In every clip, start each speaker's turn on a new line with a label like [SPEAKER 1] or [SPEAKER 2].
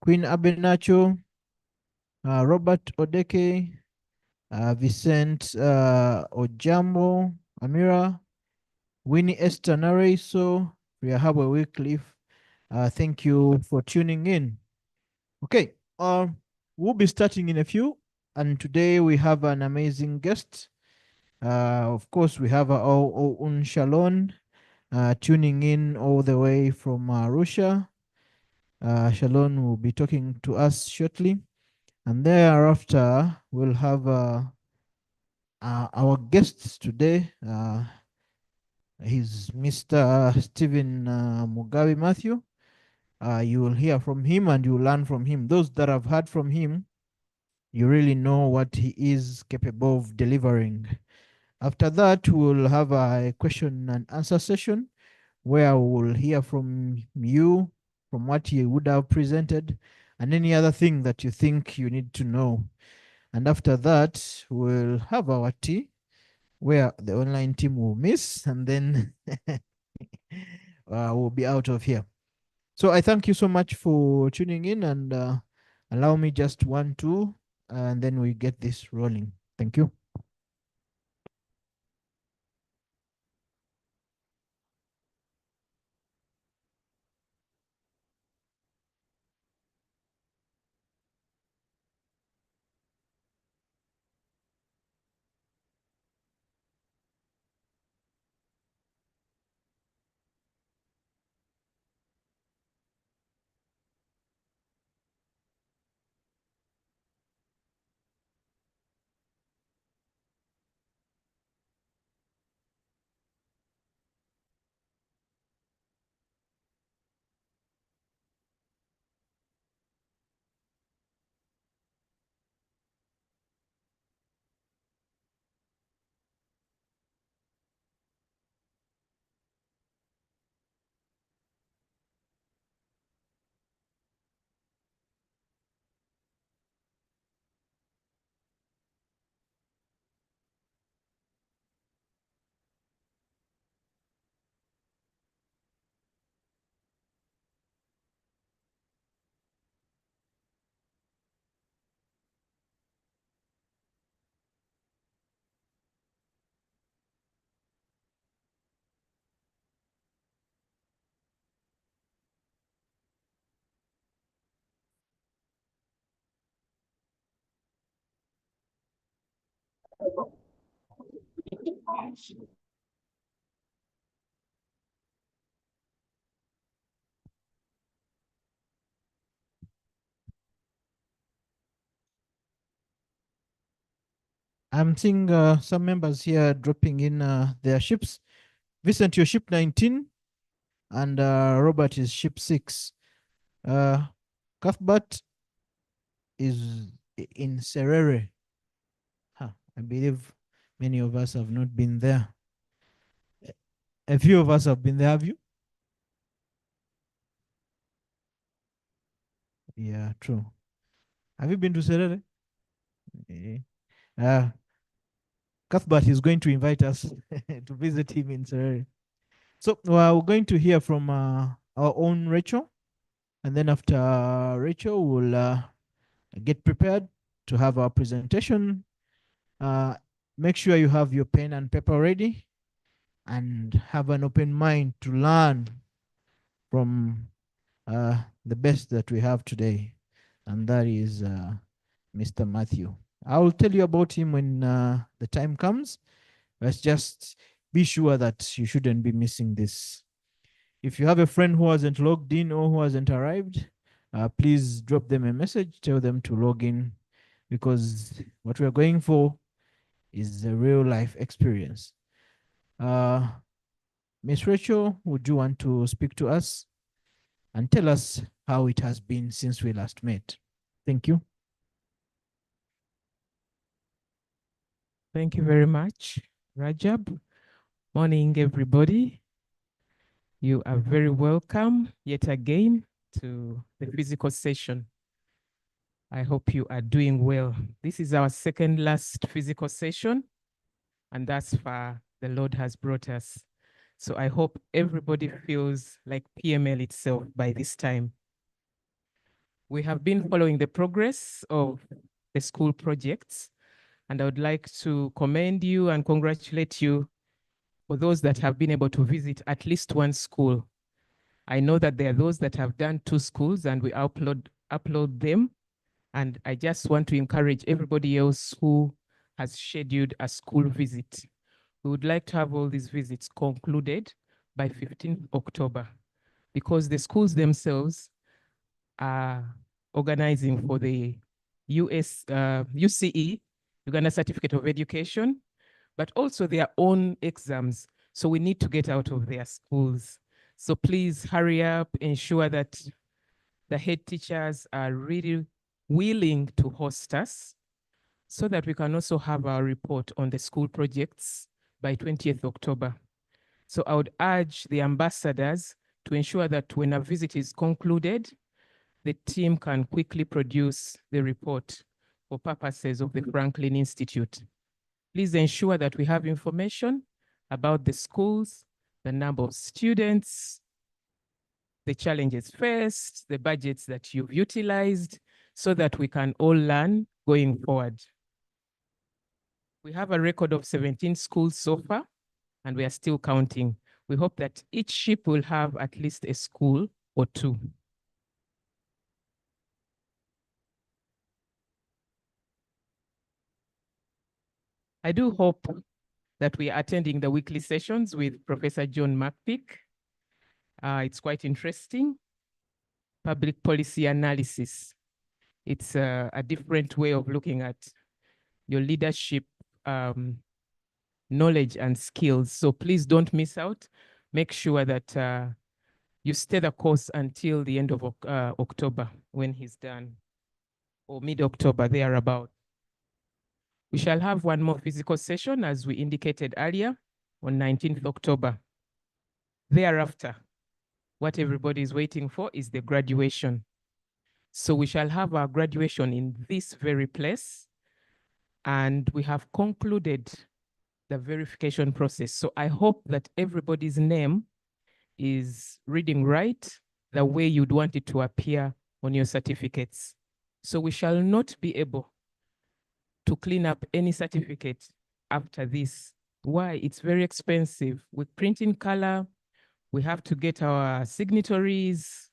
[SPEAKER 1] Queen Abenacho, Robert Odeke, Vicent Ojambo, Amira, Winnie Esther Nareiso, Riahabwe Wycliffe. Thank you for tuning in. Okay, we'll be starting in a few, and today we have an amazing guest. Of course, we have our own Shalon tuning in all the way from Arusha. Shalon will be talking to us shortly, and thereafter we'll have our guests today. He's Mr. Stephen Mugabe Matthew. You will hear from him and you will learn from him. Those that have heard from him, you really know what he is capable of delivering. After that, we'll have a question and answer session where we'll hear from you, from what you would have presented, and any other thing that you think you need to know. And after that, we'll have our tea where the online team will miss, and then we'll be out of here. So I thank you so much for tuning in, and allow me just 1, 2, and then we get this rolling. Thank you. I'm seeing some members here dropping in their ships. Vincent, your ship 19, and Robert is ship 6. Cuthbert is in Serere. Huh, I believe many of us have not been there. A few of us have been there, have you? Yeah, true. Have you been to Serere? Uh, Cuthbert is going to invite us to visit him in Serere. So we're going to hear from our own Rachel. And then after Rachel, we'll get prepared to have our presentation. Make sure you have your pen and paper ready and have an open mind to learn from the best that we have today. And that is Mr. Matthew. I will tell you about him when the time comes. Let's just be sure that you shouldn't be missing this. If you have a friend who hasn't logged in or who hasn't arrived, please drop them a message, tell them to log in, because what we're going for is a real life experience. Miss Rachel, would you want to speak to us and tell us how it has been since we last met? Thank you.
[SPEAKER 2] Thank you very much, Rajab. Morning, everybody. You are very welcome yet again to the physical session. I hope you are doing well. This is our second last physical session, and thus far the Lord has brought us. So I hope everybody feels like PML itself by this time. We have been following the progress of the school projects, and I would like to commend you and congratulate you for those that have been able to visit at least one school. I know that there are those that have done 2 schools and we upload them. And I just want to encourage everybody else who has scheduled a school visit. We would like to have all these visits concluded by 15th October because the schools themselves are organizing for the UCE, Uganda Certificate of Education, but also their own exams. So we need to get out of their schools. So please hurry up, ensure that the head teachers are really willing to host us so that we can also have our report on the school projects by 20th October. So I would urge the ambassadors to ensure that when a visit is concluded, the team can quickly produce the report for purposes of the Franklin Institute. Please ensure that we have information about the schools, the number of students, the challenges faced, the budgets that you've utilized, so that we can all learn going forward. We have a record of 17 schools so far, and we are still counting. We hope that each ship will have at least a school or 2. I do hope that we are attending the weekly sessions with Professor John McPeak. It's quite interesting. Public policy analysis. It's a different way of looking at your leadership knowledge and skills. So please don't miss out. Make sure that you stay the course until the end of October when he's done, or mid-October, thereabout. We shall have one more physical session, as we indicated earlier, on 19th October. Thereafter, what everybody is waiting for is the graduation. So we shall have our graduation in this very place, and we have concluded the verification process. So I hope that everybody's name is reading right the way you'd want it to appear on your certificates. So we shall not be able to clean up any certificate after this. Why? It's very expensive. We print in color, we have to get our signatories,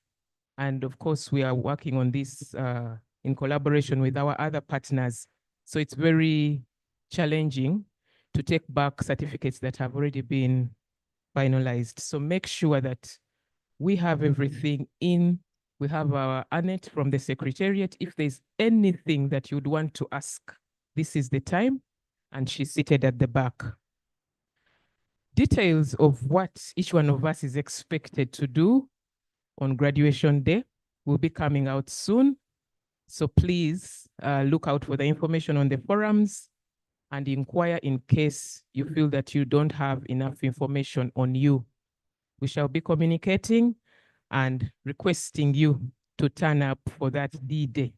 [SPEAKER 2] and of course we are working on this in collaboration with our other partners. So it's very challenging to take back certificates that have already been finalized. So make sure that we have everything in. We have our Annette from the Secretariat. If there's anything that you'd want to ask, this is the time, and she's seated at the back. Details of what each one of us is expected to do on graduation day will be coming out soon. So please look out for the information on the forums and inquire in case you feel that you don't have enough information on you. We shall be communicating and requesting you to turn up for that D-Day.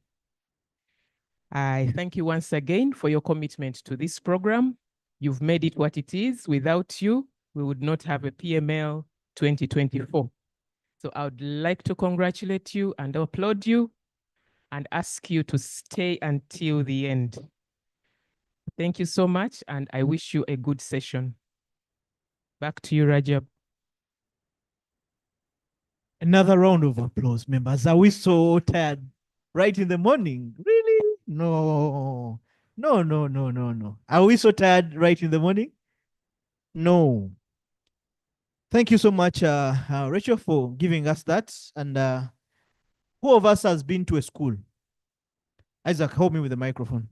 [SPEAKER 2] I thank you once again for your commitment to this program. You've made it what it is. Without you, we would not have a PML 2024. So I would like to congratulate you and applaud you and ask you to stay until the end. Thank you so much, and I wish you a good session. Back to you, Rajab.
[SPEAKER 1] Another round of applause, members. Are we so tired right in the morning? Really? No. No, no, no, no, no. Are we so tired right in the morning? No. Thank you so much, Rachel, for giving us that. And who of us has been to a school? Isaac, help me with the microphone.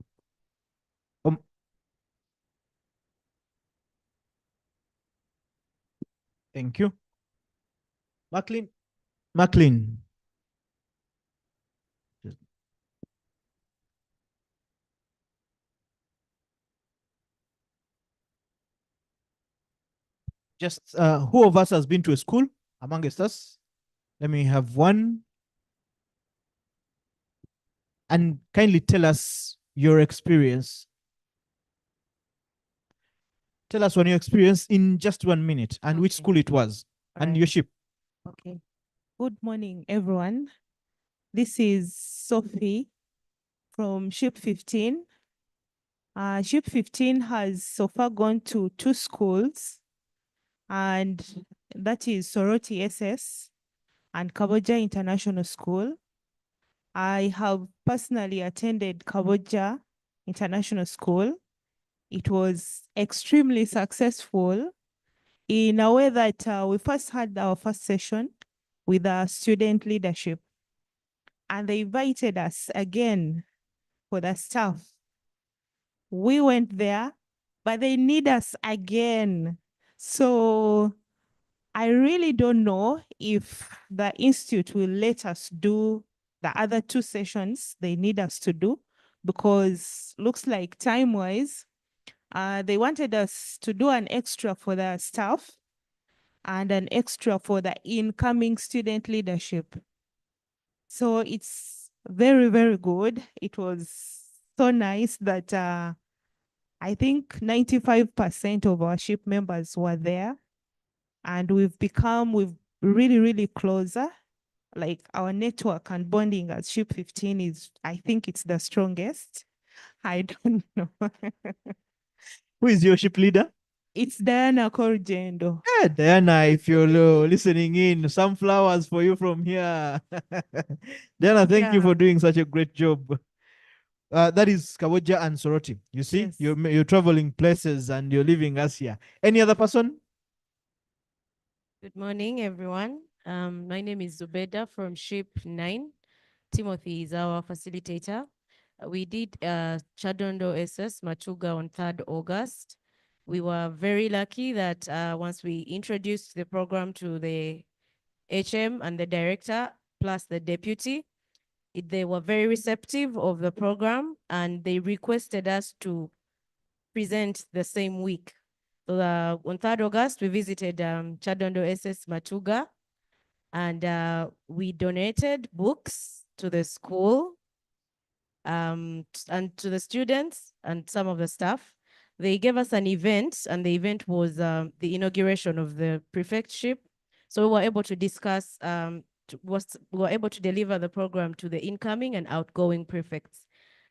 [SPEAKER 1] Thank you. Maclean. Just who of us has been to a school amongst us? Let me have one. And kindly tell us your experience. Tell us on your experience in just 1 minute and which school it was and your ship.
[SPEAKER 3] Okay. Good morning, everyone. This is Sophie from SHIP 15. SHIP 15 has so far gone to 2 schools, and that is Soroti SS and Kaboja International School. I have personally attended Kaboja International School. It was extremely successful in a way that we first had our first session with our student leadership, and they invited us again for the staff. We went there, but they need us again. So I really don't know if the institute will let us do the other 2 sessions they need us to do, because looks like time-wise, they wanted us to do an extra for the staff and an extra for the incoming student leadership. So it's very, very good. It was so nice that I think 95% of our SHIP members were there, and we've really, really closer. Like our network and bonding as SHIP 15 is, I think it's the strongest. I don't know.
[SPEAKER 1] Who is your ship leader?
[SPEAKER 3] It's Diana Korjendo.
[SPEAKER 1] Yeah, Diana, if you're listening in, some flowers for you from here. Diana, thank you
[SPEAKER 3] Yeah.
[SPEAKER 1] for doing such a great job. That is Kawoja and Soroti. You see,
[SPEAKER 3] Yes.
[SPEAKER 1] you're traveling places and you're leaving us here. Any other person?
[SPEAKER 4] Good morning, everyone. My name is Zubeda from SHIP 9. Timothy is our facilitator. We did Chadondo SS Machuga on 3rd August. We were very lucky that once we introduced the program to the HM and the director, plus the deputy, they were very receptive of the program, and they requested us to present the same week. So on 3rd August, we visited Chadondo SS Matuga, and we donated books to the school and to the students and some of the staff. They gave us an event, and the event was the inauguration of the prefectship. So we were able to discuss, we were able to deliver the program to the incoming and outgoing prefects.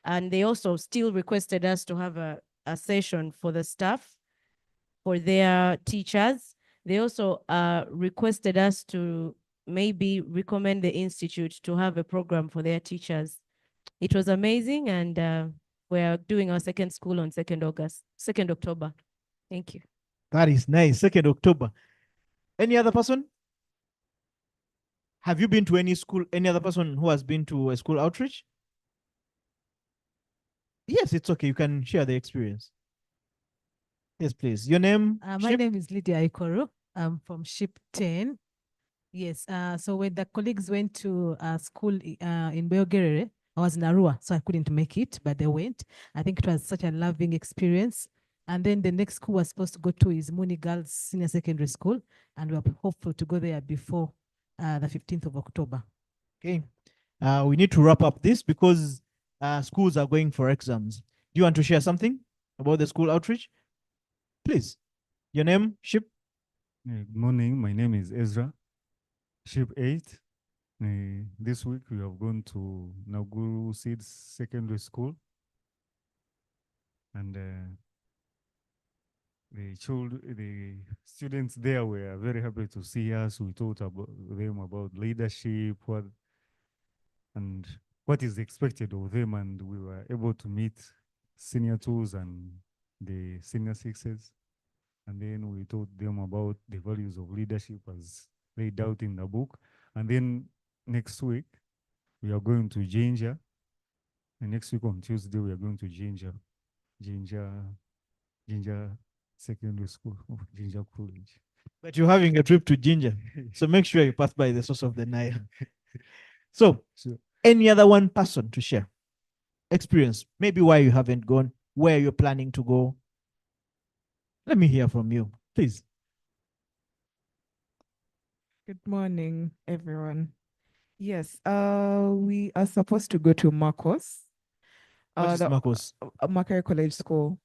[SPEAKER 4] And they also still requested us to have a session for the staff, for their teachers. They also requested us to maybe recommend the institute to have a program for their teachers. It was amazing, and we're doing our second school on 2nd October. Thank you.
[SPEAKER 1] That is nice. 2nd October. Any other person? Have you been to any school? Any other person who has been to a school outreach? Yes, it's okay. You can share the experience. Yes, please. Your name?
[SPEAKER 5] My name is Lydia Ikoro. I'm from SHIP 10. Yes. So when the colleagues went to school in Belgerere, I was in Arua, so I couldn't make it, but they went. I think it was such a loving experience. And then the next school we're supposed to go to is Mooney Girls Senior Secondary School, and we're hopeful to go there before the 15th of October.
[SPEAKER 1] Okay. We need to wrap up this because schools are going for exams. Do you want to share something about the school outreach? Please. Your name, Ship?
[SPEAKER 6] Good morning. My name is Ezra, SHIP 8. This week we have gone to Naguru Seeds Secondary School, and the students there were very happy to see us. We talked about them about leadership, and what is expected of them, and we were able to meet senior twos and the senior sixes, and then we taught them about the values of leadership as laid out in the book. And then next week we are going to Jinja, and next week on Tuesday we are going to Jinja Secondary School, Jinja College.
[SPEAKER 1] But you're having a trip to Ginger, so make sure you pass by the source of the Nile. So, any other one person to share experience, maybe why you haven't gone, where you're planning to go? Let me hear from you, please.
[SPEAKER 7] Good morning, everyone. Yes, we are supposed to go to Marcos.
[SPEAKER 1] What is Marcos?
[SPEAKER 7] Macquarie College School.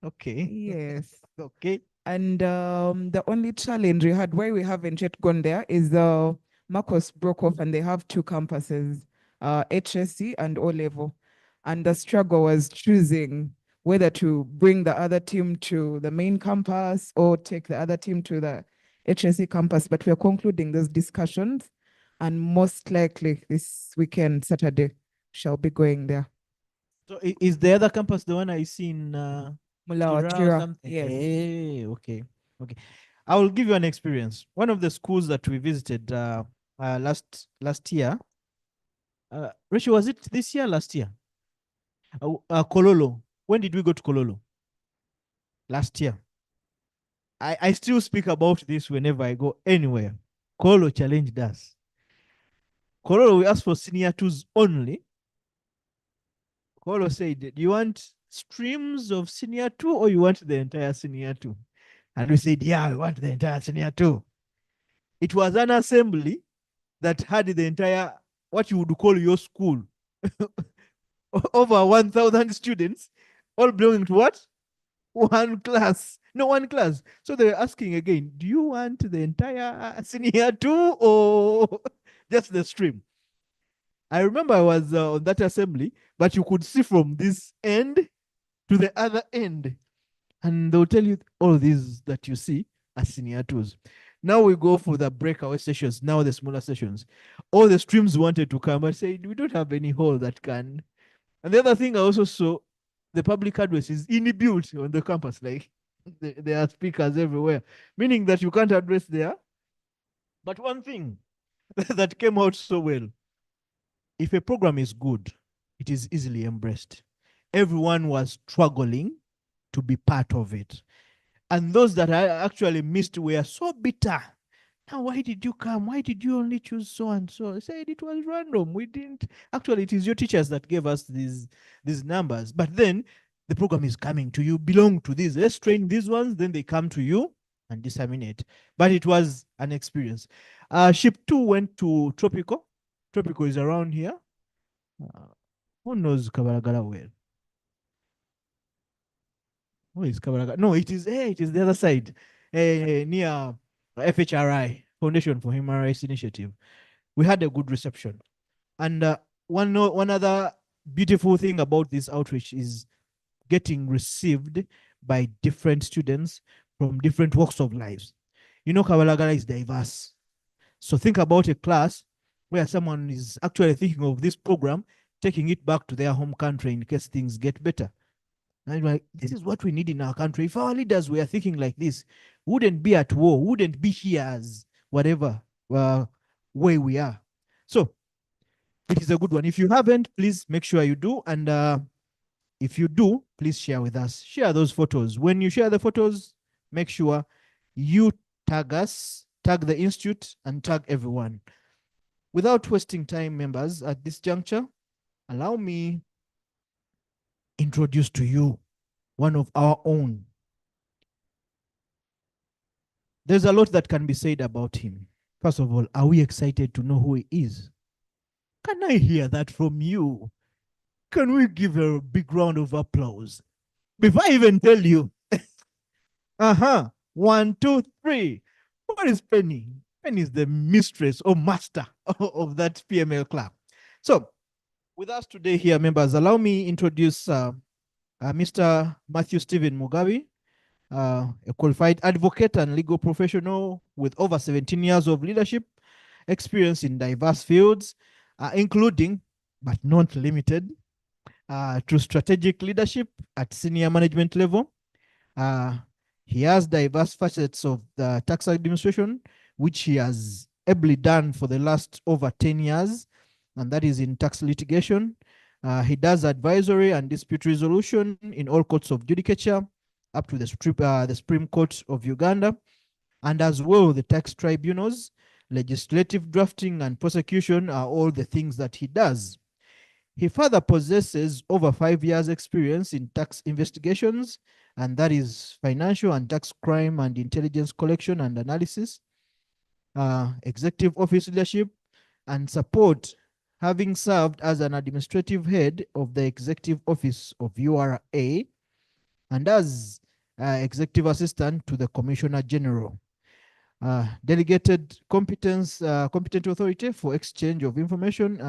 [SPEAKER 1] Okay.
[SPEAKER 7] Yes.
[SPEAKER 1] Okay.
[SPEAKER 7] And the only challenge we had why we haven't yet gone there is Marcos broke off and they have 2 campuses. HSC and O level. And the struggle was choosing whether to bring the other team to the main campus or take the other team to the HSC campus. But we are concluding those discussions, and most likely this weekend, Saturday, shall be going there.
[SPEAKER 1] So is the other campus the one I see in
[SPEAKER 7] Mulawa
[SPEAKER 1] Kira or
[SPEAKER 7] Chira,
[SPEAKER 1] something?
[SPEAKER 7] yes.
[SPEAKER 1] Hey, okay. Okay. I will give you an experience. One of the schools that we visited last year, Rachel, was it this year, last year? Kololo. When did we go to Kololo? Last year. I still speak about this whenever I go anywhere. Kololo challenged us. Kololo, we asked for senior twos only. Kololo said, do you want streams of senior two or you want the entire senior two? And we said, yeah, we want the entire senior two. It was an assembly that had the entire, what you would call your school, over 1,000 students, all belonging to what? One class. No, one class. So they're asking again, do you want the entire senior two or just the stream? I remember I was on that assembly, but you could see from this end to the other end. And they'll tell you all these that you see are senior twos. Now we go for the breakaway sessions, now the smaller sessions. All the streams wanted to come. I said, we don't have any hall that can. And the other thing I also saw, the public address is inbuilt on the campus. Like there are speakers everywhere, meaning that you can't address there. But one thing that came out so well, if a program is good, it is easily embraced. Everyone was struggling to be part of it. And those that I actually missed were so bitter. Now, why did you come? Why did you only choose so and so? I said it was random. We didn't. Actually, it is your teachers that gave us these numbers. But then the program is coming to you, belong to these. Let's train these ones, then they come to you and disseminate. But it was an experience. Ship 2 went to Tropical. Tropical is around here. Who knows Kabaragala well? Where is Kabaragala? No, it is the other side, near FHRI, Foundation for Human Rights Initiative. We had a good reception. And one other beautiful thing about this outreach is getting received by different students from different walks of lives. You know, Kabalagala is diverse. So think about a class where someone is actually thinking of this program, taking it back to their home country in case things get better. And like, this is what we need in our country. If our leaders were thinking like this, wouldn't be at war, wouldn't be here as whatever way we are. So it is a good one. If you haven't, please make sure you do. And if you do, please share with us. Share those photos. When you share the photos, make sure you tag us, tag the institute, and tag everyone. Without wasting time, members, at this juncture, allow me introduce to you one of our own. There's a lot that can be said about him. First of all, are we excited to know who he is? Can I hear that from you? Can we give a big round of applause? Before I even tell you, 1, 2, 3. What is Penny? Penny is the mistress or master of that PML club. So, with us today here, members, allow me introduce Mr. Matthew Stephen Mugabe, a qualified advocate and legal professional with over 17 years of leadership experience in diverse fields, including, but not limited, to strategic leadership at senior management level. He has diverse facets of the tax administration, which he has ably done for the last over 10 years, and that is in tax litigation. He does advisory and dispute resolution in all courts of judicature, up to the Supreme Court of Uganda, and as well the tax tribunals. Legislative drafting and prosecution are all the things that he does. He further possesses over 5 years experience in tax investigations, and that is financial and tax crime and intelligence collection and analysis, executive office leadership and support, having served as an administrative head of the executive office of URA and as executive assistant to the Commissioner General. Delegated competent authority for exchange of information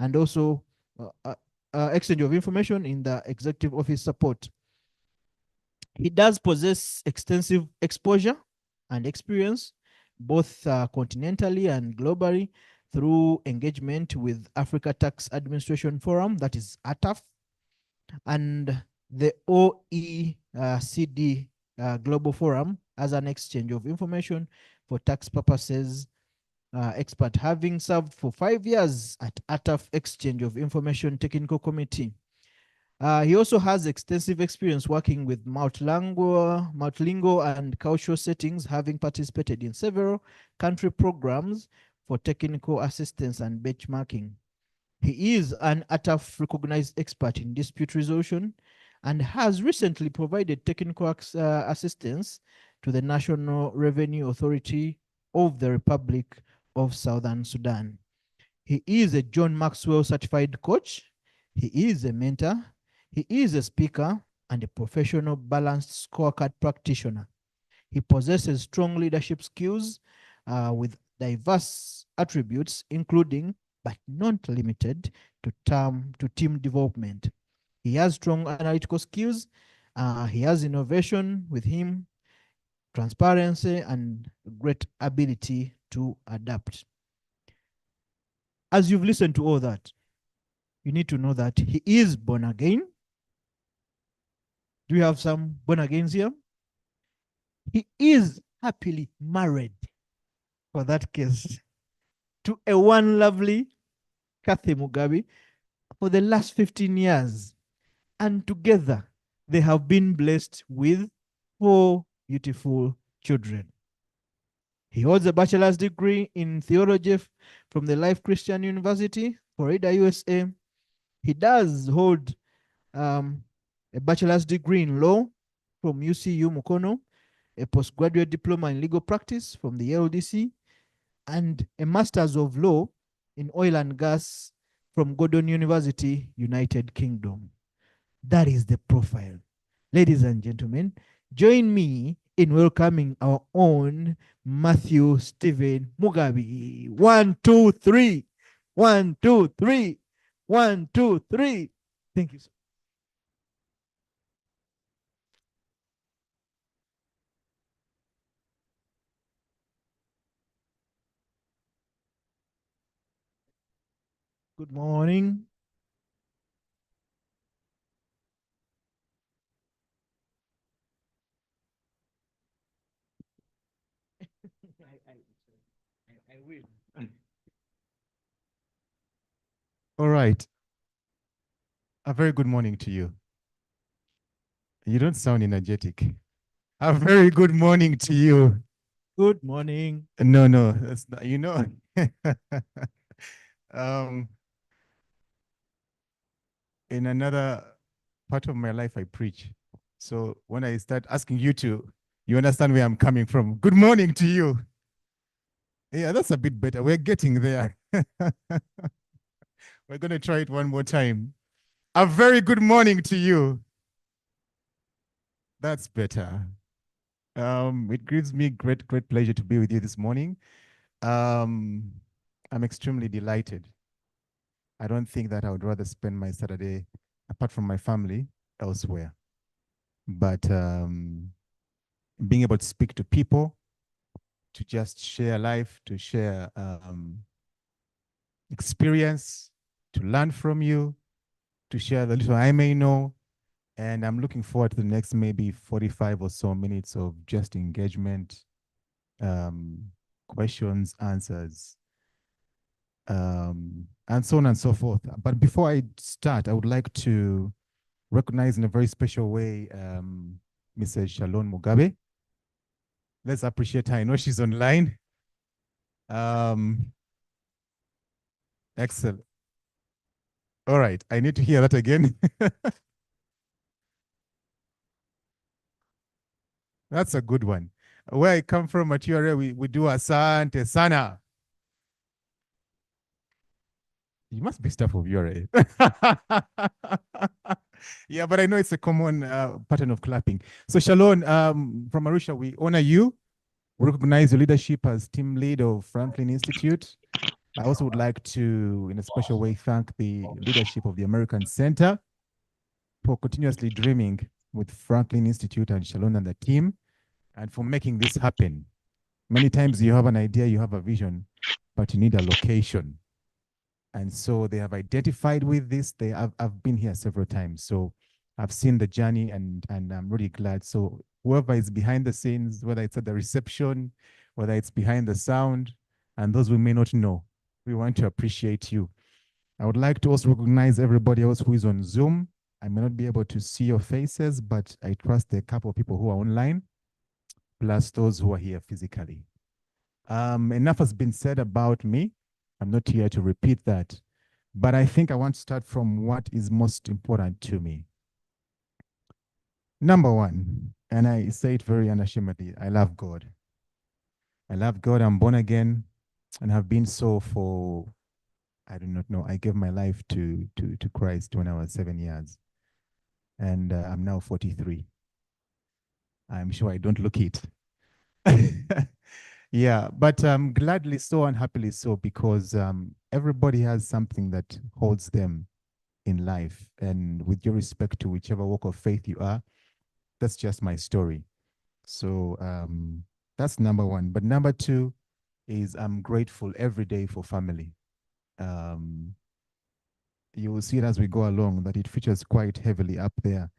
[SPEAKER 1] and also exchange of information in the executive office support. He does possess extensive exposure and experience, both continentally and globally, through engagement with Africa Tax Administration Forum, that is ATAF, and the OECD Global Forum as an exchange of information for tax purposes. Expert, having served for 5 years at ATAF Exchange of Information Technical Committee. He also has extensive experience working with multilingual and cultural settings, having participated in several country programs for technical assistance and benchmarking. He is an ATAF recognized expert in dispute resolution and has recently provided technical assistance to the National Revenue Authority of the Republic of Southern Sudan. He is a John Maxwell certified coach. He is a mentor. He is a speaker and a professional balanced scorecard practitioner. He possesses strong leadership skills with diverse attributes, including but not limited to team development. He has strong analytical skills. He has innovation with him, transparency, and great ability to adapt. As you've listened to all that, you need to know that he is born again. Do we have some born agains here? He is happily married, for that case, to a one lovely Kathy Mugabe for the last 15 years. And together, they have been blessed with 4 beautiful children. He holds a bachelor's degree in theology from the Life Christian University, Florida, USA. He does hold a bachelor's degree in law from UCU Mukono, a postgraduate diploma in legal practice from the LDC, and a master's of law in oil and gas from Gordon University, United Kingdom. That is the profile. Ladies and gentlemen, join me in welcoming our own Matthew Stephen Mugabe. 1, 2, 3. 1, 2, 3. 1, 2, 3. Thank you, sir. Good morning. I will.
[SPEAKER 8] All right. A very good morning to you. You don't sound energetic. A very good morning to you.
[SPEAKER 1] Good morning.
[SPEAKER 8] No, that's not, in another part of my life, I preach. So when I start asking you you understand where I'm coming from. Good morning to you. Yeah, that's a bit better. We're getting there. We're going to try it one more time. A very good morning to you. That's better. It gives me great pleasure to be with you this morning. I'm extremely delighted. I don't think that I would rather spend my Saturday, apart from my family, elsewhere. But being able to speak to people, to just share life, to share experience, to learn from you, to share the little I may know. And I'm looking forward to the next maybe 45 or so minutes of just engagement, questions, answers, and so on and so forth. But before I start, I would like to recognize in a very special way Mrs. Shalon Mugabe. Let's appreciate her. I know she's online. Excellent. All right, I need to hear that again. That's a good one. Where I come from at URA, we do Asante Sana. You must be staff of URA. Yeah, but I know it's a common pattern of clapping. So Shalon, from Arusha, we honor you. We recognize your leadership as team lead of Franklin Institute. I also would like to, in a special way, thank the leadership of the American Center for continuously dreaming with Franklin Institute and Shalon and the team, and for making this happen. Many times you have an idea, you have a vision, but you need a location. And so they have identified with this. I've been here several times, so I've seen the journey, and I'm really glad. So whoever is behind the scenes, whether it's at the reception, whether it's behind the sound, and those we may not know, we want to appreciate you. I would like to also recognize everybody else who is on Zoom. I may not be able to see your faces, but I trust there are a couple of people who are online, plus those who are here physically. Enough has been said about me. I'm not here to repeat that, but I think I want to start from what is most important to me. Number one, and I say it very unashamedly, I love God. I love God. I'm born again and have been so for, I do not know. I gave my life to Christ when I was 7 years, and I'm now 43. I'm sure I don't look it. Yeah, but gladly so and happily so, because everybody has something that holds them in life. And with your respect to whichever walk of faith you are, that's just my story. So that's number one. But number two is I'm grateful every day for family. You will see it as we go along that it features quite heavily up there.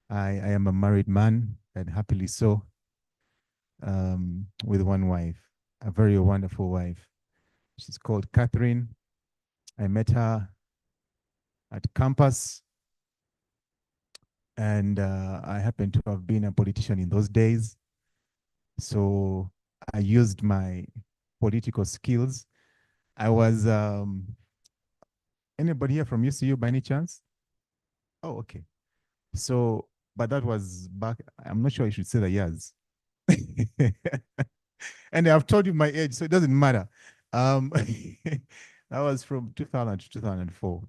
[SPEAKER 8] I am a married man, and happily so, with one wife, a very wonderful wife. She's called Catherine. I met her at campus, and I happen to have been a politician in those days. So I used my political skills. I was, anybody here from UCU by any chance? Oh, okay. So, but that was back, I'm not sure I should say the years. And I've told you my age, so it doesn't matter. That was from 2000 to 2004.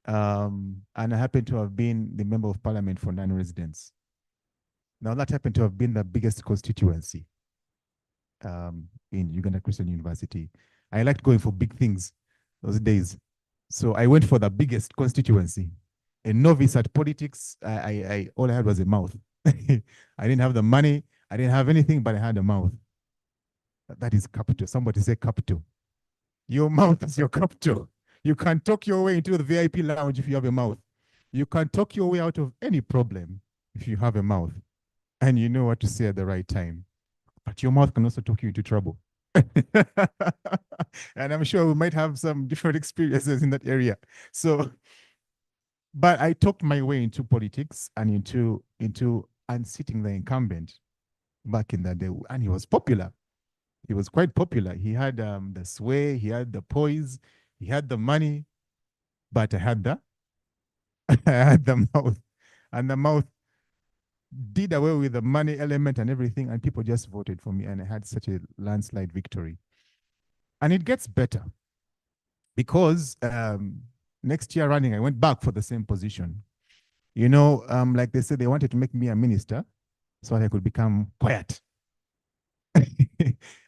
[SPEAKER 8] And I happen to have been the member of parliament for non-residents. Now that happened to have been the biggest constituency in Uganda Christian University. I liked going for big things those days. So I went for the biggest constituency. A novice at politics, all I had was a mouth. I didn't have the money, I didn't have anything, but I had a mouth. That is capital. Somebody say capital. Your mouth is your capital. You can talk your way into the VIP lounge if you have a mouth. You can talk your way out of any problem if you have a mouth and you know what to say at the right time. But your mouth can also talk you into trouble. And I'm sure we might have some different experiences in that area. So, but I talked my way into politics and into unseating the incumbent back in that day, and he was popular. He was quite popular. He had the sway, he had the poise, he had the money, but I had the I had the mouth, and the mouth did away with the money element and everything, and people just voted for me, and I had such a landslide victory. And it gets better because next year running, I went back for the same position. You know, like they said, they wanted to make me a minister so I could become quiet.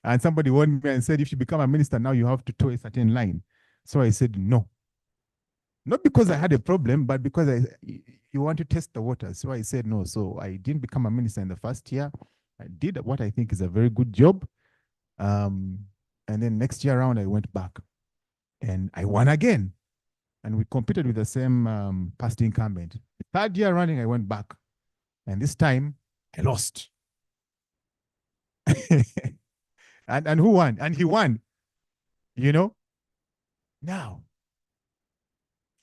[SPEAKER 8] And somebody warned me and said, if you become a minister now, you have to toe a certain line. So I said, no. Not because I had a problem, but because you want to test the waters. So I said no. So I didn't become a minister in the first year. I did what I think is a very good job. And then next year around, I went back and I won again. And we competed with the same past incumbent. The third year running, I went back. And this time, I lost. And who won? And he won. You know? Now,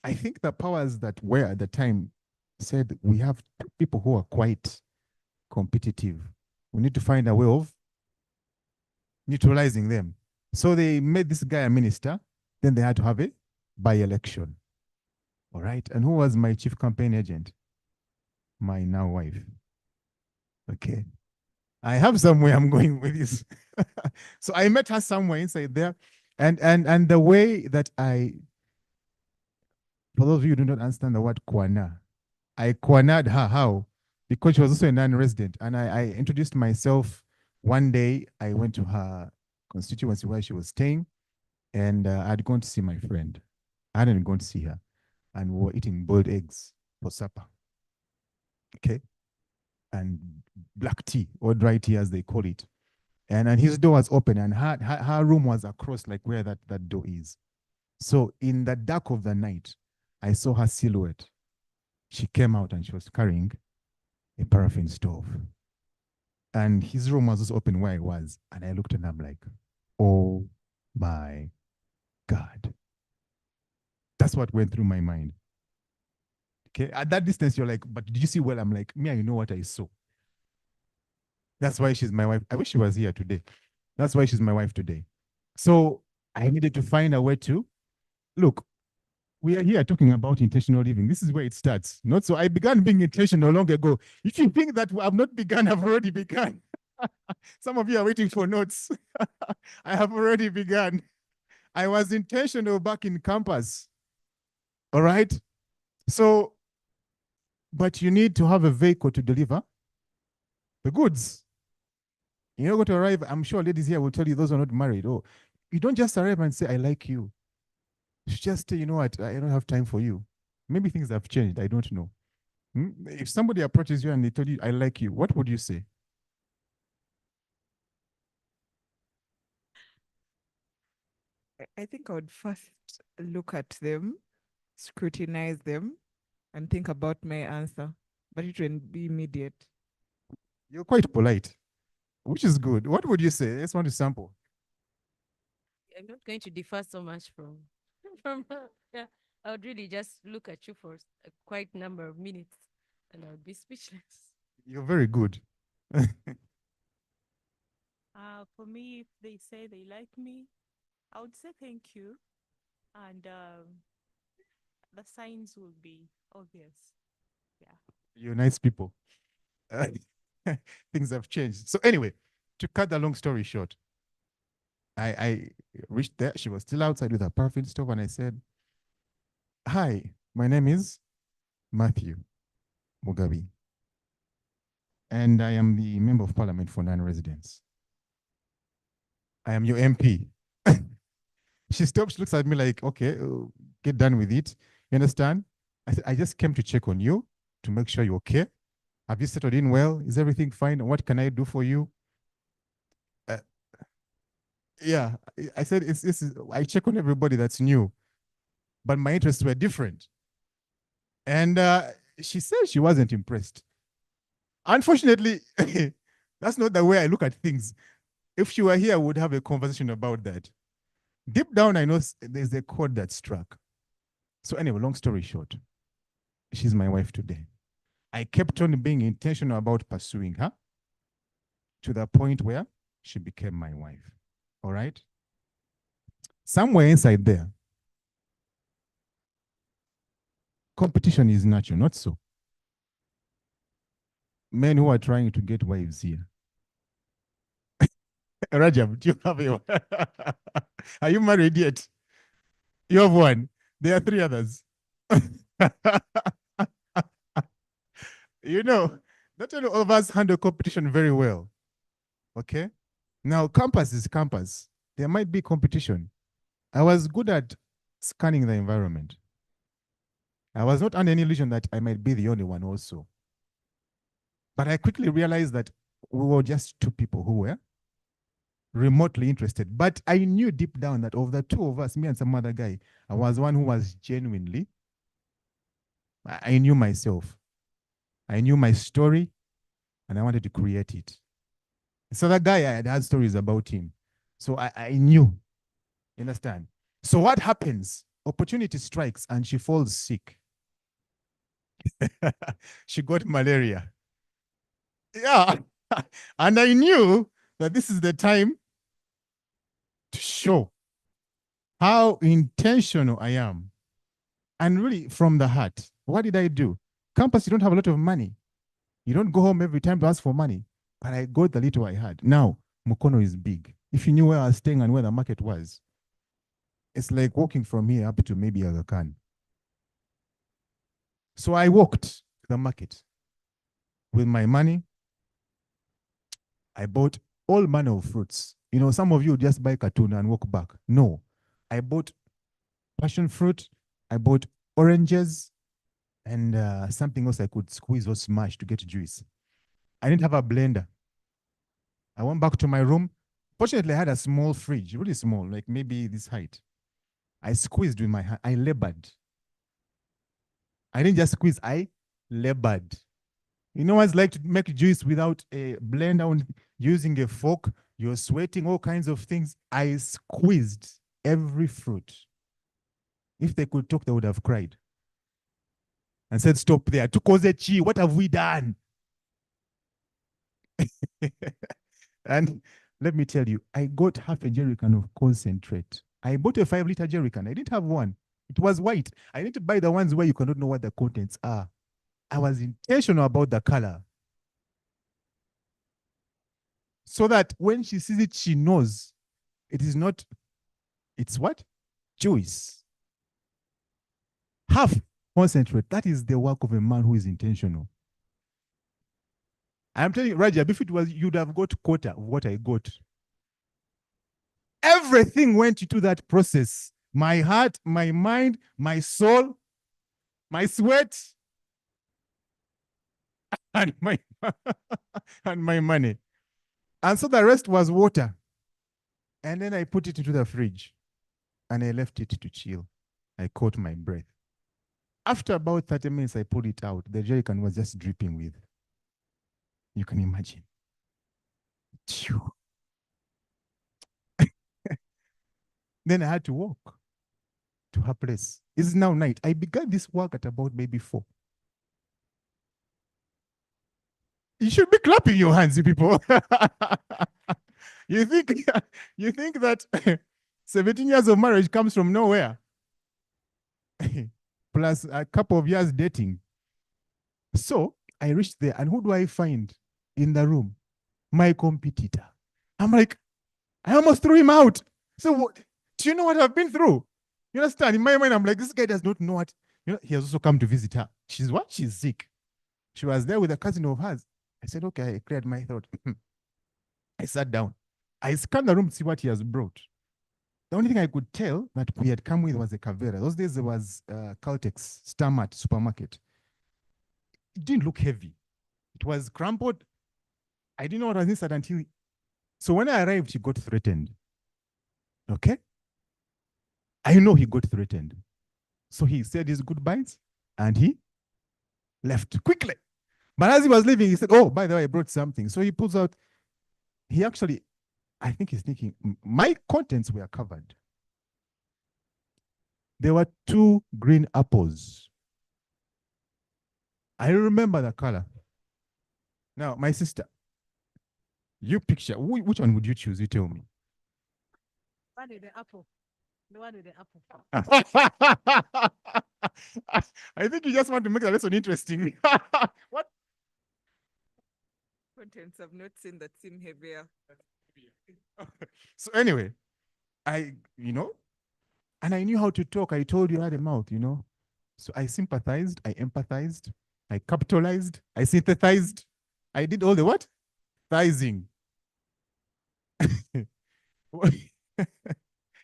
[SPEAKER 8] I think the powers that were at the time said we have two people who are quite competitive. We need to find a way of neutralizing them. So they made this guy a minister. Then they had to have a by-election. All right. And who was my chief campaign agent? My now wife. Okay. I have somewhere I'm going with this. So I met her somewhere inside there. And the way that for those of you who do not understand the word kwana, I kwana'd her. How? Because she was also a non-resident. And I introduced myself one day. I went to her constituency where she was staying. And I'd gone to see my friend. I hadn't gone to see her. And we were eating boiled eggs for supper. Okay. And black tea or dry tea, as they call it. And his door was open, and her room was across, like where that door is. So in the dark of the night, I saw her silhouette. She came out and she was carrying a paraffin stove. And his room was also open where I was. And I looked and I'm like, oh my God. That's what went through my mind. Okay. At that distance, you're like, but did you see well? I'm like, me, I know what I saw. That's why she's my wife. I wish she was here today. That's why she's my wife today. So I needed to find a way to look. We are here talking about intentional living. This is where it starts. Not so I began being intentional long ago. If you think that I've not begun, I've already begun. Some of you are waiting for notes. I have already begun. I was intentional back in campus. All right. So, but you need to have a vehicle to deliver the goods. You're not going to arrive. I'm sure ladies here will tell you, those who are not married, oh, you don't just arrive and say, I like you. You just say, you know what, I don't have time for you. Maybe things have changed. I don't know. If somebody approaches you and they tell you, I like you, what would you say?
[SPEAKER 7] I think I would first look at them, scrutinize them, and think about my answer. But it wouldn't be immediate.
[SPEAKER 8] You're quite polite, which is good. What would you say? I just want to sample.
[SPEAKER 4] I'm not going to differ so much from from her. Yeah, I would really just look at you for a quite number of minutes, and I would be speechless.
[SPEAKER 8] You're very good.
[SPEAKER 3] For me, if they say they like me, I would say thank you, and the signs will be obvious. Yeah.
[SPEAKER 8] You're nice people. Things have changed. So anyway, to cut the long story short, I reached there. She was still outside with her paraffin stove, and I said, hi, my name is Matthew Mugabe, and I am the Member of Parliament for non-residents. I am your MP. She stops, she looks at me like, okay, get done with it. You understand? I said, I just came to check on you to make sure you're okay. Have you settled in well? Is everything fine? What can I do for you? Yeah, I said, I check on everybody that's new, but my interests were different. And she said she wasn't impressed. Unfortunately, that's not the way I look at things. If she were here, I would have a conversation about that. Deep down, I know there's a chord that struck. So anyway, long story short, she's my wife today. I kept on being intentional about pursuing her to the point where she became my wife. All right? Somewhere inside there, competition is natural, not so. Men who are trying to get wives here. Rajab, do you have a Are you married yet? You have one. There are 3 others. You know, not all of us handle competition very well. Okay? Now, campus is campus. There might be competition. I was good at scanning the environment. I was not under any illusion that I might be the only one also. But I quickly realized that we were just 2 people who were remotely interested. But I knew deep down that of the 2 of us, me and some other guy, I was one who was genuinely, I knew myself. I knew my story, and I wanted to create it. So that guy, I had stories about him. So I knew, you understand? So what happens? Opportunity strikes and she falls sick. She got malaria. Yeah. And I knew that this is the time to show how intentional I am. And really from the heart, what did I do? Campus, you don't have a lot of money. You don't go home every time to ask for money. But I got the little I had. Now, Mukono is big. If you knew where I was staying and where the market was, it's like walking from here up to maybe Aga Khan. So I walked to the market with my money. I bought all manner of fruits. You know, some of you just buy cartoon and walk back. No, I bought passion fruit, I bought oranges, and something else I could squeeze or smash to get juice. I didn't have a blender. I went back to my room. Fortunately, I had a small fridge, really small, like maybe this height. I squeezed with my hand. I labored. I didn't just squeeze, I labored. You know what it's like to make juice without a blender and using a fork? You're sweating, all kinds of things. I squeezed every fruit. If they could talk, they would have cried and said, stop there. Tukozechi, what have we done? And let me tell you, I got half a jerrycan of concentrate. I bought a 5-liter jerrycan. I didn't have one. It was white. I need to buy the ones where you cannot know what the contents are. I was intentional about the color, so that when she sees it, she knows it is not, it's what? Juice. Half concentrate. That is the work of a man who is intentional. I'm telling you, Rajab, if it was, you'd have got quarter of what I got. Everything went into that process. My heart, my mind, my soul, my sweat, and my and my money. And so the rest was water. And then I put it into the fridge and I left it to chill. I caught my breath. After about 30 minutes, I pulled it out. The jerrycan was just dripping with. You can imagine. Then I had to walk to her place. It's now night. I began this work at about maybe 4. You should be clapping your hands, you people. you think that 17 years of marriage comes from nowhere? Plus a couple of years dating. So I reached there, and who do I find in the room? My competitor. I'm like, I almost threw him out. So what? Do you know what I've been through? You understand? In my mind, I'm like, this guy does not know what. You know, he has also come to visit her. She's what? She's sick. She was there with a cousin of hers. I said, okay, I cleared my throat. I sat down. I scanned the room to see what he has brought. The only thing I could tell that we had come with was a Cavera. Those days there was Caltex, Starmart supermarket. It didn't look heavy. It was crumpled. I didn't know what was inside until. So when I arrived, he got threatened. Okay? I know he got threatened. So he said his goodbyes and he left quickly. But as he was leaving, he said, oh, by the way, I brought something. So he pulls out, he actually, I think he's thinking, my contents were covered. There were 2 green apples. I remember the color. Now, my sister, you picture, which one would you choose? You tell me.
[SPEAKER 5] One with the apple. The one with the apple.
[SPEAKER 8] I think you just want to make the lesson interesting. What?
[SPEAKER 7] Contents I've not seen that seem heavier.
[SPEAKER 8] So anyway, and I knew how to talk. I told you I had a mouth, So I sympathized, I empathized, I capitalized, I synthesized. I did all the what? Thizing.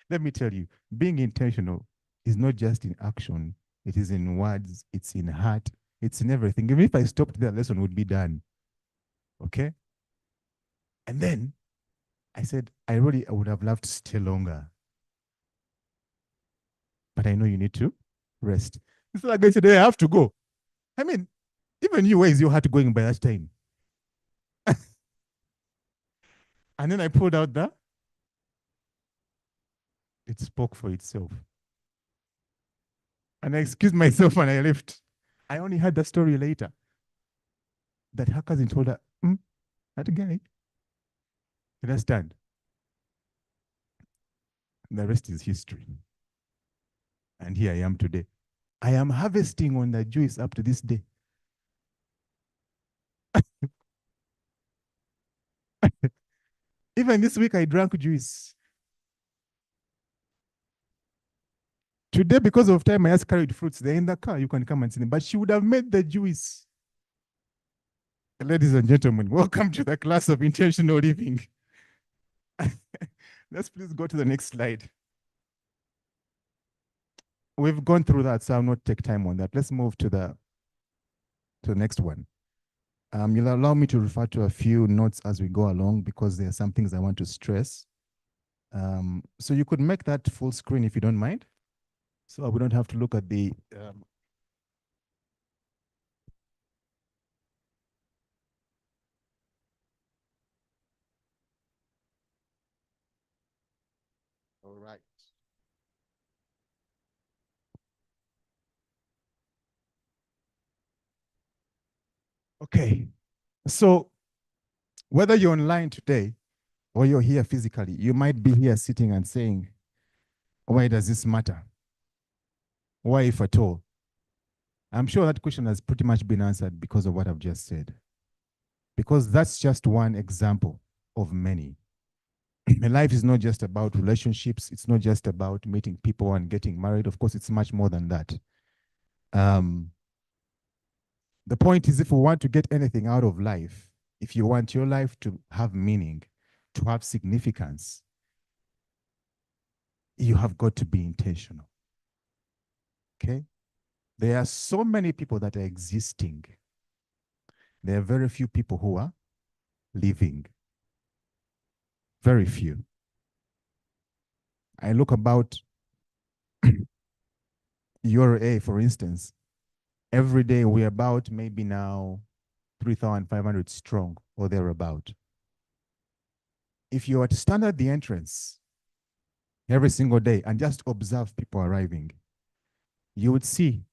[SPEAKER 8] Let me tell you, being intentional is not just in action. It is in words, it's in heart, it's in everything. Even if I stopped there, the lesson would be done. Okay? And then I said, I would have loved to stay longer. But I know you need to rest. It's like I said, I have to go. I mean, even you, where is your heart going by that time? And then I pulled out it spoke for itself. And I excused myself and I left. I only heard the story later that her cousin told her, that guy. You understand? The rest is history. And here I am today. I am harvesting on the juice up to this day. Even this week, I drank juice. Today, because of time, I just carried fruits. They're in the car. You can come and see them. But she would have made the juice. Ladies and gentlemen, welcome to the class of intentional living. Let's please go to the next slide. we've gone through that, so I'll not take time on that. Let's move to the next one. You'll allow me to refer to a few notes as we go along because there are some things I want to stress. So you could make that full screen if you don't mind. So we don't have to look at the all right. Okay. So whether you're online today or you're here physically, you might be here sitting and saying, why does this matter? Why, if at all? I'm sure that question has pretty much been answered because of what I've just said. Because that's just one example of many. Life is not just about relationships. It's not just about meeting people and getting married. Of course, it's much more than that. The point is, if we want to get anything out of life, if you want your life to have meaning, to have significance, you have got to be intentional. Okay? There are so many people that are existing. There are very few people who are living. Very few. I look about URA, for instance. Every day we're about maybe now 3,500 strong or thereabout. If you were to stand at the entrance every single day and just observe people arriving, you would see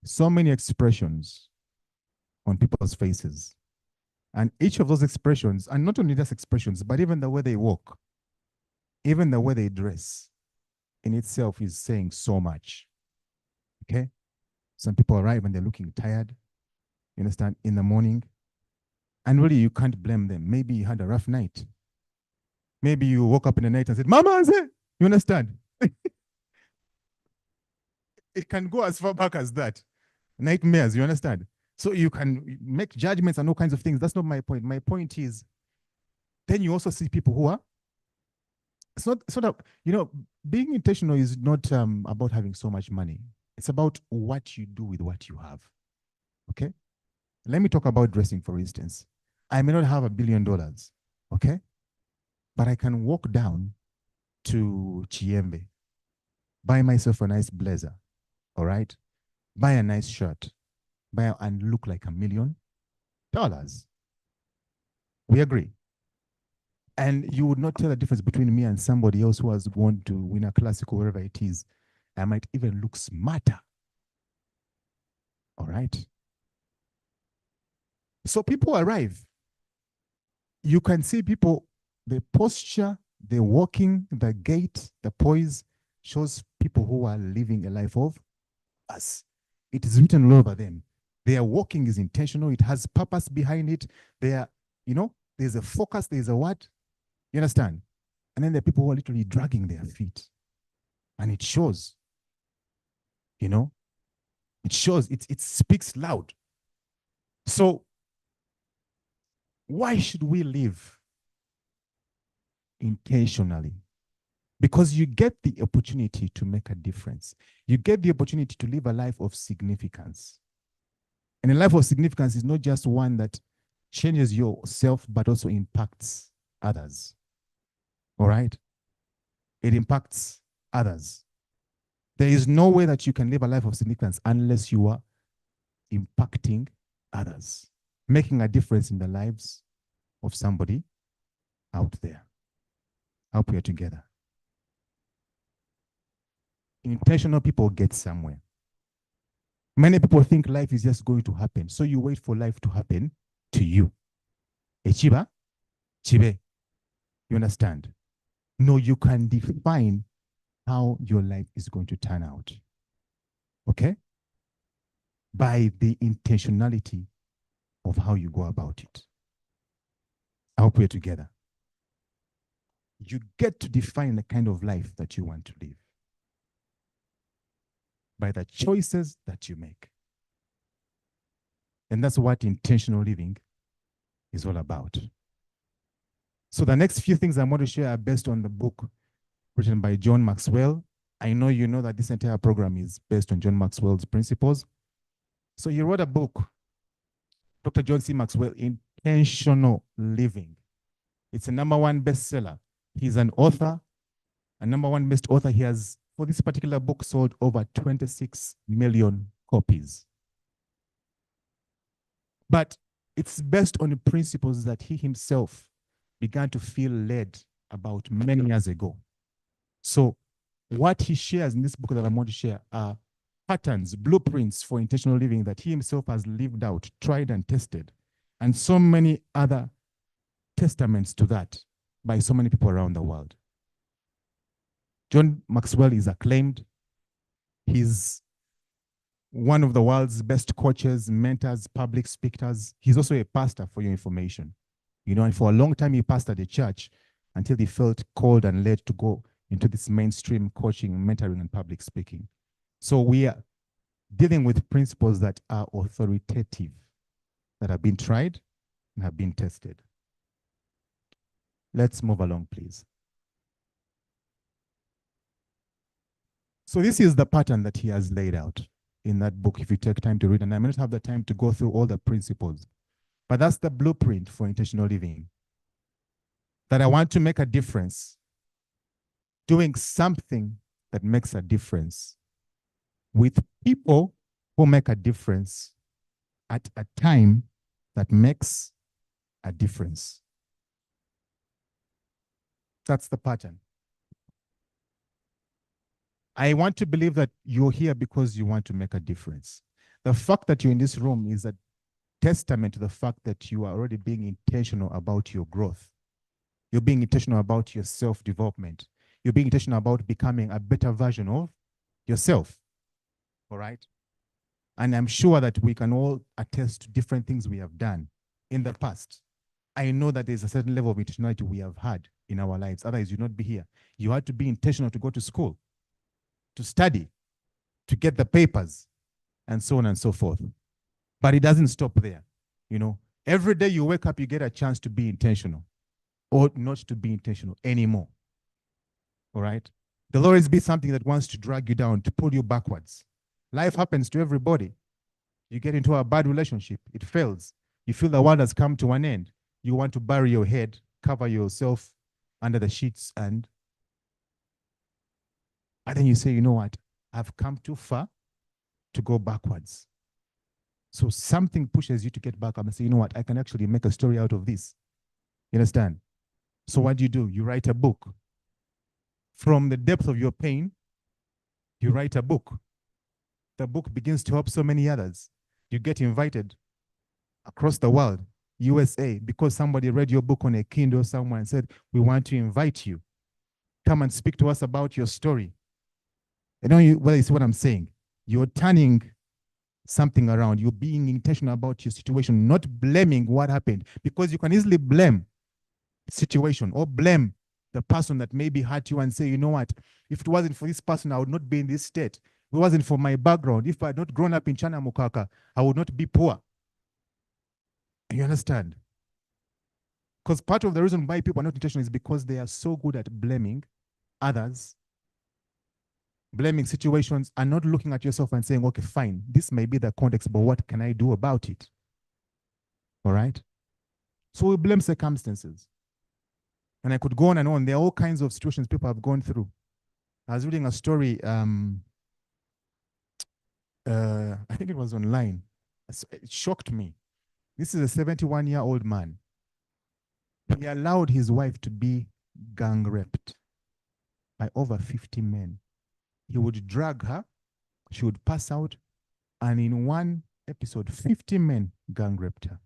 [SPEAKER 8] so many expressions on people's faces. And each of those expressions, and not only just expressions, but even the way they walk, even the way they dress in itself is saying so much. Okay? Some people arrive and they're looking tired, you understand, in the morning. And really, you can't blame them. Maybe you had a rough night. Maybe you woke up in the night and said, Mama, you understand? It can go as far back as that. Nightmares, you understand? So you can make judgments and all kinds of things. That's not my point. My point is, then you also see people who are, it's not being intentional is not about having so much money. It's about what you do with what you have. Okay? Let me talk about dressing, for instance. I may not have $1 billion, okay? But I can walk down to Chiembe, buy myself a nice blazer, all right? Buy a nice shirt, and look like $1 million. We agree. And you would not tell the difference between me and somebody else who has gone to win a classic or wherever it is. I might even look smarter. All right? So people arrive. You can see people, the posture, the walking, the gait, the poise shows people who are living a life of us. It is written all over them. Their walking is intentional. It has purpose behind it. They are, there's a focus, there's a what? You understand? And then there are people who are literally dragging their feet. And it shows. It shows, it speaks loud. So why should we live intentionally? Because you get the opportunity to make a difference. You get the opportunity to live a life of significance. And a life of significance is not just one that changes yourself, but also impacts others. All right? It impacts others. There is no way that you can live a life of significance unless you are impacting others, making a difference in the lives of somebody out there. I hope we are together. Intentional people get somewhere. Many people think life is just going to happen, so you wait for life to happen to you. Echiba, chibe. You understand? No, you can define how your life is going to turn out. Okay? By the intentionality of how you go about it. I hope we're together. You get to define the kind of life that you want to live by the choices that you make. And that's what intentional living is all about. So the next few things I'm going to share are based on the book written by John Maxwell, I know you know that this entire program is based on John Maxwell's principles. So he wrote a book, Dr. John C. Maxwell, Intentional Living. It's a #1 bestseller. He's an author, a #1 best author. He has, for this particular book, sold over 26 million copies. But it's based on the principles that he himself began to feel led about many years ago. So what he shares in this book that I'm going to share are patterns, blueprints for intentional living that he himself has lived out, tried and tested, and so many other testaments to that by so many people around the world. John Maxwell is acclaimed. He's one of the world's best coaches, mentors, public speakers. He's also a pastor, for your information. You know, and for a long time he pastored a church until he felt called and led to go into this mainstream coaching, mentoring, and public speaking. So we are dealing with principles that are authoritative, that have been tried and have been tested. Let's move along, please. So this is the pattern that he has laid out in that book, if you take time to read, and I may not have the time to go through all the principles, but that's the blueprint for intentional living. That I want to make a difference, doing something that makes a difference with people who make a difference at a time that makes a difference. That's the pattern. I want to believe that you're here because you want to make a difference. The fact that you're in this room is a testament to the fact that you are already being intentional about your growth. You're being intentional about your self-development. You're being intentional about becoming a better version of yourself. All right? And I'm sure that we can all attest to different things we have done in the past. I know that there's a certain level of intentionality we have had in our lives. Otherwise, you'd not be here. You had to be intentional to go to school, to study, to get the papers, and so on and so forth. But it doesn't stop there. You know, every day you wake up, you get a chance to be intentional or not to be intentional anymore. All right? There'll always be something that wants to drag you down, to pull you backwards. Life happens to everybody. You get into a bad relationship, it fails. You feel the world has come to an end. You want to bury your head, cover yourself under the sheets, and then you say, you know what? I've come too far to go backwards. So something pushes you to get back up and say, you know what? I can actually make a story out of this. You understand? So what do? You write a book. From the depth of your pain, you write a book. The book begins to help so many others. You get invited across the world, USA, because somebody read your book on a Kindle somewhere and said, we want to invite you. Come and speak to us about your story. You know, you see what I'm saying? You're turning something around. You're being intentional about your situation, not blaming what happened, because you can easily blame the situation or blame the person that maybe hurt you and say, you know what, if it wasn't for this person, I would not be in this state. If it wasn't for my background, if I had not grown up in China Mukaka, I would not be poor. You understand? Because part of the reason why people are not intentional is because they are so good at blaming others, blaming situations, and not looking at yourself and saying, okay, fine, this may be the context, but what can I do about it? All right? So we blame circumstances. And I could go on and on. There are all kinds of situations people have gone through. I was reading a story, I think it was online. It shocked me. This is a 71-year-old man. He allowed his wife to be gang raped by over 50 men. He would drag her, she would pass out, and in one episode, 50 men gang raped her.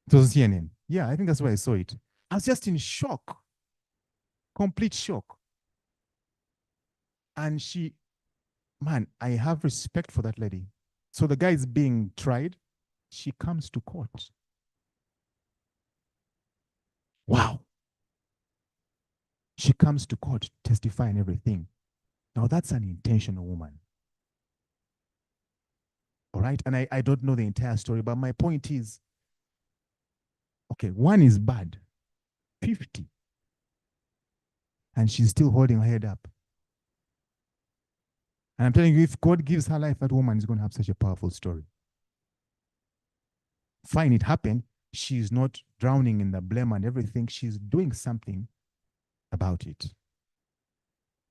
[SPEAKER 8] It was CNN. Yeah, I think that's where I saw it. I was just in shock, complete shock. And she, man, I have respect for that lady. So the guy is being tried. She comes to court. Wow. She comes to court to testify and everything. Now that's an intentional woman. All right. And I don't know the entire story, but my point is, okay, one is bad. 50. And she's still holding her head up. And I'm telling you, if God gives her life, that woman is going to have such a powerful story. Fine, it happened. She's not drowning in the blame and everything. She's doing something about it.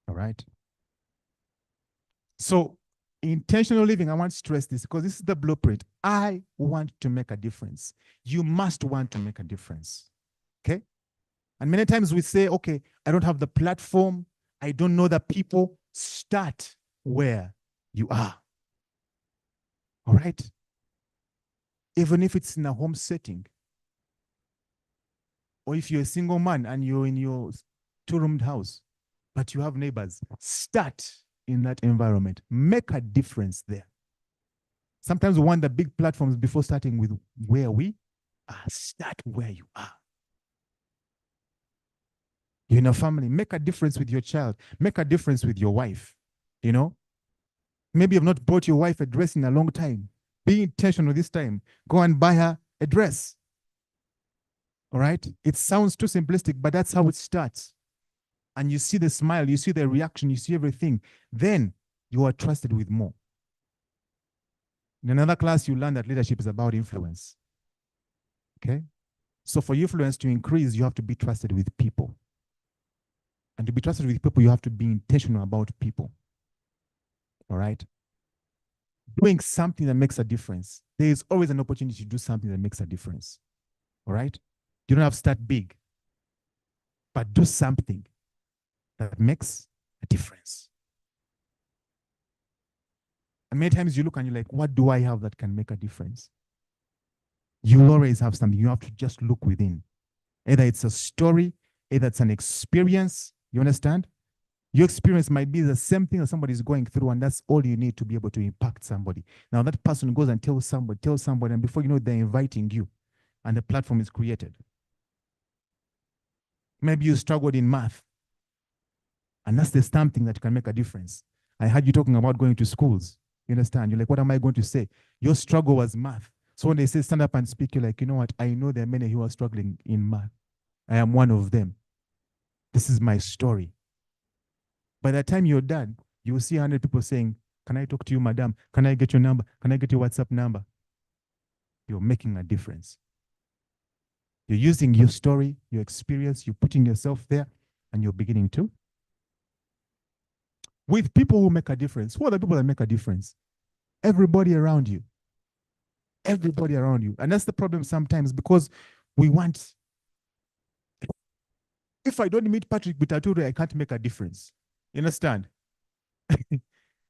[SPEAKER 8] All right? So, intentional living, I want to stress this because this is the blueprint. I want to make a difference. You must want to make a difference. Okay? And many times we say, okay, I don't have the platform. I don't know the people. Start where you are. All right? Even if it's in a home setting, or if you're a single man and you're in your two-roomed house, but you have neighbors, start in that environment. Make a difference there. Sometimes we want the big platforms before starting with where we are. Start where you are. You're in a family. Make a difference with your child. Make a difference with your wife. You know, maybe you've not bought your wife a dress in a long time. Be intentional this time. Go and buy her a dress. All right? It sounds too simplistic, but that's how it starts. And you see the smile, you see the reaction, you see everything. Then you are trusted with more. In another class, you learn that leadership is about influence. Okay? So for influence to increase, you have to be trusted with people. And to be trusted with people, you have to be intentional about people. All right? Doing something that makes a difference. There is always an opportunity to do something that makes a difference. All right? You don't have to start big, but do something that makes a difference. And many times you look and you're like, what do I have that can make a difference? You always have something. You have to just look within. Either it's a story, either it's an experience. You understand? Your experience might be the same thing that somebody's going through, and that's all you need to be able to impact somebody. Now that person goes and tells somebody, and before you know it, they're inviting you, and the platform is created. Maybe you struggled in math, and that's the something that can make a difference. I heard you talking about going to schools. You understand? You're like, what am I going to say? Your struggle was math. So when they say stand up and speak, you're like, you know what? I know there are many who are struggling in math. I am one of them. This is my story. By the time you're done, you will see 100 people saying, can I talk to you, madam? Can I get your number? Can I get your WhatsApp number? You're making a difference. You're using your story, your experience, you're putting yourself there, and you're beginning to. With people who make a difference. Who are the people that make a difference? Everybody around you. Everybody around you. And that's the problem sometimes, because we want, if I don't meet Patrick Butature, I can't make a difference. You understand?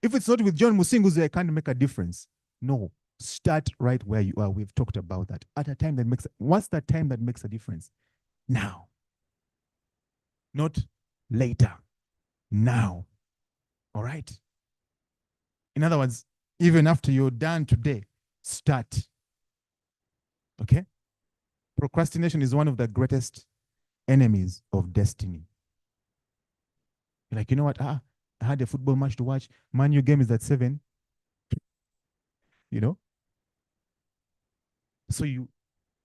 [SPEAKER 8] If it's not with John Musinguzi, I can't make a difference. No, start right where you are. We've talked about that. At a time that makes, what's that time that makes a difference? Now. Not later. Now. All right? In other words, even after you're done today, start. Okay? Procrastination is one of the greatest enemies of destiny. You're like, you know what? I had a football match to watch. Man U game is at 7. You know? So you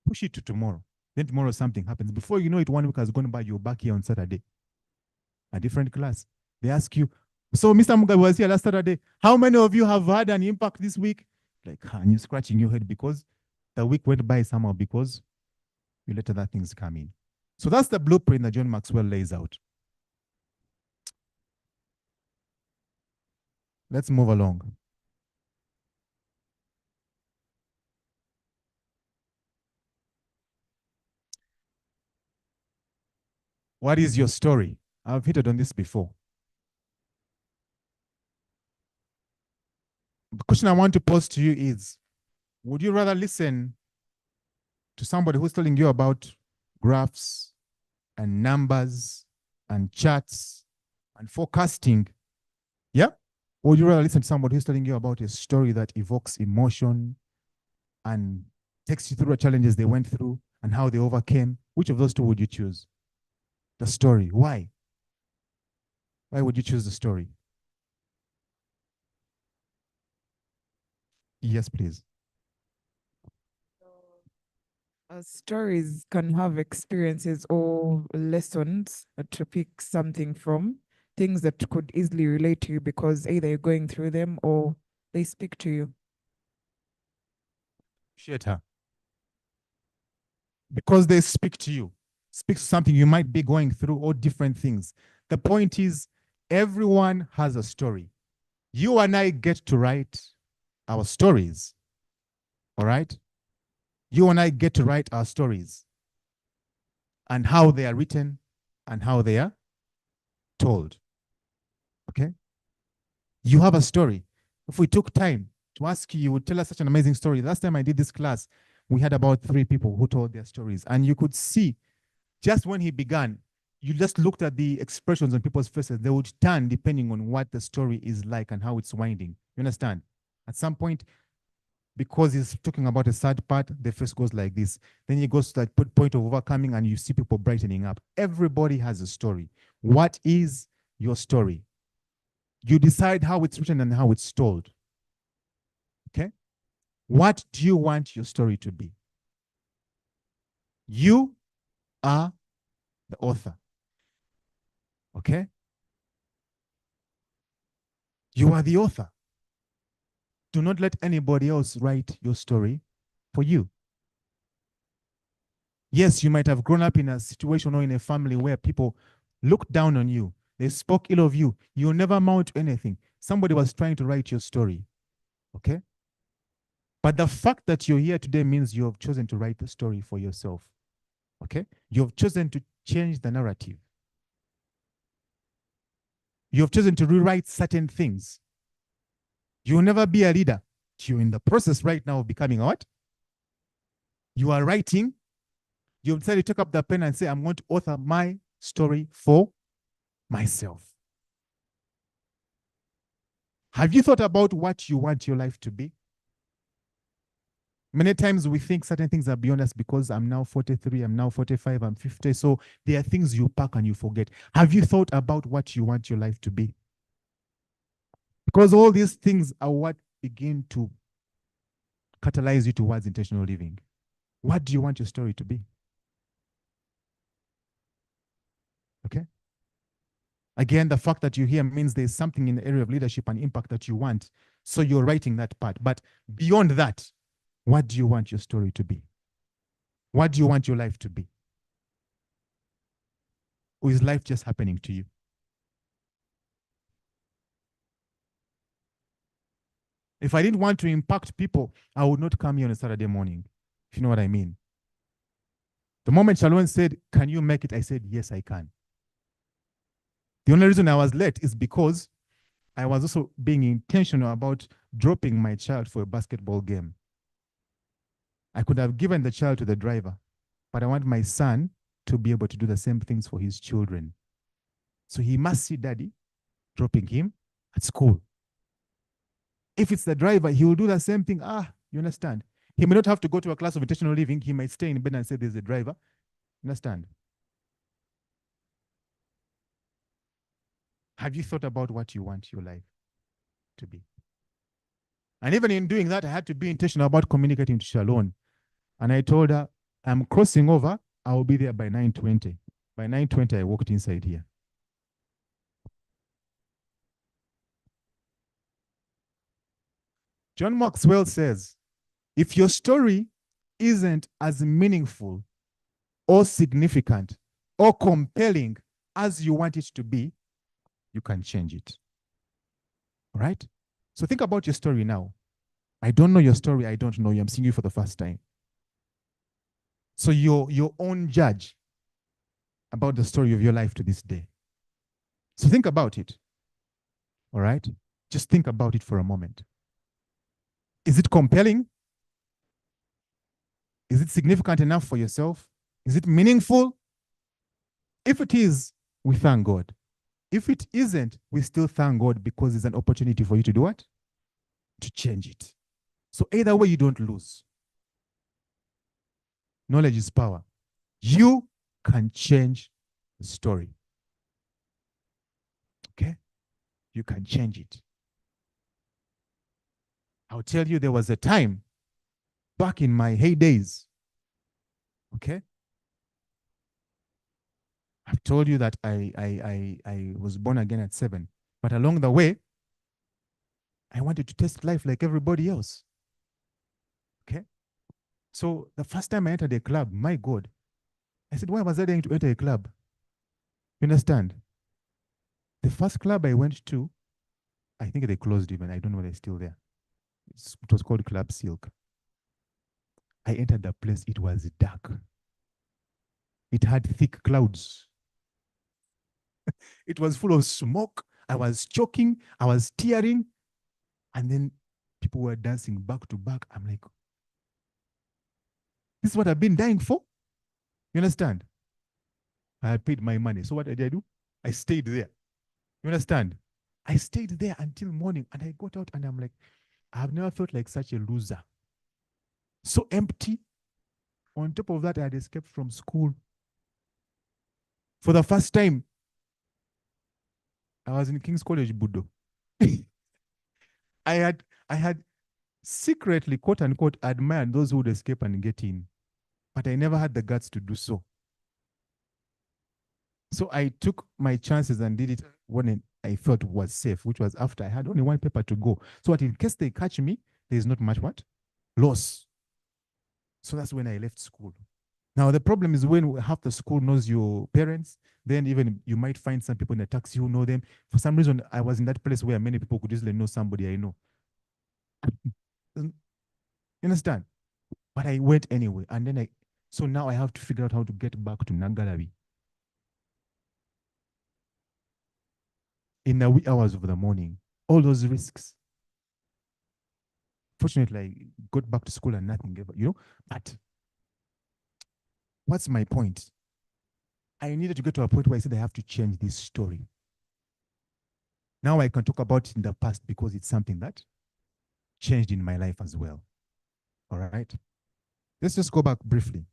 [SPEAKER 8] push it to tomorrow. Then tomorrow something happens. Before you know it, 1 week has gone by, you're back here on Saturday. A different class. They ask you, so Mr. Mugabe was here last Saturday. How many of you have had an impact this week? Like, and you're scratching your head because the week went by somehow because you let other things come in. So that's the blueprint that John Maxwell lays out. Let's move along. What is your story? I've hit on this before. The question I want to pose to you is, would you rather listen to somebody who's telling you about graphs and numbers and charts and forecasting? Yeah? Or would you rather listen to somebody who's telling you about a story that evokes emotion and takes you through the challenges they went through and how they overcame? Which of those two would you choose? The story. Why? Why would you choose the story? Yes, please.
[SPEAKER 7] Stories can have experiences or lessons to pick something from, things that could easily relate to you because either you're going through them or they speak to you.
[SPEAKER 8] Appreciate her. Because they speak to you, speak to something you might be going through or different things. The point is, everyone has a story. You and I get to write our stories. All right? You and I get to write our stories and how they are written and how they are told. Okay? You have a story. If we took time to ask you, you would tell us such an amazing story. Last time I did this class, we had about 3 people who told their stories. And you could see just when he began, you just looked at the expressions on people's faces. They would turn depending on what the story is like and how it's winding. You understand? At some point, because he's talking about a sad part, the face goes like this. Then he goes to that point of overcoming and you see people brightening up. Everybody has a story. What is your story? You decide how it's written and how it's told. Okay? What do you want your story to be? You are the author. Okay? You are the author. Do not let anybody else write your story for you. Yes, you might have grown up in a situation or in a family where people looked down on you. They spoke ill of you. You never amount to anything. Somebody was trying to write your story. Okay? But the fact that you're here today means you have chosen to write the story for yourself. Okay? You have chosen to change the narrative. You have chosen to rewrite certain things. You will never be a leader. You're in the process right now of becoming what? You are writing. You decided to take up the pen and say, I'm going to author my story for myself. Have you thought about what you want your life to be? Many times we think certain things are beyond us because I'm now 43, I'm now 45, I'm 50. So there are things you pack and you forget. Have you thought about what you want your life to be? Because all these things are what begin to catalyze you towards intentional living. What do you want your story to be? Okay? Again, the fact that you're here means there's something in the area of leadership and impact that you want. So you're writing that part. But beyond that, what do you want your story to be? What do you want your life to be? Or is life just happening to you? If I didn't want to impact people, I would not come here on a Saturday morning, if you know what I mean. The moment Shalom said, can you make it? I said, yes, I can. The only reason I was late is because I was also being intentional about dropping my child for a basketball game. I could have given the child to the driver, but I want my son to be able to do the same things for his children. So he must see daddy dropping him at school. If it's the driver, he will do the same thing. You understand? He may not have to go to a class of intentional living. He might stay in bed and say, there's a driver. Understand? Have you thought about what you want your life to be? And even in doing that, I had to be intentional about communicating to Shalom. And I told her, I'm crossing over. I will be there by 9:20. By 9:20, I walked inside here. John Maxwell says, if your story isn't as meaningful or significant or compelling as you want it to be, you can change it. All right? So think about your story now. I don't know your story. I don't know you. I'm seeing you for the first time. So you're your own judge about the story of your life to this day. So think about it. All right? Just think about it for a moment. Is it compelling? Is it significant enough for yourself? Is it meaningful? If it is, we thank God. If it isn't, we still thank God because it's an opportunity for you to do what? To change it. So either way, you don't lose. Knowledge is power. You can change the story. Okay? You can change it. I'll tell you, there was a time back in my heydays Okay? I've told you that I was born again at 7. But along the way, I wanted to test life like everybody else. Okay? So the first time I entered a club, my God, I said, why was I going to enter a club? You understand? The first club I went to, I think they closed even. I don't know if they're still there. It was called Club Silk. I entered the place. It was dark. It had thick clouds. It was full of smoke. I was choking. I was tearing. And then people were dancing back to back. I'm like, this is what I've been dying for? You understand? I had paid my money. So what did I do? I stayed there. You understand? I stayed there until morning and I got out and I'm like, I have never felt like such a loser. So empty. On top of that, I had escaped from school. For the first time, I was in King's College, Budo. I had secretly, quote unquote, admired those who would escape and get in, but I never had the guts to do so. So I took my chances and did it when I felt was safe, which was after I had only one paper to go. So that in case they catch me, there's not much what? Loss. So that's when I left school. Now, the problem is when half the school knows your parents, then even you might find some people in a taxi who know them. For some reason, I was in that place where many people could easily know somebody I know. You understand? But I went anyway. And then so now I have to figure out how to get back to Nagalabi. In the wee hours of the morning, all those risks. Fortunately, I got back to school and nothing ever, but what's my point? I needed to get to a point where I said I have to change this story. Now I can talk about it in the past because it's something that changed in my life as well. All right. Let's just go back briefly.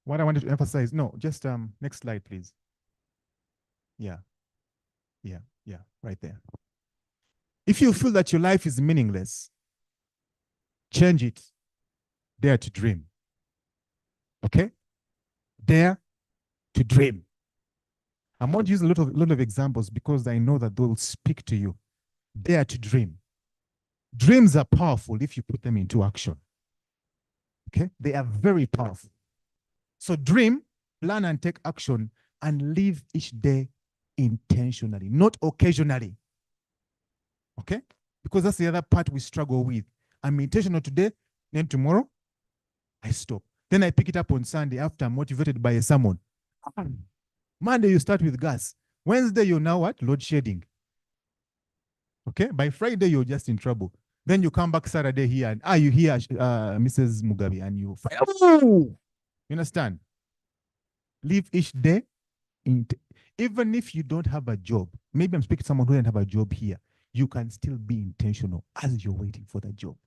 [SPEAKER 8] What I wanted to emphasize, no, just next slide, please. Yeah, right there. If you feel that your life is meaningless, change it. Dare to dream. Okay? Dare to dream. I'm going to use a lot of examples because I know that they will speak to you. Dare to dream. Dreams are powerful if you put them into action. Okay? They are very powerful. So dream, plan and take action and live each day intentionally, not occasionally. Okay? Because that's the other part we struggle with. I'm intentional today, then tomorrow, I stop. Then I pick it up on Sunday after I'm motivated by a sermon. Monday, you start with gas. Wednesday, you're now what? Load shedding. Okay? By Friday, you're just in trouble. Then you come back Saturday here and you hear Mrs. Mugabe and you fire. You understand? Live each day. Even if you don't have a job, maybe I'm speaking to someone who doesn't have a job here, you can still be intentional as you're waiting for the job.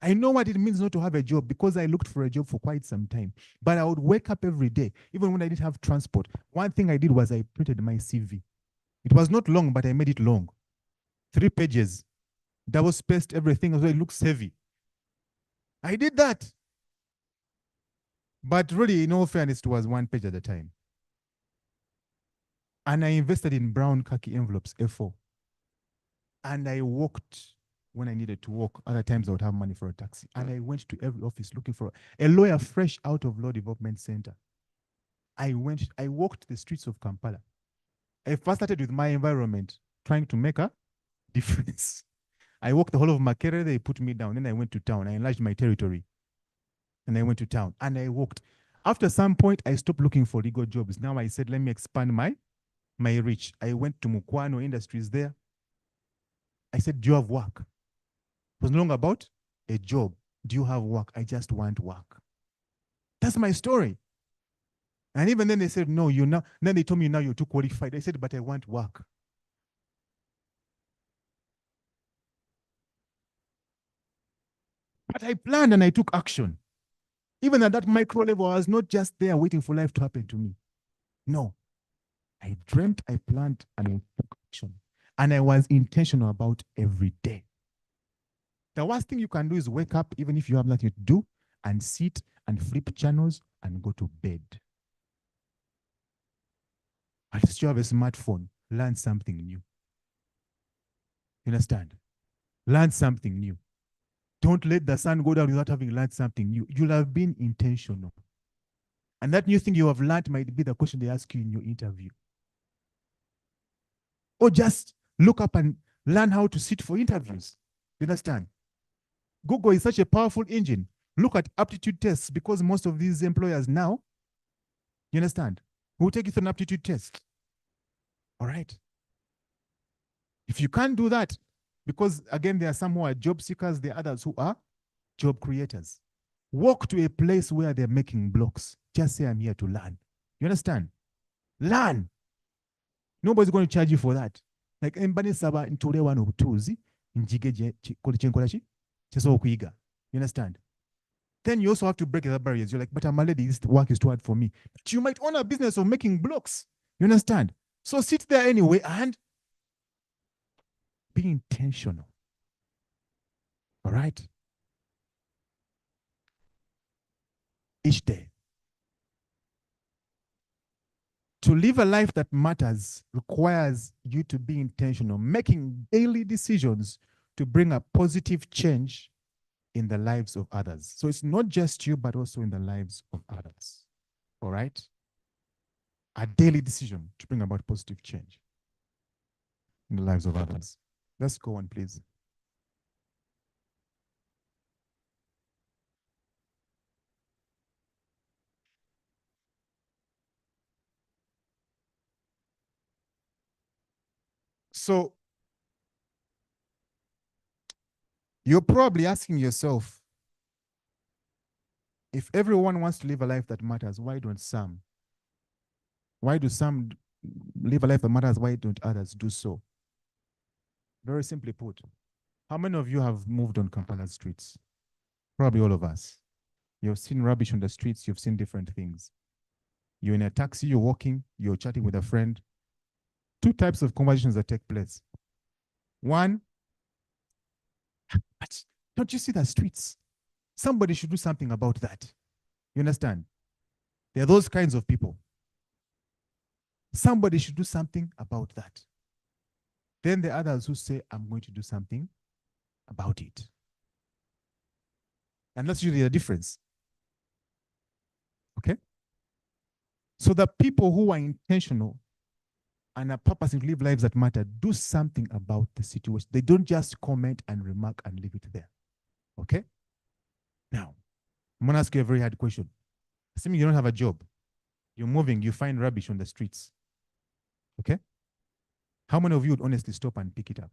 [SPEAKER 8] I know what it means not to have a job because I looked for a job for quite some time. But I would wake up every day, even when I didn't have transport. One thing I did was I printed my CV. It was not long, but I made it long. 3 pages, double spaced everything, so it looks heavy. I did that. But really, in all fairness, it was 1 page at a time. And I invested in brown khaki envelopes, A4. And I walked when I needed to walk. Other times I would have money for a taxi. And I went to every office looking for a lawyer fresh out of Law Development Center. I walked the streets of Kampala. I first started with my environment, trying to make a difference. I walked the whole of Makerere, they put me down. Then I went to town. I enlarged my territory. And I went to town and I walked. After some point, I stopped looking for legal jobs. Now I said, let me expand my reach. I went to Mukwano Industries there. I said, do you have work? It was no longer about a job. Do you have work? I just want work. That's my story. And even then they said, no, you're not. Then they told me, now you're too qualified. I said, but I want work. But I planned and I took action. Even at that micro level, I was not just there waiting for life to happen to me. No. I dreamt, I planned, and I took action. And I was intentional about every day. The worst thing you can do is wake up, even if you have nothing to do, and sit and flip channels and go to bed. At least you have a smartphone. Learn something new. You understand? Learn something new. Don't let the sun go down without having learned something new. You'll have been intentional. And that new thing you have learned might be the question they ask you in your interview. Or just look up and learn how to sit for interviews. You understand? Google is such a powerful engine. Look at aptitude tests, because most of these employers now, you understand, will take you through an aptitude test. All right. If you can't do that, because again, there are some who are job seekers, there are others who are job creators. Walk to a place where they're making blocks. Just say, I'm here to learn. You understand? Learn. Nobody's going to charge you for that. Like, embani saba ntule wano butuzi, njige koli chenkola chi, cheso kuiga. You understand? Then you also have to break the barriers. You're like, but I'm a lady, this work is too hard for me. But you might own a business of making blocks. You understand? So sit there anyway and be intentional. All right? Each day. To live a life that matters requires you to be intentional, making daily decisions to bring a positive change in the lives of others. So it's not just you, but also in the lives of others. All right? A daily decision to bring about positive change in the lives of others. Let's go on, please. So you're probably asking yourself, if everyone wants to live a life that matters, why don't some? Why do some live a life that matters? Why don't others do so? Very simply put, how many of you have moved on Kampala streets? Probably all of us. You've seen rubbish on the streets, you've seen different things. You're in a taxi, you're walking, you're chatting with a friend. Two types of conversations that take place. One, but don't you see the streets? Somebody should do something about that. You understand? There are those kinds of people. Somebody should do something about that. Then the others who say, I'm going to do something about it. And that's usually the difference. Okay? So the people who are intentional and are purposing to live lives that matter do something about the situation. They don't just comment and remark and leave it there. Okay? Now, I'm going to ask you a very hard question. Assuming you don't have a job, you're moving, you find rubbish on the streets. Okay? How many of you would honestly stop and pick it up?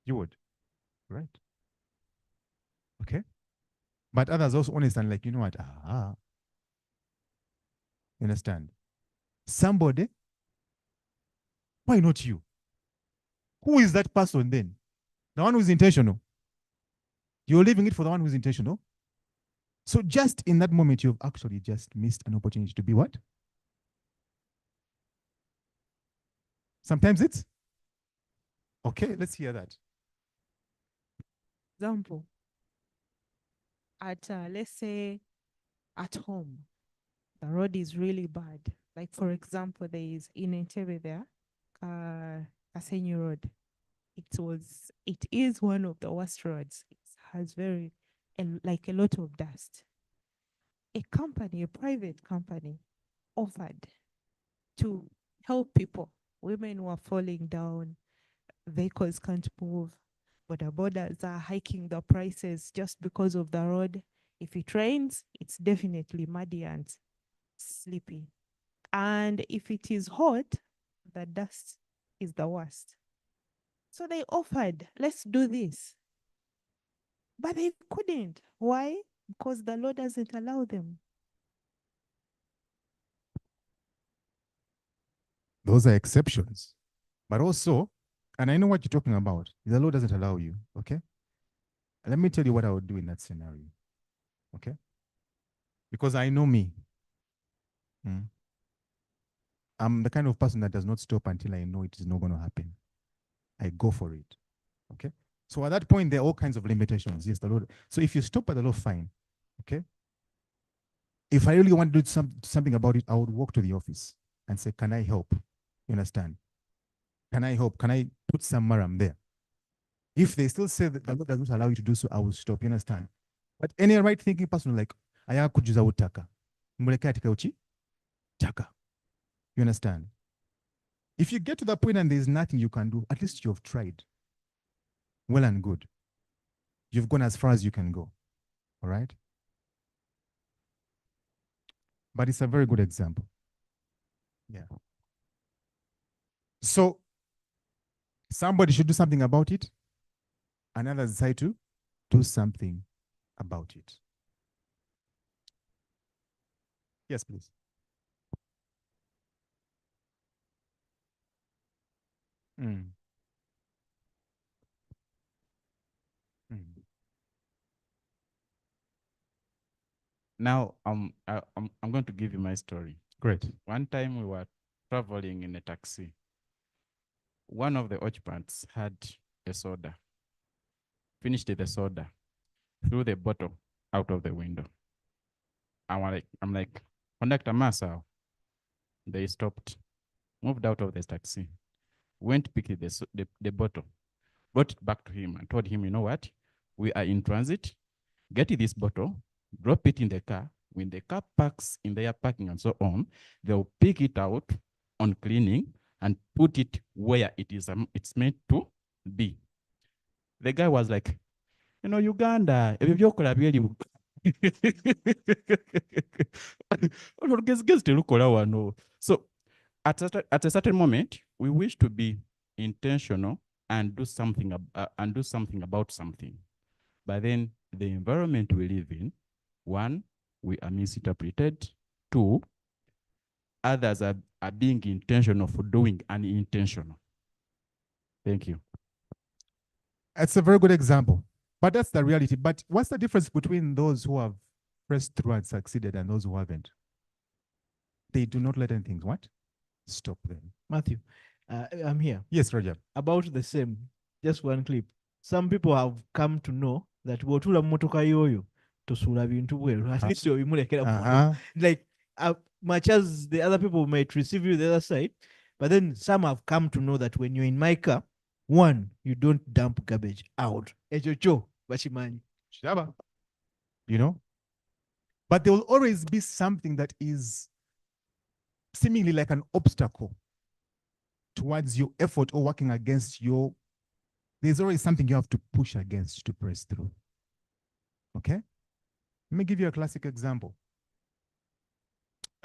[SPEAKER 8] You would, right? Okay? But others also honest and like, you know what? You understand? Somebody, why not you? Who is that person then? The one who's intentional. You're leaving it for the one who's intentional. So just in that moment, you've actually just missed an opportunity to be what? Sometimes it's okay. Let's hear that.
[SPEAKER 3] Example, at let's say at home, the road is really bad. Like for example, there is in Entebbe there, Kasenyi Road. It is one of the worst roads. It has like a lot of dust. A private company, offered to help people. Women were falling down, vehicles can't move, borders are hiking the prices just because of the road. If it rains, it's definitely muddy and sleepy. And if it is hot, the dust is the worst. So they offered, let's do this. But they couldn't. Why? Because the law doesn't allow them.
[SPEAKER 8] Those are exceptions. But also, and I know what you're talking about, the law doesn't allow you, okay? Let me tell you what I would do in that scenario, okay? Because I know me. I'm the kind of person that does not stop until I know it is not going to happen. I go for it. Okay. So at that point, there are all kinds of limitations. Yes, the Lord. So if you stop at the law, fine. Okay. If I really want to do something about it, I would walk to the office and say, can I help? You understand? Can I help? Can I put some maram there? If they still say that the Lord does not allow you to do so, I will stop. You understand? But any right thinking person, like, aya kujuza utaka. Muleka atika uchi? Taka. You understand? If you get to that point and there's nothing you can do, at least you've tried. Well and good. You've gone as far as you can go. All right? But it's a very good example. Yeah. So somebody should do something about it. And others decide to do something about it. Yes, please. Mm. Mm.
[SPEAKER 9] Now, I'm going to give you my story.
[SPEAKER 8] Great.
[SPEAKER 9] One time we were traveling in a taxi. One of the occupants had a soda, finished the soda, threw the bottle out of the window. I'm like, Conductor Massa. They stopped, moved out of the taxi, went, picked the bottle, brought it back to him and told him, you know what? We are in transit. Get this bottle, drop it in the car. When the car parks in their parking and so on, they'll pick it out on cleaning and put it where it is it's meant to be. The guy was like, you know, Uganda, so at a certain moment, we wish to be intentional and do something about something. But then the environment we live in, one, we are misinterpreted. Two, others are being intentional for doing unintentional. Thank you.
[SPEAKER 8] It's a very good example. But that's the reality. But what's the difference between those who have pressed through and succeeded and those who haven't? They do not let anything, what? Stop them.
[SPEAKER 1] Matthew, I'm here.
[SPEAKER 8] Yes, Roger.
[SPEAKER 1] About the same, just one clip. Some people have come to know that bw'otuula mu mmotoka yoyo tosuula bintu bweru. At least obimulekera mu mmotoka. Like, much as the other people might receive you the other side, but then some have come to know that when you're in my car, one, you don't dump garbage out. Ekyo bakimanyi.
[SPEAKER 8] You know? But there will always be something that is seemingly like an obstacle towards your effort or working against your. There's always something you have to push against to press through. Okay? Let me give you a classic example.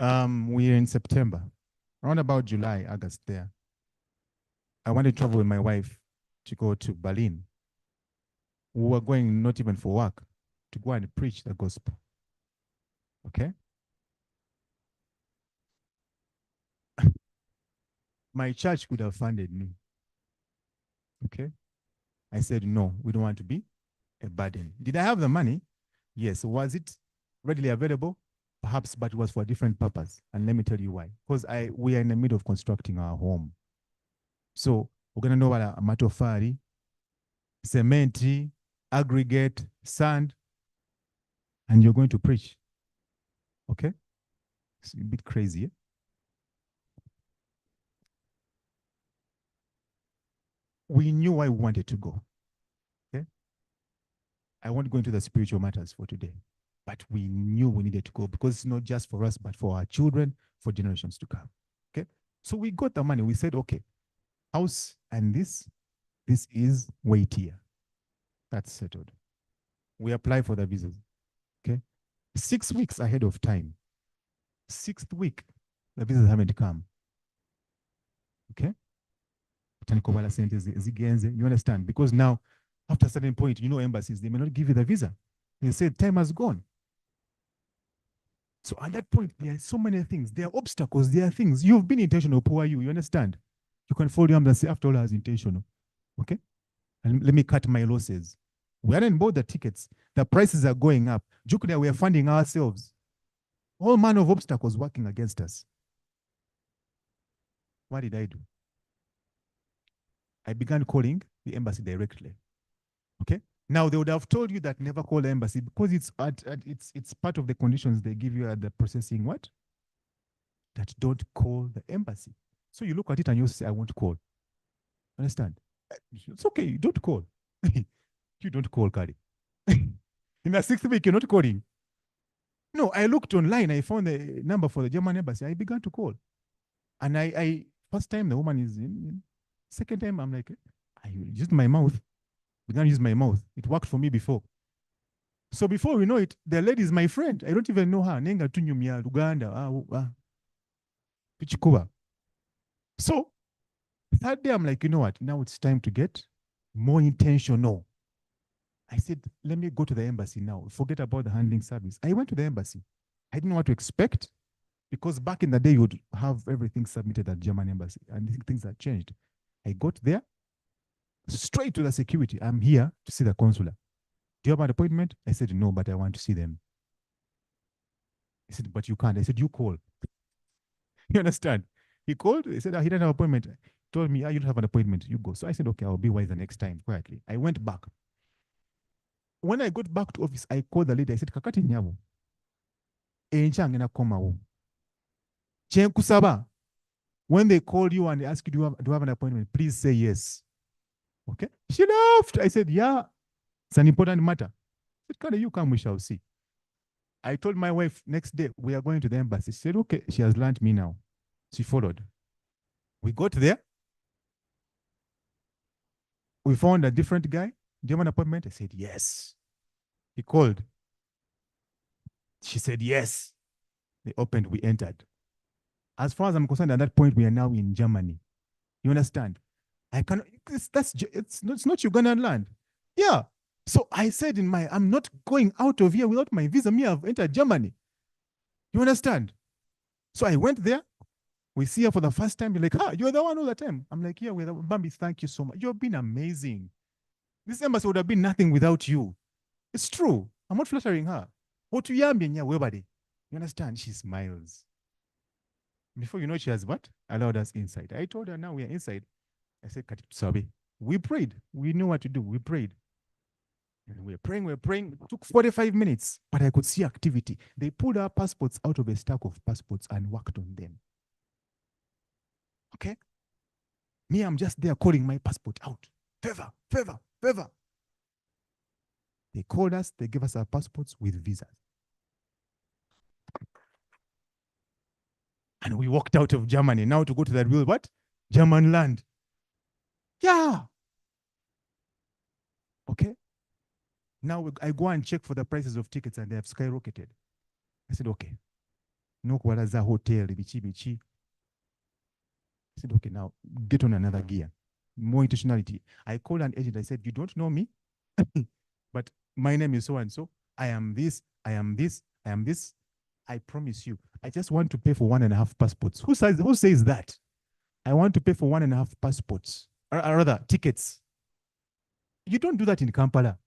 [SPEAKER 8] We're in September, around about July, August there. I wanted to travel with my wife to go to Berlin. We were going not even for work, to go and preach the gospel. Okay? My church could have funded me. Okay? I said, no, we don't want to be a burden. Did I have the money? Yes. Was it readily available? Perhaps, but it was for a different purpose. And let me tell you why. Because we are in the middle of constructing our home. So we're going to know what a matofari, cement, aggregate, sand, and you're going to preach. Okay? It's a bit crazy. Eh? We knew why we wanted to go. Okay? I won't go into the spiritual matters for today, but we knew we needed to go because it's not just for us, but for our children, for generations to come. Okay? So we got the money. We said, okay, house and this is weightier. That's settled. We apply for the visas. Okay? 6 weeks ahead of time. 6th week, the visas haven't come. Okay? You understand? Because now, after a certain point, you know, embassies, they may not give you the visa. They say time has gone. So at that point, there are so many things. There are obstacles. There are things. You've been intentional. Who are you? You understand? You can fold your arms and say, after all, I was intentional. Okay? And let me cut my losses. We hadn't bought the tickets. The prices are going up. Jukudea, we are funding ourselves. All manner of obstacles working against us. What did I do? I began calling the embassy directly. Okay. Now they would have told you that never call the embassy because it's part of the conditions they give you at the processing what? That don't call the embassy. So you look at it and you say, I won't call. Understand? It's okay, you don't call. You don't call, Kari. In the 6th week, you're not calling. No, I looked online, I found the number for the German embassy. I began to call. And I first time the woman is in. Second time, I'm like, I used my mouth. Began to use my mouth. It worked for me before. So before we know it, the lady is my friend. I don't even know her. Nenga tunyumia Uganda. Pichikuba. So third day, I'm like, you know what? Now it's time to get more intentional. I said, let me go to the embassy now. Forget about the handling service. I went to the embassy. I didn't know what to expect because back in the day, you would have everything submitted at German embassy and things had changed. I got there, straight to the security. I'm here to see the consular. Do you have an appointment? I said, no, but I want to see them. He said, but you can't. I said, you call. You understand? He called. He said, he didn't have an appointment. He told me, you don't have an appointment. You go. So I said, okay, I'll be wise the next time, quietly. I went back. When I got back to office, I called the lady. I said, kakati nyabo. Enchangena komawo. Chenkusaba. When they call you and they ask you, do you have an appointment? Please say yes. Okay? She laughed. I said, yeah, it's an important matter. I said, Kade, you come, we shall see. I told my wife next day, we are going to the embassy. She said, okay, she has learned me now. She followed. We got there. We found a different guy. Do you have an appointment? I said, yes. He called. She said, yes. They opened, we entered. As far as I'm concerned, at that point, we are now in Germany. You understand? I cannot, it's not Ugandan land. Yeah. So I said I'm not going out of here without my visa. Me, I've entered Germany. You understand? So I went there. We see her for the first time. You're like, you're the one all the time. I'm like, yeah, we're the Bambi, thank you so much. You've been amazing. This embassy would have been nothing without you. It's true. I'm not flattering her. You understand? She smiles. Before you know, she has what? Allowed us inside. I told her, now we are inside. I said, Sabi. We prayed. We knew what to do. We prayed. And we're praying. It took 45 minutes, but I could see activity. They pulled our passports out of a stack of passports and worked on them. Okay? Me, I'm just there calling my passport out. Favor. They called us. They gave us our passports with visas. And we walked out of Germany now to go to the real what? German land. Yeah. Okay. Now I go and check for the prices of tickets and they have skyrocketed. I said, okay. No kwalaza hotel, bichi. I said, okay, now get on another gear. More intentionality. I called an agent. I said, you don't know me, but my name is so-and-so. I am this. I promise you, I just want to pay for 1.5 passports. Who says that? I want to pay for 1.5 passports, or rather tickets. You don't do that in Kampala.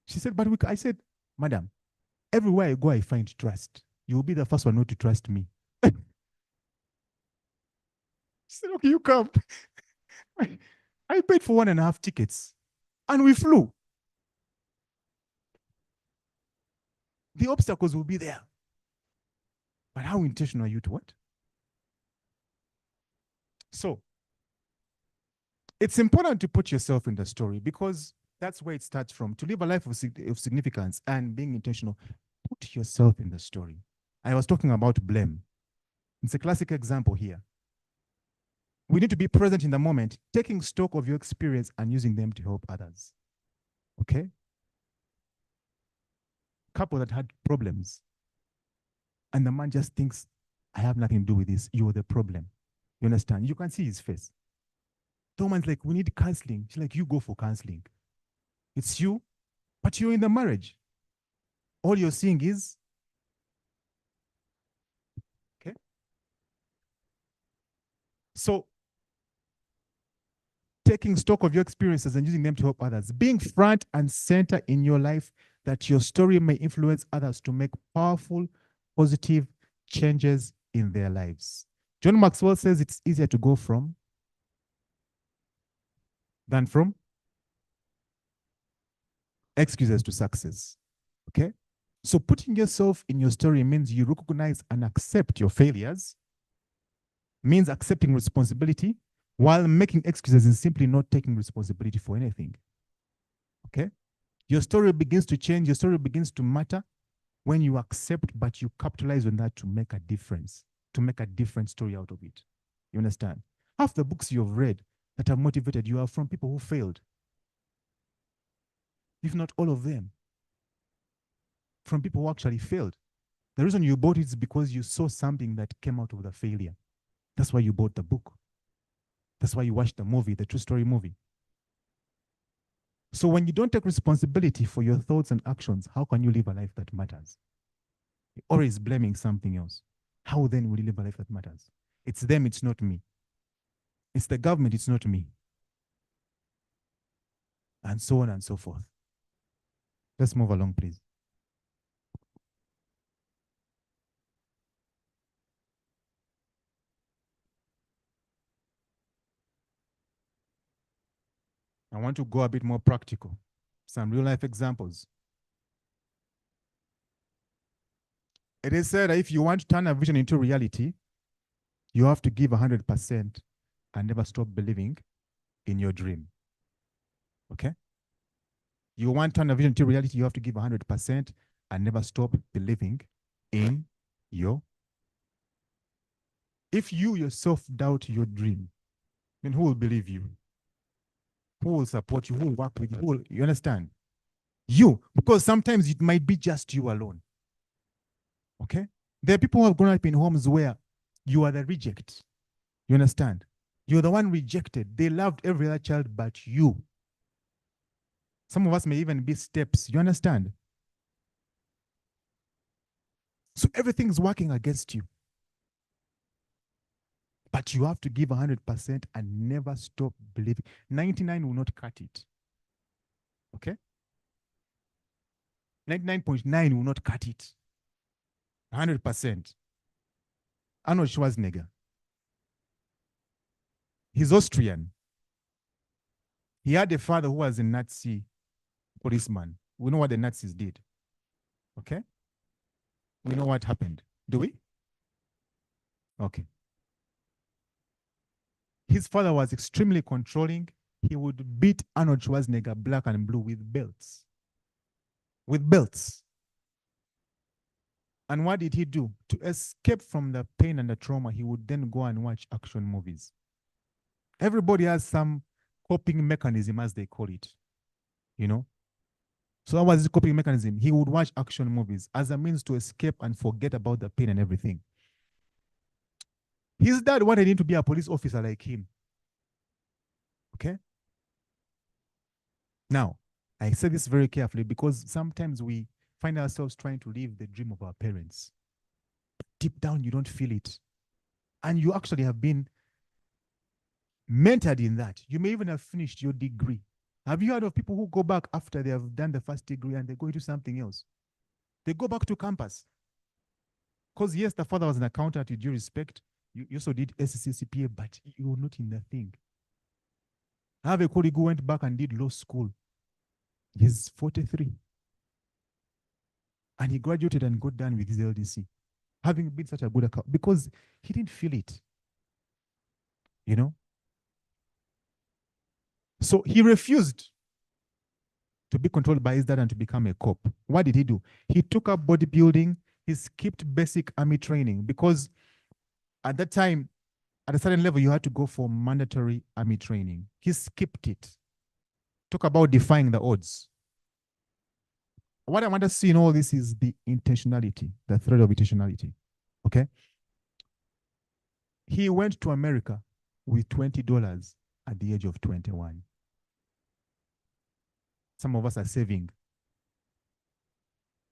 [SPEAKER 8] She said, but I said, madam, everywhere I go, I find trust. You will be the first one not to trust me. She said, okay, you come. I paid for 1.5 tickets and we flew. The obstacles will be there. But how intentional are you to what? So it's important to put yourself in the story because that's where it starts from. To live a life of significance and being intentional, put yourself in the story. I was talking about blame. It's a classic example here. We need to be present in the moment, taking stock of your experience and using them to help others. Okay? Couple that had problems. And the man just thinks, I have nothing to do with this. You're the problem. You understand? You can see his face. The woman's like, we need counseling. She's like, you go for counseling. It's you, but you're in the marriage. All you're seeing is, okay? So, taking stock of your experiences and using them to help others, being front and center in your life that your story may influence others to make powerful positive changes in their lives. John Maxwell says it's easier to go from than from excuses to success. Okay? So putting yourself in your story means you recognize and accept your failures, means accepting responsibility, while making excuses is simply not taking responsibility for anything. Okay? Your story begins to change, your story begins to matter when you accept, but you capitalize on that to make a difference, to make a different story out of it. You understand? Half the books you've read that have motivated you are from people who failed, if not all of them, from people who actually failed. The reason you bought it is because you saw something that came out of the failure. That's why you bought the book. That's why you watched the movie, the true story movie. So when you don't take responsibility for your thoughts and actions, how can you live a life that matters? You're always blaming something else. How then will you live a life that matters? It's them, it's not me. It's the government, it's not me. And so on and so forth. Let's move along, please. I want to go a bit more practical. Some real life examples. It is said that if you want to turn a vision into reality, you have to give 100% and never stop believing in your dream. Okay? You want to turn a vision into reality, you have to give 100% and never stop believing in your. If you yourself doubt your dream, then who will believe you? Who will support you? Who will work with you? You understand? You, because sometimes it might be just you alone. Okay? There are people who have grown up in homes where you are the reject. You understand? You're the one rejected. They loved every other child but you. Some of us may even be steps. You understand? So everything's working against you. But you have to give 100% and never stop believing. 99 will not cut it. Okay? 99.9 will not cut it. 100%. Arnold Schwarzenegger. He's Austrian. He had a father who was a Nazi policeman. We know what the Nazis did. Okay? We know what happened. Do we? Okay. His father was extremely controlling. He would beat Arnold Schwarzenegger black and blue with belts. With belts. And what did he do? To escape from the pain and the trauma, he would then go and watch action movies. Everybody has some coping mechanism, as they call it. You know? So that was his coping mechanism. He would watch action movies as a means to escape and forget about the pain and everything. His dad wanted him to be a police officer like him. Okay? Now, I say this very carefully because sometimes we find ourselves trying to live the dream of our parents. Deep down, you don't feel it. And you actually have been mentored in that. You may even have finished your degree. Have you heard of people who go back after they have done the first degree and they go into something else? They go back to campus. Because yes, the father was an accountant, with due respect. You also did SCCPA, but you were not in the thing. I have a colleague who went back and did law school. He's 43. And he graduated and got done with his LDC, having been such a good account, because he didn't feel it. You know? So he refused to be controlled by his dad and to become a cop. What did he do? He took up bodybuilding. He skipped basic army training because at that time, at a certain level, you had to go for mandatory army training. He skipped it. Talk about defying the odds. What I want to see in all this is the intentionality, the thread of intentionality. Okay? He went to America with $20 at the age of 21. Some of us are saving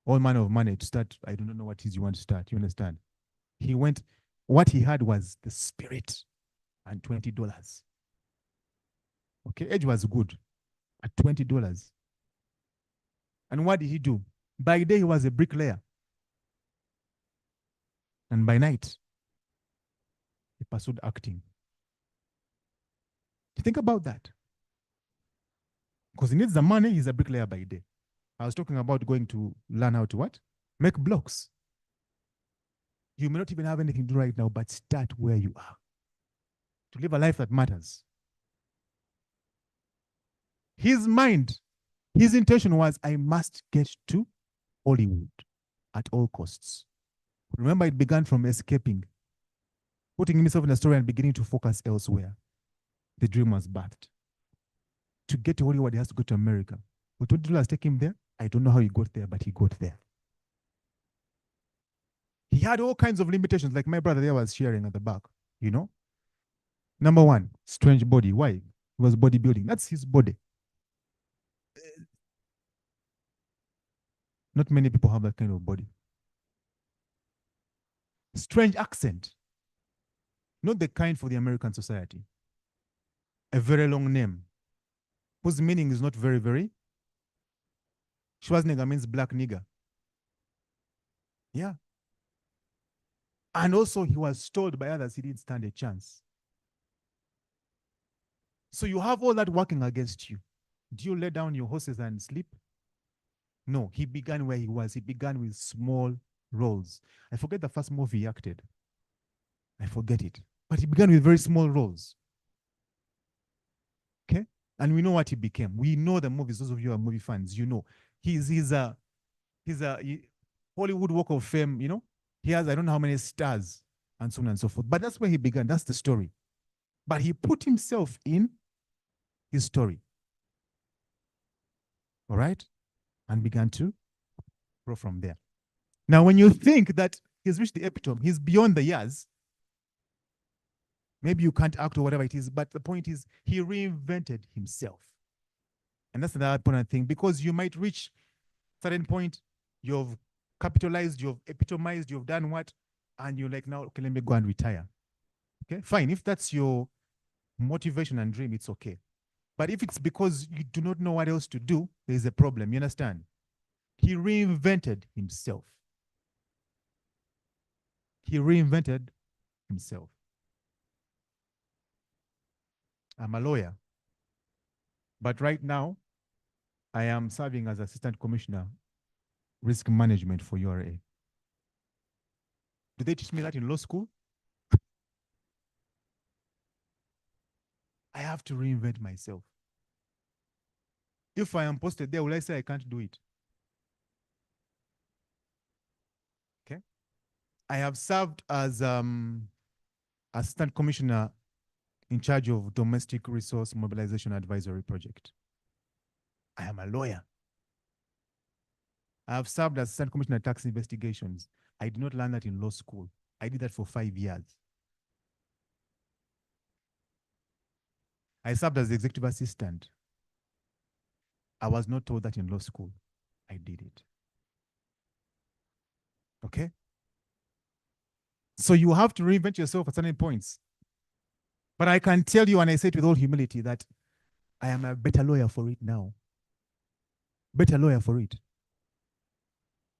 [SPEAKER 8] all manner of money to start. I don't know what it is you want to start. You understand? He went, what he had was the spirit and $20. Okay, age was good at $20. And what did he do? By day, he was a bricklayer. And by night, he pursued acting. Think about that. Because he needs the money, he's a bricklayer by day. I was talking about going to learn how to what? Make blocks. You may not even have anything to do right now, but start where you are. To live a life that matters. His mind, his intention was, I must get to Hollywood at all costs. Remember, it began from escaping, putting himself in a story and beginning to focus elsewhere. The dream was birthed. To get to Hollywood, he has to go to America. Will $20 take him there? I don't know how he got there, but he got there. He had all kinds of limitations, like my brother there was sharing at the back, you know? Number one, strange body. Why? He was bodybuilding. That's his body. Not many people have that kind of body. Strange accent. Not the kind for the American society. A very long name, whose meaning is not very, very. Schwarzenegger means black nigger. Yeah. And also he was told by others he didn't stand a chance. So you have all that working against you. Do you lay down your horses and sleep? No, he began where he was. He began with small roles. I forget the first movie he acted. I forget it. But he began with very small roles. Okay? And we know what he became. We know the movies. Those of you who are movie fans, you know. He's a Hollywood Walk of Fame, you know. He has, I don't know how many stars and so on and so forth. But that's where he began. That's the story. But he put himself in his story. All right? And began to grow from there. Now, when you think that he's reached the epitome, he's beyond the years, maybe you can't act or whatever it is, but the point is he reinvented himself. And that's another important thing, because you might reach a certain point, you've capitalized, you've epitomized, you've done what, and you're like, now, okay, let me go and retire. Okay, fine. If that's your motivation and dream, it's okay. But if it's because you do not know what else to do, there's a problem. You understand? He reinvented himself. He reinvented himself. I'm a lawyer. But right now, I am serving as Assistant Commissioner, Risk Management for URA. Do they teach me that in law school? I have to reinvent myself. If I am posted there, will I say I can't do it? Okay. I have served as Assistant Commissioner in charge of Domestic Resource Mobilization Advisory Project. I am a lawyer. I have served as Assistant Commissioner Tax Investigations. I did not learn that in law school. I did that for 5 years. I served as the executive assistant. I was not told that in law school. I did it. Okay? So you have to reinvent yourself at certain points. But I can tell you, and I say it with all humility, that I am a better lawyer for it now. Better lawyer for it.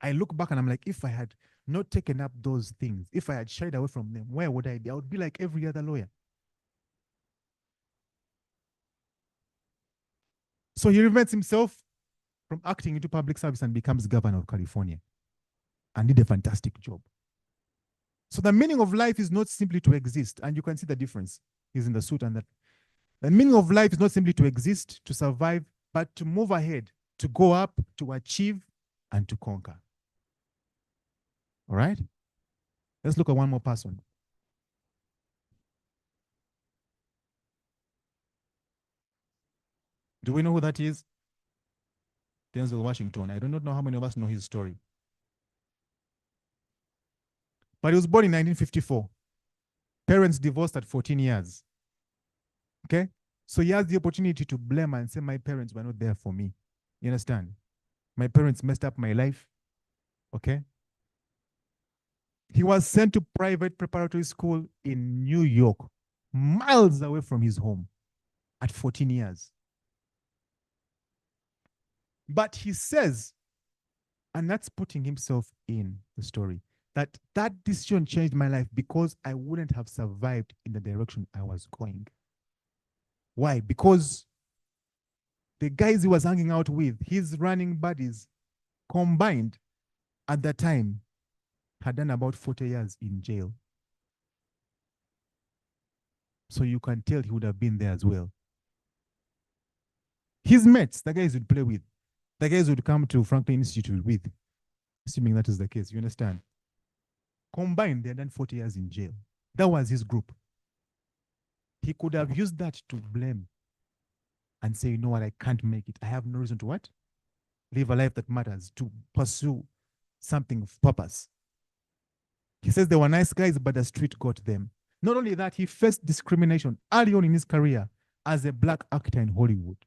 [SPEAKER 8] I look back and I'm like, if I had not taken up those things, if I had shied away from them, where would I be? I would be like every other lawyer. So he reinvents himself from acting into public service and becomes governor of California and did a fantastic job. So the meaning of life is not simply to exist, and you can see the difference. He's in the suit and that. The meaning of life is not simply to exist, to survive, but to move ahead, to go up, to achieve, and to conquer. All right? Let's look at one more person. Do we know who that is? Denzel Washington. I do not know how many of us know his story. But he was born in 1954. Parents divorced at 14 years. Okay? So he has the opportunity to blame and say, my parents were not there for me. You understand? My parents messed up my life. Okay? He was sent to private preparatory school in New York, miles away from his home at 14 years. But he says, and that's putting himself in the story, that decision changed my life because I wouldn't have survived in the direction I was going. Why? Because the guys he was hanging out with, his running buddies, combined at that time, had done about 40 years in jail. So you can tell he would have been there as well. His mates, the guys would play with, the guys would come to Franklin Institute with, assuming that is the case, you understand? Combined, they had done 40 years in jail. That was his group. He could have used that to blame and say, you know what, I can't make it. I have no reason to what? Live a life that matters, to pursue something of purpose. He says they were nice guys, but the street got them. Not only that, he faced discrimination early on in his career as a black actor in Hollywood.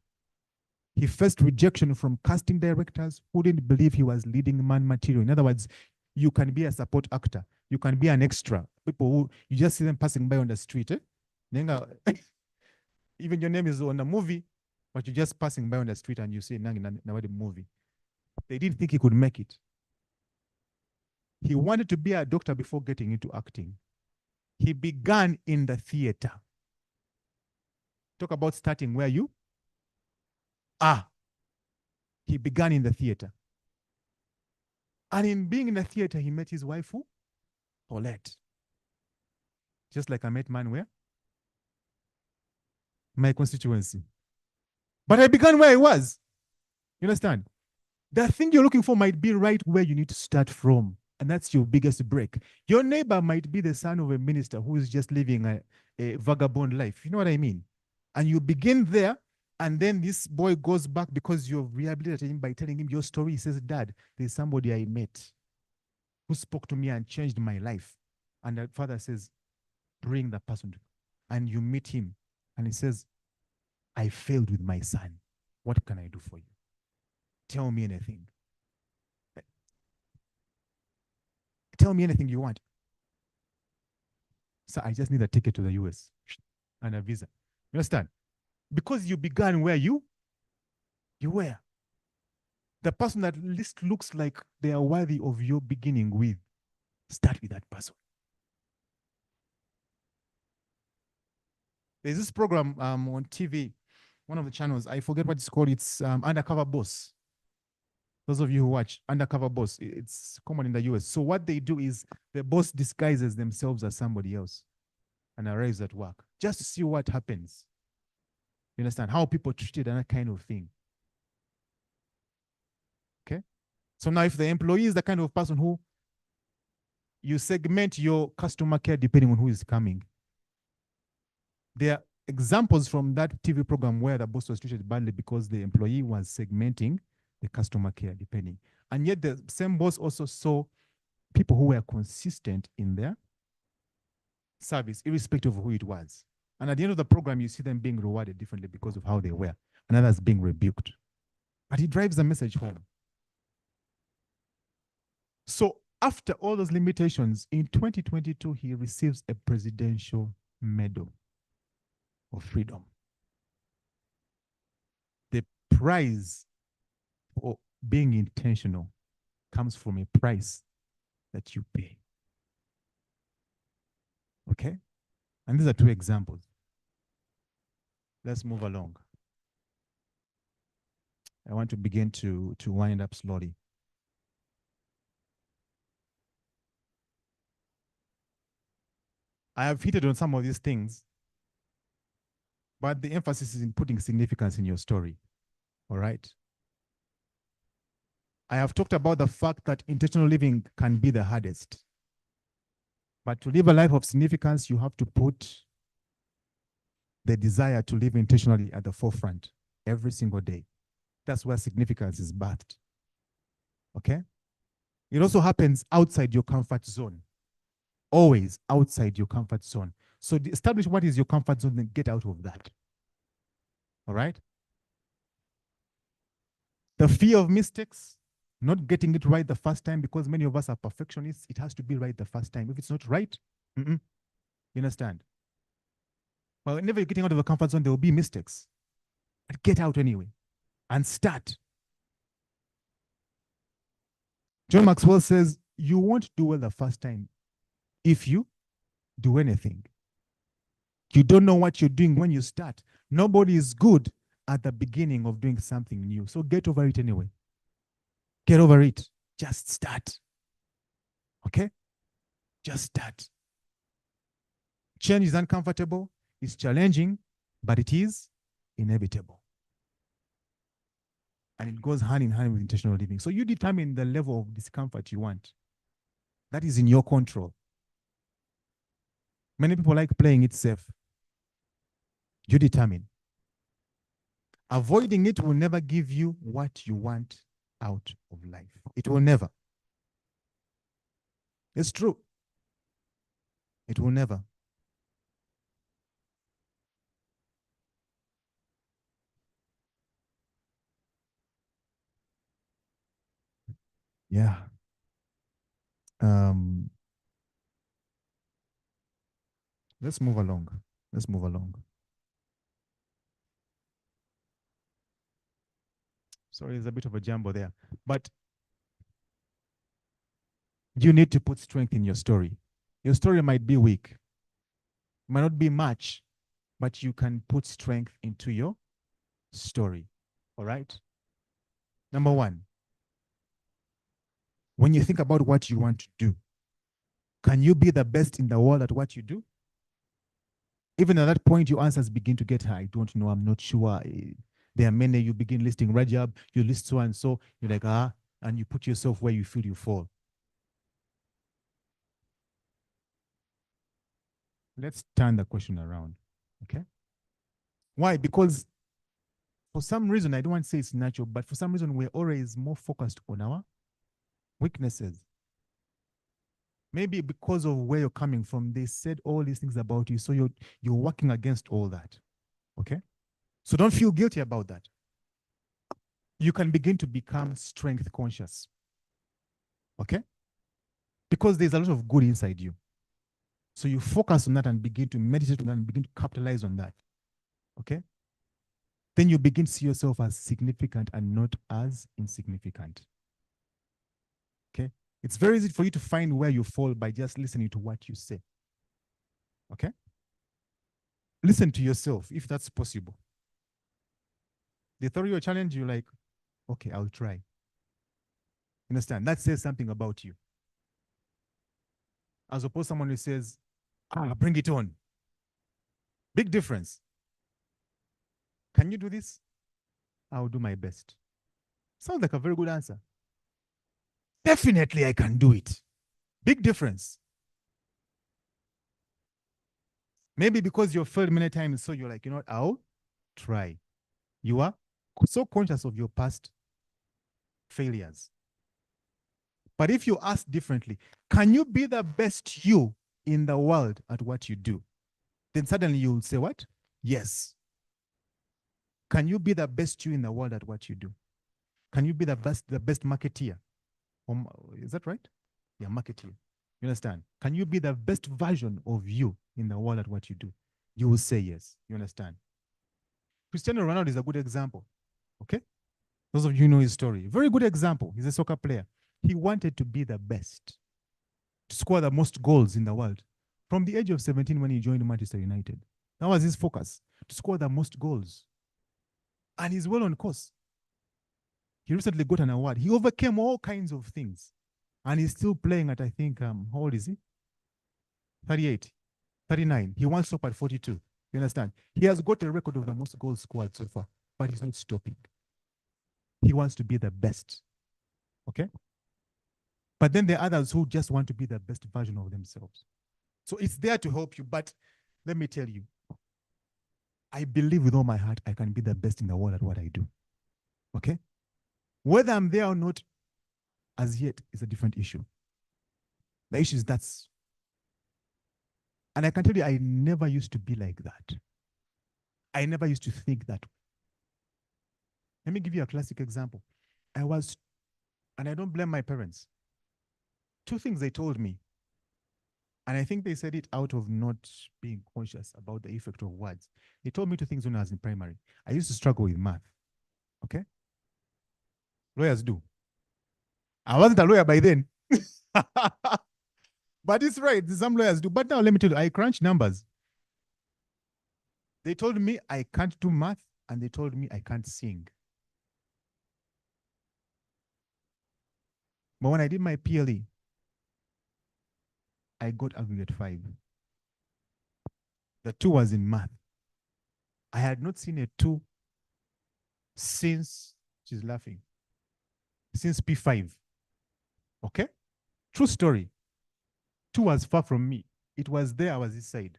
[SPEAKER 8] He faced rejection from casting directors who didn't believe he was leading man material. In other words, you can be a support actor. You can be an extra. People who, you just see them passing by on the street. Even your name is on a movie, but you're just passing by on the street and you say, the movie. They didn't think he could make it. He wanted to be a doctor before getting into acting. He began in the theater. Talk about starting where you are. He began in the theater. And in being in the theater, he met his wife, who? Paulette. Just like I met man where? My constituency. But I began where I was. You understand? The thing you're looking for might be right where you need to start from. And that's your biggest break. Your neighbor might be the son of a minister who is just living a vagabond life. You know what I mean? And you begin there, and then this boy goes back because you've rehabilitated him by telling him your story. He says, Dad, there's somebody I met who spoke to me and changed my life. And the father says, bring that person. And you meet him. And he says, I failed with my son. What can I do for you? Tell me anything. Tell me anything you want. So I just need a ticket to the US and a visa. You understand? Because you began where you were. The person that least looks like they are worthy of your beginning with, start with that person. There's this program on TV, one of the channels, I forget what it's called. It's Undercover Boss. Those of you who watch Undercover Boss, it's common in the US. So what they do is the boss disguises themselves as somebody else and arrives at work just to see what happens. You understand? How people treated and that kind of thing. Okay? So now if the employee is the kind of person who you segment your customer care depending on who is coming. There are examples from that TV program where the boss was treated badly because the employee was segmenting the customer care depending. And yet the same boss also saw people who were consistent in their service, irrespective of who it was. And at the end of the program, you see them being rewarded differently because of how they were, and others being rebuked. But he drives the message home. So after all those limitations, in 2022, he receives a presidential medal of freedom. The prize for being intentional comes from a price that you pay. Okay? And these are two examples. Let's move along. I want to begin to wind up slowly. I have hinted on some of these things, but the emphasis is in putting significance in your story. All right? I have talked about the fact that intentional living can be the hardest. But to live a life of significance, you have to put the desire to live intentionally at the forefront every single day. That's where significance is birthed. Okay? It also happens outside your comfort zone. Always outside your comfort zone. So establish what is your comfort zone and get out of that. All right? The fear of mistakes, not getting it right the first time, because many of us are perfectionists. It has to be right the first time. If it's not right, you understand? Well, whenever you're getting out of the comfort zone, there will be mistakes. But get out anyway and start. John Maxwell says, you won't do well the first time if you do anything. You don't know what you're doing when you start. Nobody is good at the beginning of doing something new. So get over it anyway. Get over it. Just start. Okay? Just start. Change is uncomfortable, it's challenging, but it is inevitable. And it goes hand in hand with intentional living. So you determine the level of discomfort you want. That is in your control. Many people like playing it safe. You determine. Avoiding it will never give you what you want out of life. It will never. It's true. It will never. Yeah. Let's move along. Let's move along. Sorry, there's a bit of a jumble there. But you need to put strength in your story. Your story might be weak, might not be much, but you can put strength into your story. All right? Number one, when you think about what you want to do, can you be the best in the world at what you do? Even at that point, your answers begin to get high. I don't know, I'm not sure. There are many, you begin listing Rajab, you list so and so, you're like, and you put yourself where you feel you fall. Let's turn the question around, okay? Why? Because for some reason, I don't want to say it's natural, but for some reason, we're always more focused on our weaknesses. Maybe because of where you're coming from, they said all these things about you, so you're working against all that, okay? So don't feel guilty about that. You can begin to become strength conscious, okay? Because there's a lot of good inside you. So you focus on that and begin to meditate on that and begin to capitalize on that, okay? Then you begin to see yourself as significant and not as insignificant, okay? It's very easy for you to find where you fall by just listening to what you say, okay? Listen to yourself if that's possible. They throw you a challenge, you're like, okay, I'll try. Understand? That says something about you. As opposed to someone who says, bring it on. Big difference. Can you do this? I'll do my best. Sounds like a very good answer. Definitely I can do it. Big difference. Maybe because you've failed many times, so you're like, you know what, I'll try. You are so conscious of your past failures. But if you ask differently, can you be the best you in the world at what you do? Then suddenly you'll say what? Yes. Can you be the best you in the world at what you do? Can you be the best marketeer? Is that right? Yeah, marketeer. You understand? Can you be the best version of you in the world at what you do? You will say yes. You understand? Cristiano Ronaldo is a good example. Okay? Those of you who know his story. Very good example. He's a soccer player. He wanted to be the best, to score the most goals in the world. From the age of 17 when he joined Manchester United. That was his focus, to score the most goals. And he's well on course. He recently got an award. He overcame all kinds of things. And he's still playing at, I think, how old is he? 38, 39. He wants to stop at 42. You understand? He has got a record of the most goals scored so far, but he's not stopping. He wants to be the best. Okay? But then there are others who just want to be the best version of themselves. So it's there to help you. But let me tell you, I believe with all my heart I can be the best in the world at what I do. Okay? Whether I'm there or not, as yet, is a different issue. The issue is that's, and I can tell you, I never used to be like that. I never used to think that. Let me give you a classic example. And I don't blame my parents. Two things they told me, and I think they said it out of not being conscious about the effect of words. They told me two things when I was in primary. I used to struggle with math. Okay? Lawyers do. I wasn't a lawyer by then. But it's right. Some lawyers do. But now let me tell you, I crunch numbers. They told me I can't do math, and they told me I can't sing. But when I did my PLE, I got aggregate 5. The 2 was in math. I had not seen a 2 since, she's laughing, since P5. Okay? True story. 2 was far from me. It was there, I was this side.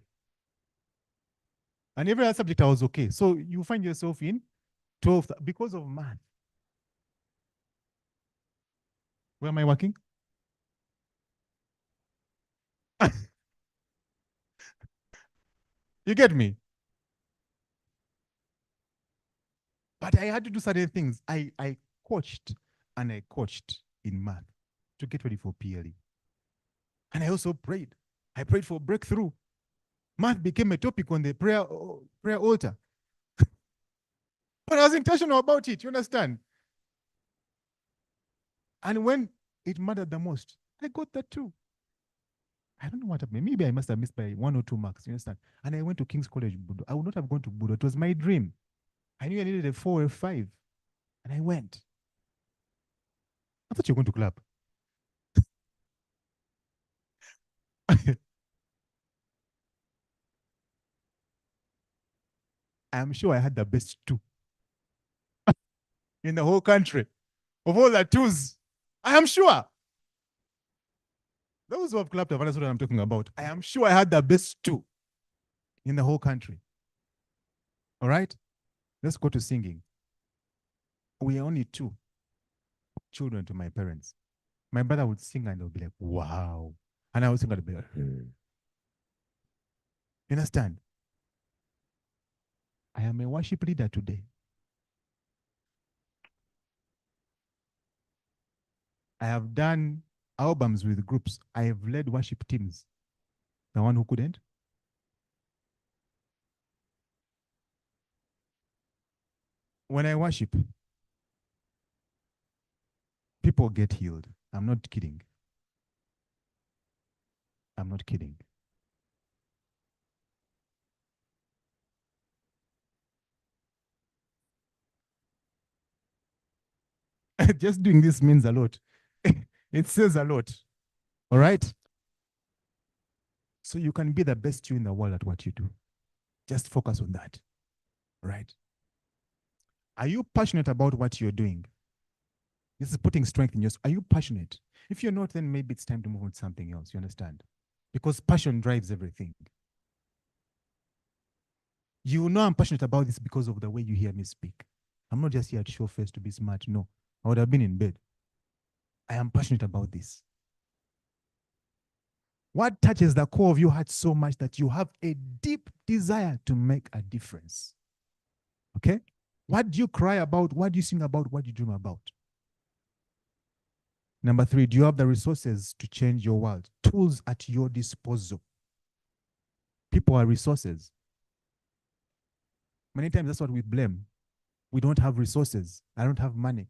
[SPEAKER 8] And every other subject I was okay. So you find yourself in 12 because of math. Where am I working? You get me? But I had to do certain things. I coached and I coached in math to get ready for PLE. And I also prayed. I prayed for breakthrough. Math became a topic on the prayer altar. But I was intentional about it, you understand? And when it mattered the most, I got that too. I don't know what happened. Maybe I must have missed by 1 or 2 marks, you understand? And I went to King's College, Budo. I would not have gone to Budo. It was my dream. I knew I needed a 4 or a 5. And I went. I thought you were going to clap. I'm sure I had the best 2 in the whole country. Of all the 2s, I am sure. Those who have clapped have understood what I'm talking about. I am sure I had the best 2 in the whole country. All right? Let's go to singing. We are only 2 children to my parents. My brother would sing and they'll be like, wow. And I would sing and be like, you understand? I am a worship leader today. I have done albums with groups. I have led worship teams. The one who couldn't. When I worship, people get healed. I'm not kidding. I'm not kidding. Just doing this means a lot. It says a lot. All right? So you can be the best you in the world at what you do. Just focus on that. All right? Are you passionate about what you're doing? This is putting strength in yourself. Are you passionate? If you're not, then maybe it's time to move on to something else. You understand? Because passion drives everything. You know I'm passionate about this because of the way you hear me speak. I'm not just here to show face to be smart. No, I would have been in bed. I am passionate about this. What touches the core of your heart so much that you have a deep desire to make a difference? Okay? What do you cry about? What do you sing about? What do you dream about? Number 3, do you have the resources to change your world? Tools at your disposal. People are resources. Many times that's what we blame. We don't have resources. I don't have money.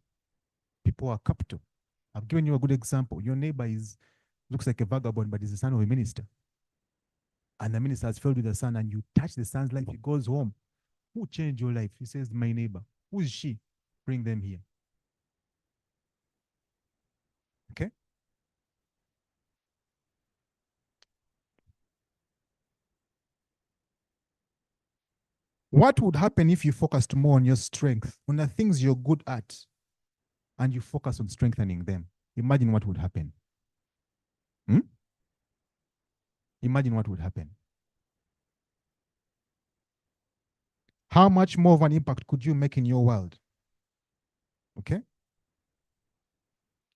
[SPEAKER 8] People are capital. I've given you a good example. Your neighbor looks like a vagabond, but is the son of a minister. And the minister has failed with the son, and you touch the son's life. He goes home. Who changed your life? He says, my neighbor. Who is she? Bring them here. Okay? What would happen if you focused more on your strength, on the things you're good at, and you focus on strengthening them? Imagine what would happen. Imagine what would happen. How much more of an impact could you make in your world? Okay?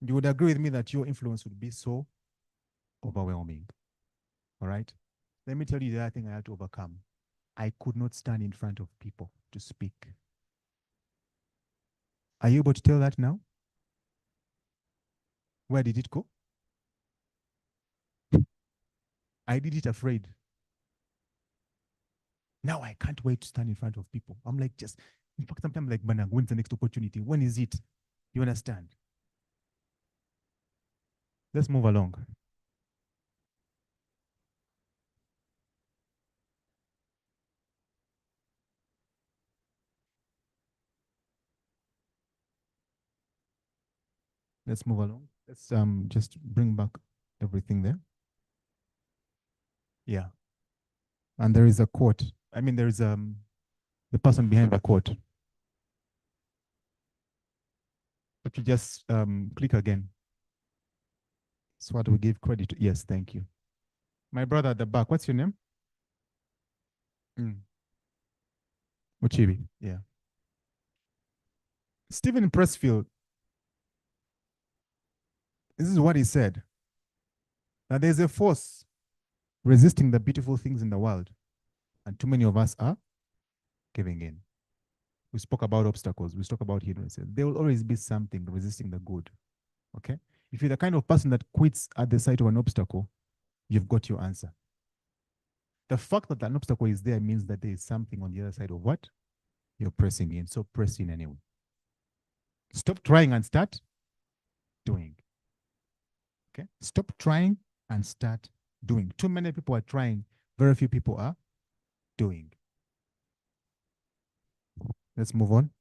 [SPEAKER 8] You would agree with me that your influence would be so overwhelming. All right? Let me tell you the other thing I had to overcome. I could not stand in front of people to speak. Are you able to tell that now? Where did it go? I did it afraid. Now I can't wait to stand in front of people. I'm like, in fact, sometimes like, Banang, when's the next opportunity? When is it? You understand? Let's move along. Let's move along. Let's just bring back everything there. Yeah. And there is a quote. I mean, there is the person behind the quote. But you just click again. So what we give credit to. Yes, thank you. My brother at the back, what's your name? Uchibi, yeah. Stephen Pressfield, this is what he said. That there's a force resisting the beautiful things in the world, and too many of us are giving in. We spoke about obstacles. We spoke about hindrances. There will always be something resisting the good, okay? If you're the kind of person that quits at the sight of an obstacle, you've got your answer. The fact that an obstacle is there means that there is something on the other side of what? You're pressing in, so press in anyway. Stop trying and start doing. Okay? Stop trying and start doing. Too many people are trying, very few people are doing. Let's move on.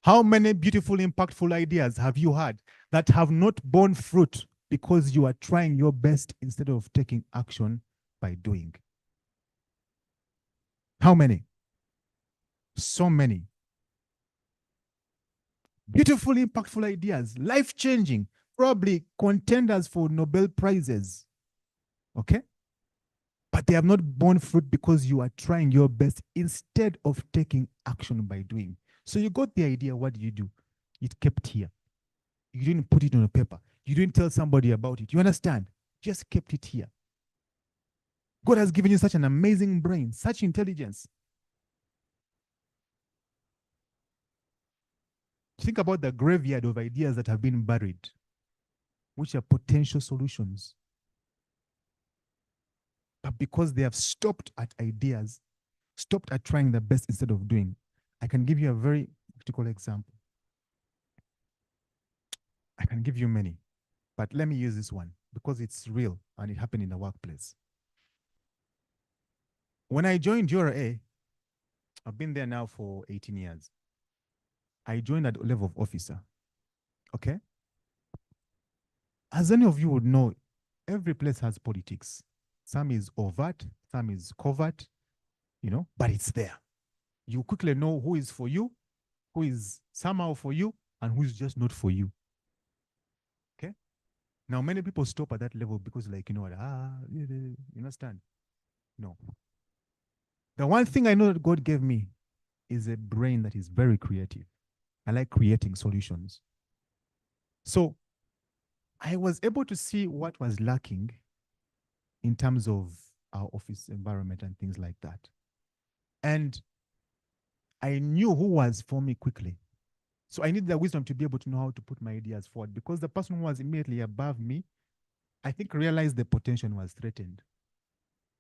[SPEAKER 8] How many beautiful, impactful ideas have you had that have not borne fruit because you are trying your best instead of taking action by doing? How many? So many. Beautiful, impactful ideas, life-changing, probably contenders for Nobel Prizes. Okay? But they have not borne fruit because you are trying your best instead of taking action by doing. So you got the idea, what did you do? It kept here. You didn't put it on a paper. You didn't tell somebody about it. You understand? Just kept it here. God has given you such an amazing brain, such intelligence. Think about the graveyard of ideas that have been buried, which are potential solutions. But because they have stopped at ideas, stopped at trying the best instead of doing. I can give you a very practical example. I can give you many, but let me use this one because it's real and it happened in the workplace. When I joined URA, I've been there now for 18 years. I joined at the level of officer, okay? As any of you would know, every place has politics. Some is overt, some is covert, you know, but it's there. You quickly know who is for you, who is somehow for you, and who is just not for you. Okay? Now, many people stop at that level because, like, you know what, you understand? No. The one thing I know that God gave me is a brain that is very creative. I like creating solutions. So I was able to see what was lacking in terms of our office environment and things like that. And I knew who was for me quickly. So I needed the wisdom to be able to know how to put my ideas forward because the person who was immediately above me, I think realized the potential was threatened.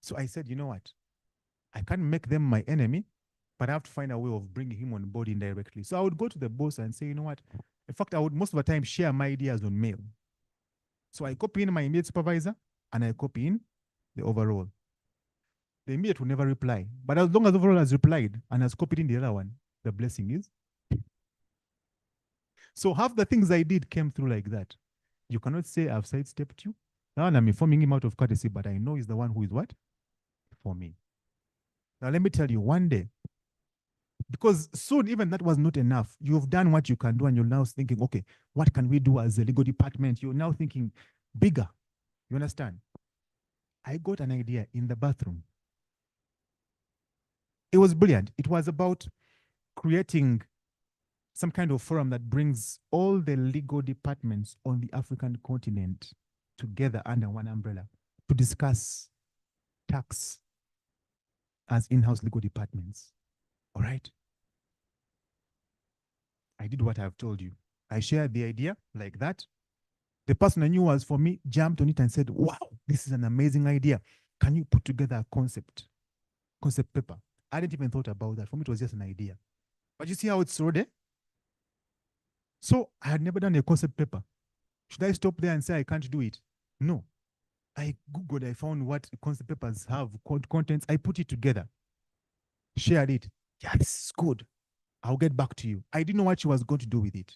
[SPEAKER 8] So I said, you know what? I can't make them my enemy, but I have to find a way of bringing him on board indirectly. So I would go to the boss and say, you know what? In fact, I would most of the time share my ideas on mail. So I copy in my immediate supervisor and I copy in the overall. The immediate will never reply. But as long as the overall has replied and has copied in the other one, the blessing is. So half the things I did came through like that. You cannot say I've sidestepped you. Now I'm informing him out of courtesy, but I know he's the one who is what? For me. Now let me tell you, one day, because soon even that was not enough. You've done what you can do and you're now thinking, okay, what can we do as a legal department? You're now thinking bigger. You understand? I got an idea in the bathroom. It was brilliant. It was about creating some kind of forum that brings all the legal departments on the African continent together under one umbrella to discuss tax as in-house legal departments. All right? I did what I've told you. I shared the idea like that. The person I knew was for me jumped on it and said, wow, this is an amazing idea. Can you put together a concept paper? I didn't even thought about that. For me, it was just an idea. But you see how it's so there? So I had never done a concept paper. Should I stop there and say I can't do it? No. I Googled, I found what concept papers have, contents. I put it together, shared it. Yeah, this is good. I'll get back to you. I didn't know what she was going to do with it.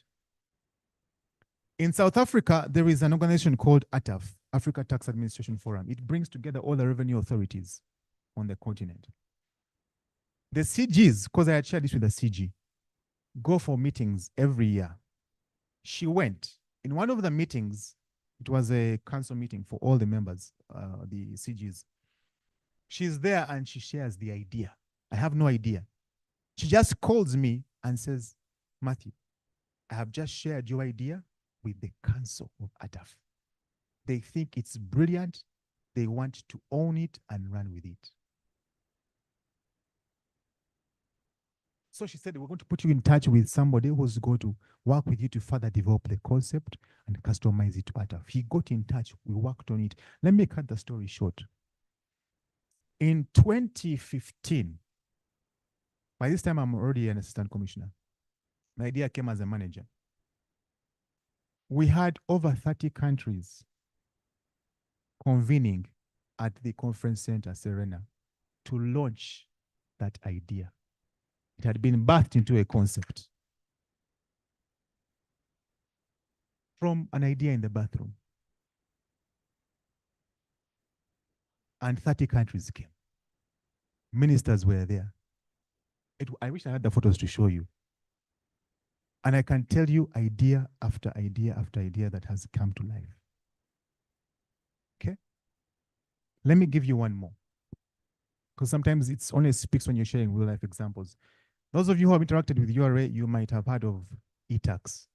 [SPEAKER 8] In South Africa, there is an organization called ATAF, Africa Tax Administration Forum. It brings together all the revenue authorities on the continent. The CGs, because I had shared this with the CG, go for meetings every year. She went. In one of the meetings, it was a council meeting for all the members, the CGs. She's there and she shares the idea. I have no idea. She just calls me and says, Matthew, I have just shared your idea with the council of ATAF. They think it's brilliant. They want to own it and run with it. So she said, we're going to put you in touch with somebody who's going to work with you to further develop the concept and customize it to ATAF. He got in touch. We worked on it. Let me cut the story short. In 2015, by this time, I'm already an assistant commissioner. My idea came as a manager. We had over 30 countries convening at the conference center, Serena, to launch that idea. It had been birthed into a concept from an idea in the bathroom. And 30 countries came. Ministers were there. I wish I had the photos to show you. And I can tell you idea after idea after idea that has come to life. Okay? Let me give you one more. Because sometimes it's only speaks when you're sharing real life examples. Those of you who have interacted with URA, you might have heard of eTax.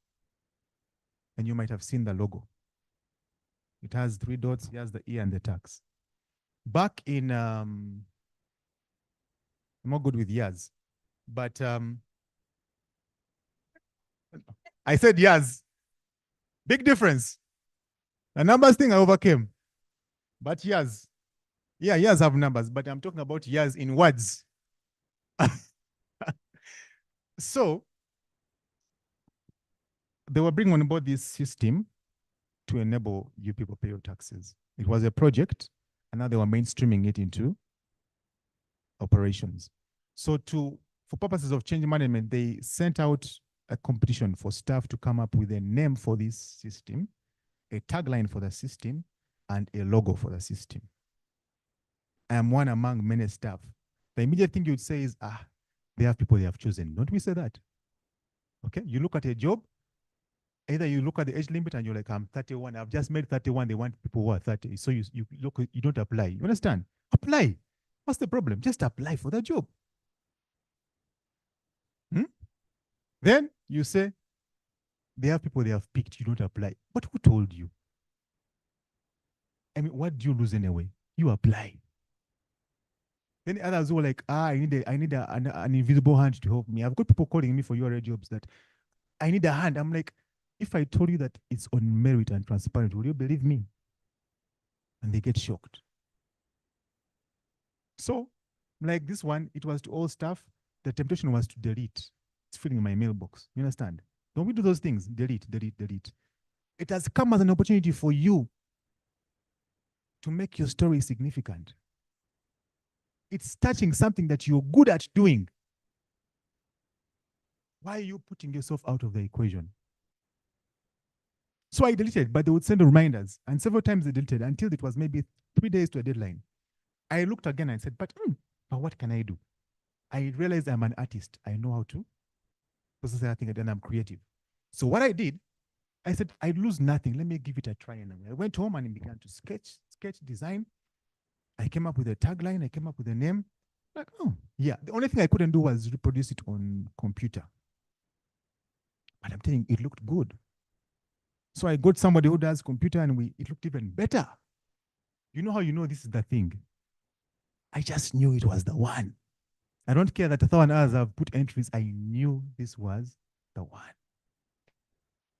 [SPEAKER 8] And you might have seen the logo. It has 3 dots. Here's the E and the tax. Back in, I'm not good with years, but I said years. Big difference. The numbers thing I overcame. But years. Yeah, years have numbers, but I'm talking about years in words. So they were bringing on board this system to enable you people pay your taxes. It was a project, and now they were mainstreaming it into operations. So for purposes of change management, they sent out a competition for staff to come up with a name for this system, a tagline for the system, and a logo for the system. I am one among many staff. The immediate thing you'd say is, they have people they have chosen. Don't we say that? Okay, you look at a job, either you look at the age limit and you're like, I'm 31, I've just made 31, they want people who are 30. So you look, you don't apply. You understand? Apply. What's the problem? Just apply for the job. Then you say, they have people they have picked, you don't apply. But who told you? I mean, what do you lose anyway? You apply. Then others who are like, I need an invisible hand to help me. I've got people calling me for URA jobs that I need a hand. I'm like, if I told you that it's on merit and transparent, will you believe me? And they get shocked. So, like this one, it was to all staff. The temptation was to delete. It's filling my mailbox. You understand? Don't we do those things? Delete, delete, delete. It has come as an opportunity for you to make your story significant. It's touching something that you're good at doing. Why are you putting yourself out of the equation? So I deleted, but they would send reminders. And several times they deleted until it was maybe 3 days to a deadline. I looked again and said, but what can I do? I realized I'm an artist. I know how to process everything, and then I'm creative. So what I did, I said, I lose nothing. Let me give it a try. And I went home and began to sketch, design. I came up with a tagline. I came up with a name. Like, yeah. The only thing I couldn't do was reproduce it on computer. But I'm telling you, it looked good. So I got somebody who does computer, and it looked even better. You know how you know this is the thing? I just knew it was the one. I don't care that 1,000 others have put entries. I knew this was the one.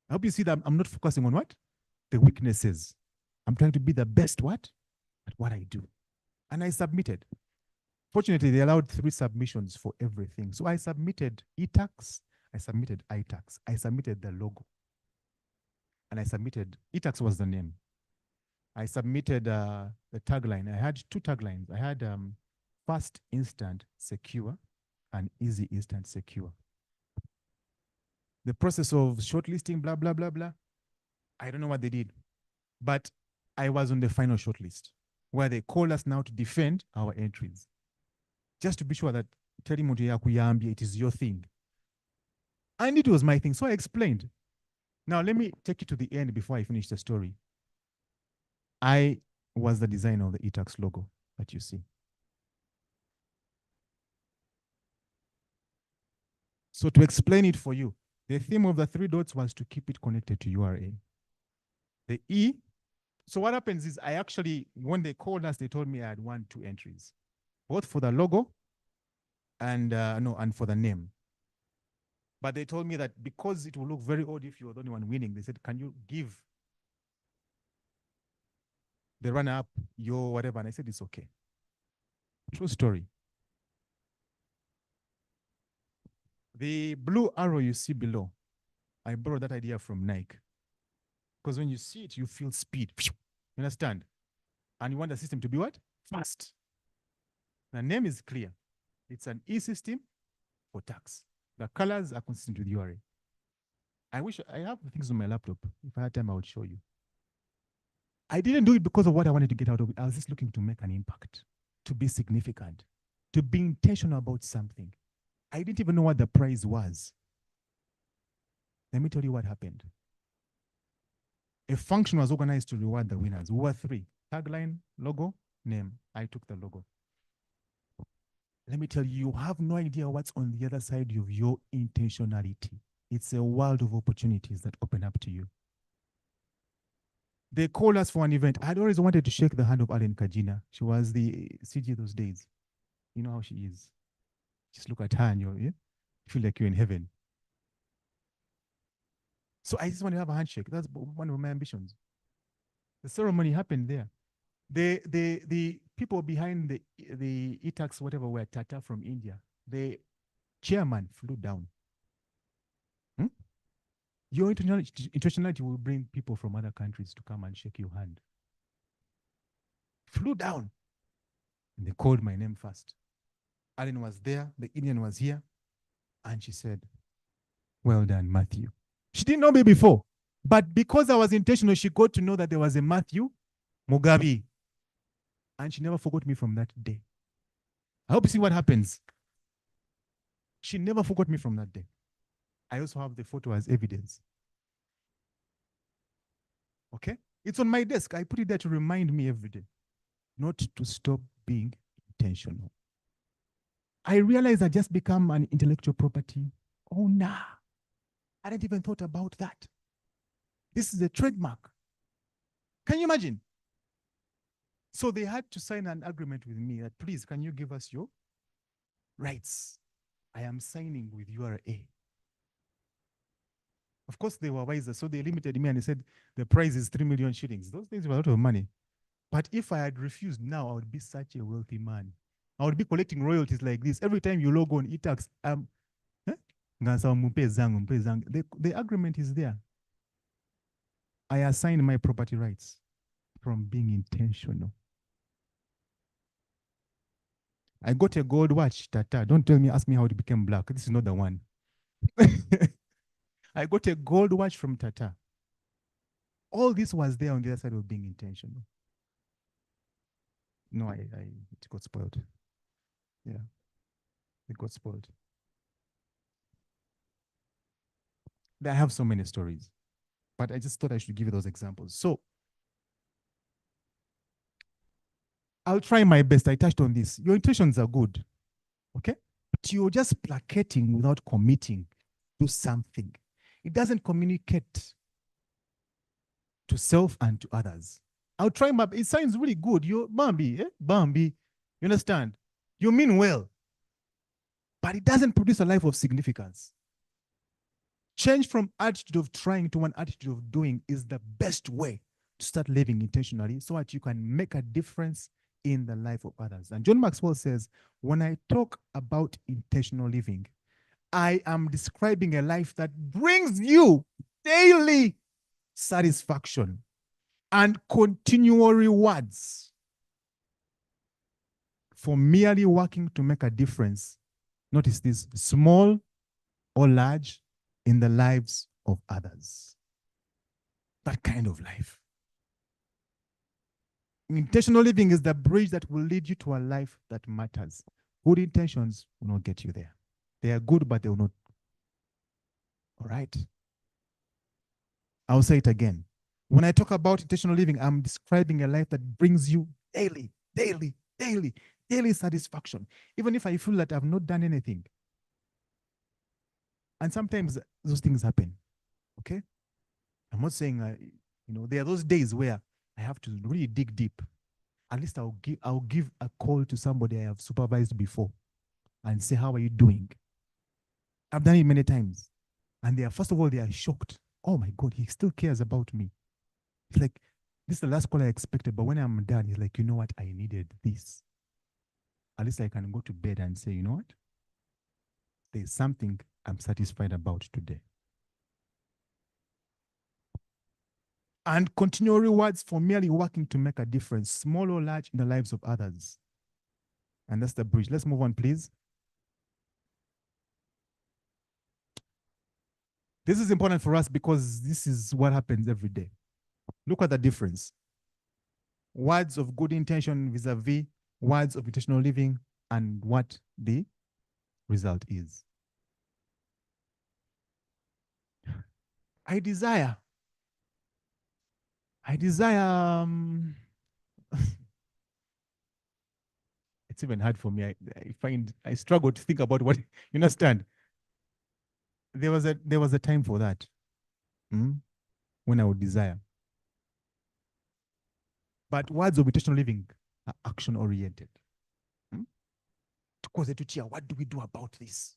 [SPEAKER 8] I hope you see that I'm not focusing on what? The weaknesses. I'm trying to be the best what? At what I do. And I submitted. Fortunately, they allowed 3 submissions for everything. So I submitted eTax, I submitted iTax. I submitted the logo. And I submitted, iTax was the name. I submitted the tagline. I had two taglines. I had fast, instant, secure, and easy, instant, secure. The process of shortlisting, blah, blah, blah, blah. I don't know what they did, but I was on the final shortlist where they called us now to defend our entries. Just to be sure that it is your thing. And it was my thing, so I explained. Now, let me take you to the end before I finish the story. I was the designer of the eTax logo that you see. So to explain it for you, the theme of the 3 dots was to keep it connected to URA. The E, so what happens is I actually, when they called us, they told me I had 2 entries, both for the logo and and for the name. But they told me that because it will look very odd if you're the only one winning, they said, can you give the runner-up your whatever? And I said, it's okay. True story. The blue arrow you see below, I borrowed that idea from Nike. Because when you see it, you feel speed. You understand? And you want the system to be what? Fast. The name is clear. It's an E-system for tax. The colors are consistent with URA. I wish I have the things on my laptop. If I had time, I would show you. I didn't do it because of what I wanted to get out of it. I was just looking to make an impact, to be significant, to be intentional about something. I didn't even know what the prize was. Let me tell you what happened. A function was organized to reward the winners. We were 3. Tagline, logo, name. I took the logo. Let me tell you, you have no idea what's on the other side of your intentionality. It's a world of opportunities that open up to you. They called us for an event. I'd always wanted to shake the hand of Ellen Kajina. She was the CG those days. You know how she is. Just look at her and you feel like you're in heaven. So I just want to have a handshake. That's one of my ambitions. The ceremony happened there. The people behind the eTax, whatever, were Tata from India. The chairman flew down. Your intentionality will bring people from other countries to come and shake your hand. Flew down. And they called my name first. Alan was there, the Indian was here, and she said, well done, Matthew. She didn't know me before, but because I was intentional, she got to know that there was a Matthew Mugabe. And she never forgot me from that day. I hope you see what happens. She never forgot me from that day. I also have the photo as evidence. Okay? It's on my desk. I put it there to remind me every day not to stop being intentional. I realized I just become an intellectual property owner. I hadn't even thought about that. This is a trademark. Can you imagine? So they had to sign an agreement with me that, please, can you give us your rights? I am signing with URA. Of course, they were wiser, so they limited me and they said the price is 3 million shillings. Those days were a lot of money. But if I had refused now, I would be such a wealthy man. I would be collecting royalties like this. Every time you log on eTax, the agreement is there. I assigned my property rights from being intentional. I got a gold watch, Tata. Don't tell me, ask me how it became black. This is not the one. I got a gold watch from Tata. All this was there on the other side of being intentional. No, it got spoiled. Yeah, it got spoiled. I have so many stories, but I just thought I should give you those examples. So I'll try my best. I touched on this. Your intentions are good, okay? But you're just placating without committing to something. It doesn't communicate to self and to others. I'll try my best. It sounds really good. You're Bambi, Bambi. You understand? You mean well, but it doesn't produce a life of significance. Change from attitude of trying to one attitude of doing is the best way to start living intentionally so that you can make a difference in the life of others. And John Maxwell says, when I talk about intentional living, I am describing a life that brings you daily satisfaction and continual rewards for merely working to make a difference. Notice this, small or large, in the lives of others. That kind of life. Intentional living is the bridge that will lead you to a life that matters. Good intentions will not get you there. They are good, but they will not. All right. I'll say it again. When I talk about intentional living, I'm describing a life that brings you daily satisfaction. Even if I feel that I've not done anything. And sometimes those things happen. Okay? I'm not saying, there are those days where I have to really dig deep. At least I'll give a call to somebody I have supervised before and say, how are you doing? I've done it many times. And first of all, they are shocked. Oh my God, he still cares about me. It's like, this is the last call I expected, but when I'm done, he's like, you know what? I needed this. At least I can go to bed and say, you know what? There's something I'm satisfied about today. And continual rewards for merely working to make a difference, small or large, in the lives of others. And that's the bridge. Let's move on, please. This is important for us because this is what happens every day. Look at the difference. Words of good intention vis-a-vis words of intentional living and what the result is. I desire it's even hard for me. I struggle to think about what, you understand? There was a time for that. When I would desire. But words of intentional living are action oriented. What do we do about this?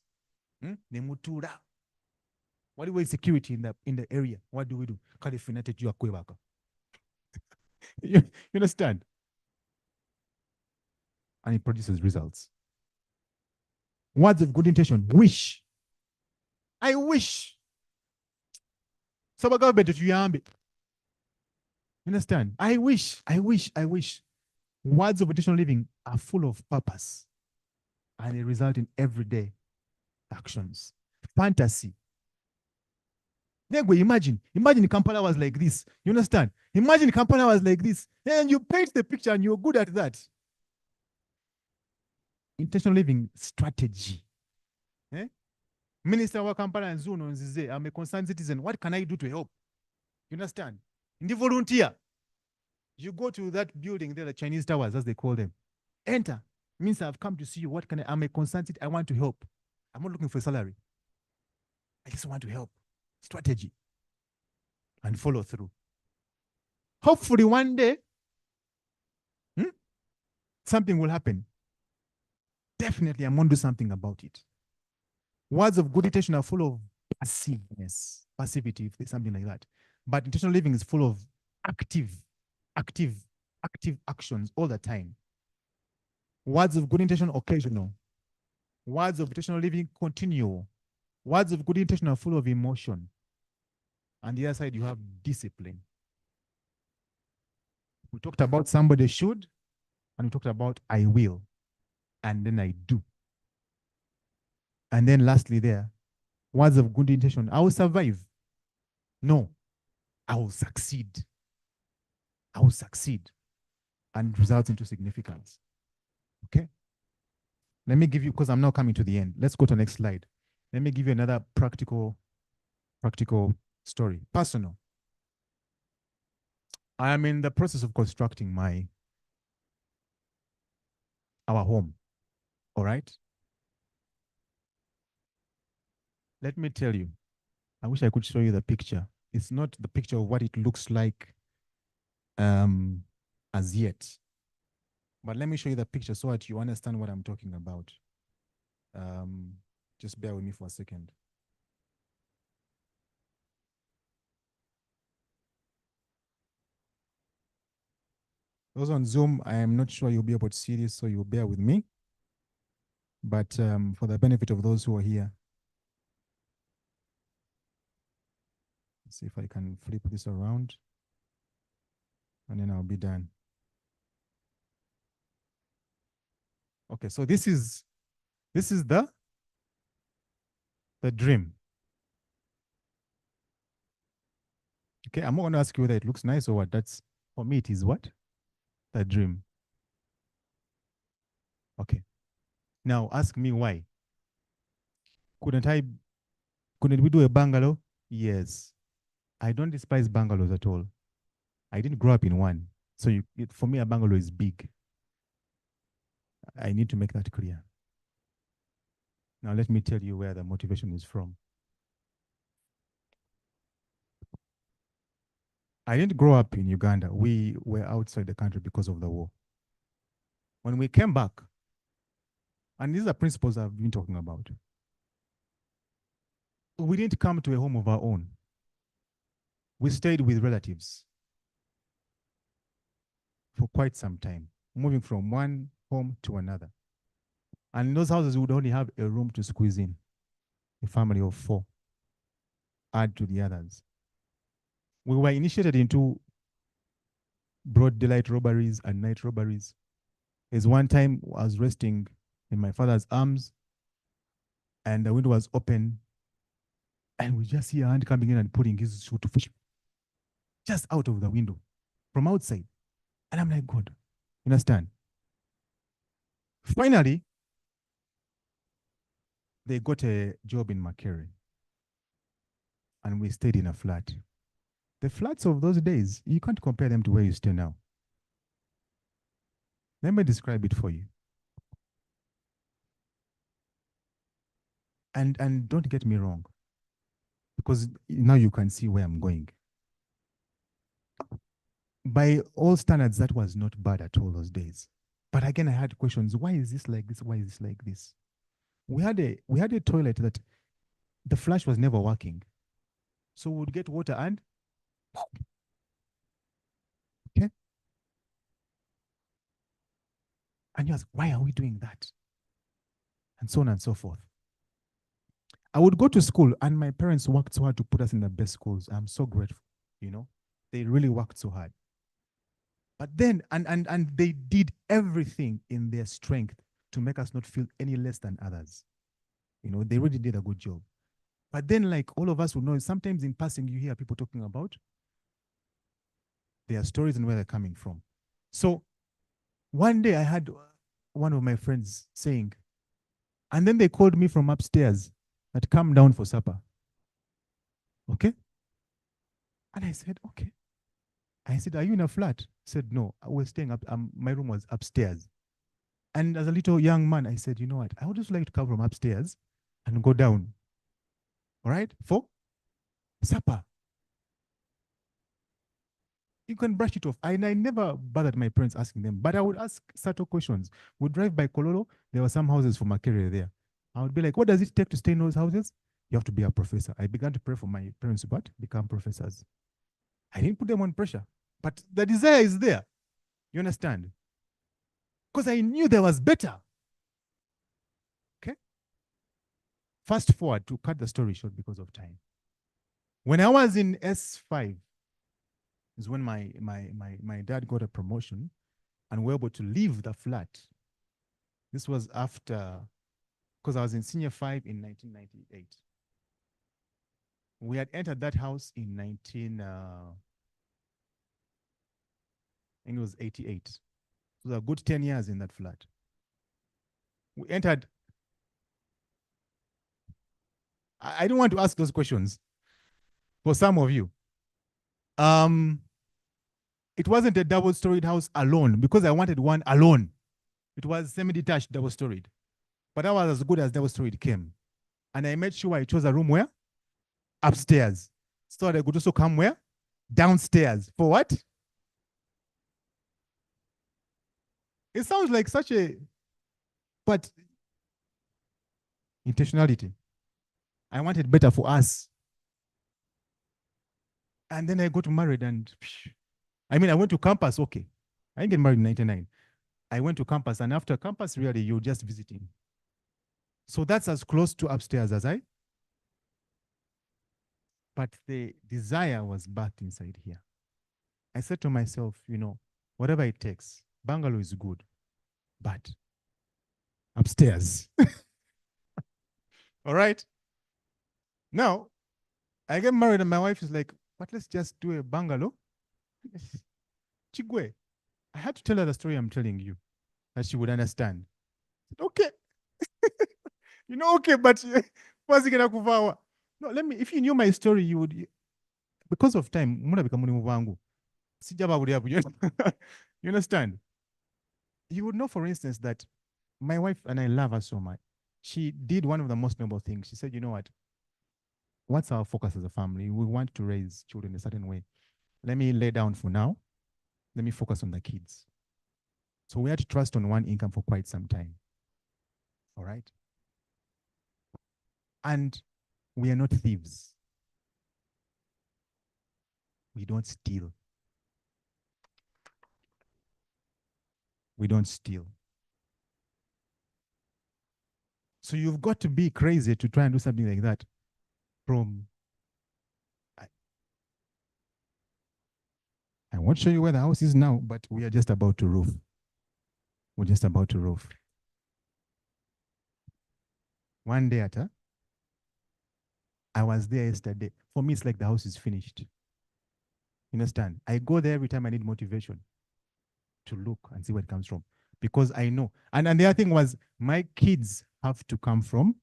[SPEAKER 8] What do we security in the area? What do we do? You understand? And it produces results. Words of good intention. Wish. I wish. You understand? I wish. Words of intentional living are full of purpose and they result in everyday actions. Fantasy. Imagine Kampala was like this. You understand? Imagine Kampala was like this. And you paint the picture and you're good at that. Intentional living strategy. Minister wa Kampala and Zuno Nzize, I'm a concerned citizen. What can I do to help? You understand? In the volunteer, you go to that building there, the Chinese towers, as they call them. Enter. Means I've come to see you. What can I'm a concerned citizen. I want to help. I'm not looking for a salary. I just want to help. Strategy. And follow through. Hopefully one day, something will happen. Definitely, I'm going to do something about it. Words of good intention are full of passiveness, passivity, if there's something like that. But intentional living is full of active actions all the time. Words of good intention, occasional. Words of intentional living, continual. Words of good intention are full of emotion. On the other side, you have discipline. We talked about somebody should, and we talked about I will, and then I do. And then lastly there, words of good intention, I will survive. No, I will succeed. I will succeed. And results into significance. Okay? Let me give you, because I'm now coming to the end. Let's go to the next slide. Let me give you another practical story. Personal. I am in the process of constructing our home. All right? Let me tell you, I wish I could show you the picture. It's not the picture of what it looks like as yet. But let me show you the picture so that you understand what I'm talking about. Just bear with me for a second. Those on Zoom, I am not sure you'll be able to see this, so you'll bear with me. But for the benefit of those who are here, see if I can flip this around, and then I'll be done. Okay, so this is the dream. Okay, I'm not going to ask you whether it looks nice or what. That's, for me, it is what? The dream. Okay. Now ask me why. Couldn't we do a bungalow? Yes. I don't despise bungalows at all. I didn't grow up in one. So for me, a bungalow is big. I need to make that clear. Now let me tell you where the motivation is from. I didn't grow up in Uganda. We were outside the country because of the war. When we came back, and these are principles I've been talking about, we didn't come to a home of our own. We stayed with relatives for quite some time, moving from one home to another. And in those houses, we would only have a room to squeeze in, a family of 4, add to the others. We were initiated into broad daylight robberies and night robberies. There's one time I was resting in my father's arms, and the window was open, and we just see a hand coming in and putting his shoe to push just out of the window from outside. And I'm like, God, you understand? Finally, they got a job in Makere, and we stayed in a flat. The flats of those days, you can't compare them to where you stay now. Let me describe it for you. And don't get me wrong, because now you can see where I'm going. By all standards, that was not bad at all those days. But again, I had questions. Why is this like this? Why is this like this? We had a toilet that the flush was never working. So we would get water and okay. And you ask, why are we doing that? And so on and so forth. I would go to school, and my parents worked so hard to put us in the best schools. I'm so grateful, you know. They really worked so hard. But then, and they did everything in their strength to make us not feel any less than others. You know, they really did a good job. But then, like all of us will know, sometimes in passing, you hear people talking about their stories and where they're coming from. So one day I had one of my friends saying, and then they called me from upstairs that come down for supper. Okay? And I said, okay. I said, are you in a flat? He said, no, I was staying up. My room was upstairs. And as a little young man, I said, you know what? I would just like to come from upstairs and go down. All right? For supper. You can brush it off. And I never bothered my parents asking them, but I would ask subtle questions. We'd drive by Kololo. There were some houses for Makere there. I would be like, what does it take to stay in those houses? You have to be a professor. I began to pray for my parents to become professors. I didn't put them on pressure, but the desire is there. You understand? Because I knew there was better. Okay? Fast forward, to cut the story short because of time. When I was in S5, is when my dad got a promotion and we were able to leave the flat. This was after, because I was in senior 5 in 1998. We had entered that house in I think it was 88. It was a good 10 years in that flat. We entered. I don't want to ask those questions for some of you. It wasn't a double-storied house alone because I wanted one alone. It was semi-detached, double-storied. But that was as good as double-storied came. And I made sure I chose a room where? Upstairs. So I could also come where? Downstairs. For what? It sounds like such a, but intentionality. I wanted better for us. And then I got married and, I mean, I went to campus, okay. I didn't get married in 99. I went to campus, and after campus, really, you're just visiting. So that's as close to upstairs as I. but the desire was birthed inside here. I said to myself, you know, whatever it takes, bungalow is good, but upstairs. All right. Now, I get married and my wife is like, but let's just do a bungalow. Chigwe. I had to tell her the story I'm telling you that she would understand. I said, okay. You know, okay, but no, let me, if you knew my story, you would, because of time, you understand? You would know, for instance, that my wife, and I love her so much, she did one of the most noble things. She said, you know what? What's our focus as a family? We want to raise children a certain way. Let me lay down for now. Let me focus on the kids. So we had to trust on one income for quite some time. All right. And we are not thieves. We don't steal. We don't steal. So you've got to be crazy to try and do something like that from, I won't show you where the house is now, but we are just about to roof. We're just about to roof. One day I was there yesterday. For me, it's like the house is finished. You understand? I go there every time I need motivation to look and see where it comes from. Because I know. And the other thing was, my kids have to come from,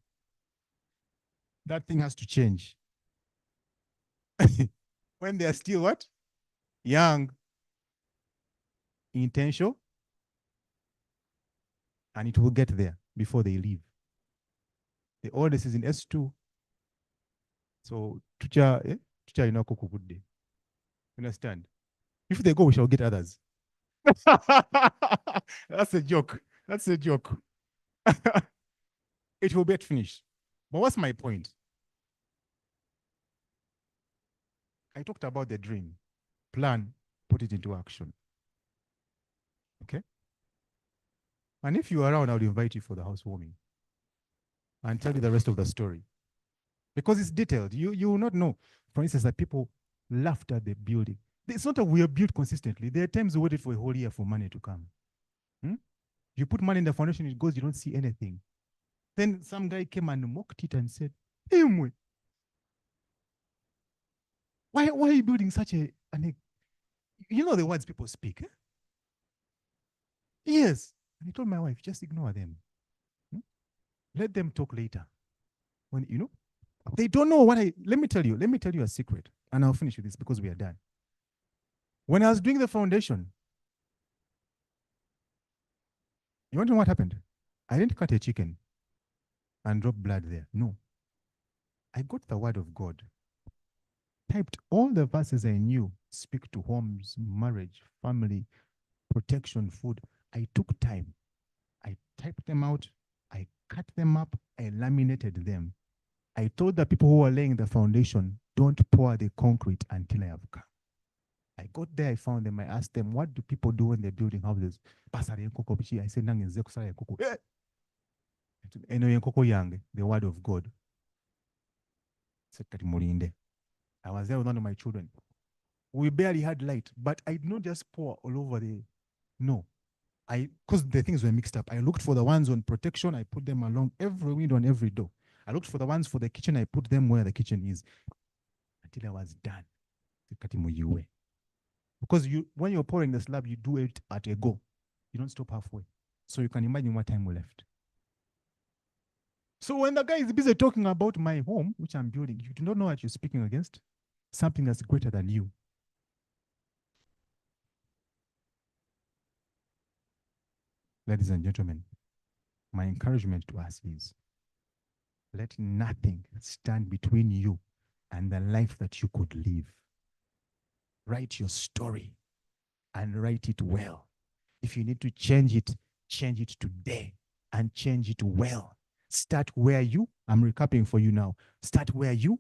[SPEAKER 8] that thing has to change. When they're still what? Young, intentional, and it will get there before they leave. The oldest is in S2. So, tucha good day. Understand? If they go, we shall get others. That's a joke. That's a joke. It will get finished. But what's my point? I talked about the dream. Plan, put it into action. Okay? And if you're around, I would invite you for the housewarming and tell you the rest of the story. Because it's detailed. You will not know, for instance, that people laughed at the building. It's not that we are built consistently. There are times we waited for a whole year for money to come. You put money in the foundation, it goes, you don't see anything. Then some guy came and mocked it and said, hey, why are you building such a, you know the words people speak? Eh? Yes. And I told my wife, just ignore them. Let them talk later. When, you know, they don't know what let me tell you a secret. And I'll finish with this because we are done. When I was doing the foundation, you want to know what happened? I didn't cut a chicken and drop blood there. No. I got the word of God, typed all the verses I knew, speak to homes, marriage, family, protection, food. I took time. I typed them out. I cut them up. I laminated them. I told the people who were laying the foundation, don't pour the concrete until I have come. I got there, I found them. I asked them, what do people do when they're building houses? I said, the word of God. I was there with one of my children. We barely had light, but I did not just pour all over the, no. Because the things were mixed up. I looked for the ones on protection, I put them along every window and every door. I looked for the ones for the kitchen, I put them where the kitchen is. Until I was done. Because when you're pouring the slab, you do it at a go. You don't stop halfway. So you can imagine what time we left. So when the guy is busy talking about my home, which I'm building, you do not know what you're speaking against. Something that's greater than you. Ladies and gentlemen, my encouragement to us is, let nothing stand between you and the life that you could live. Write your story and write it well. If you need to change it today and change it well. Start where you, I'm recapping for you now. Start where you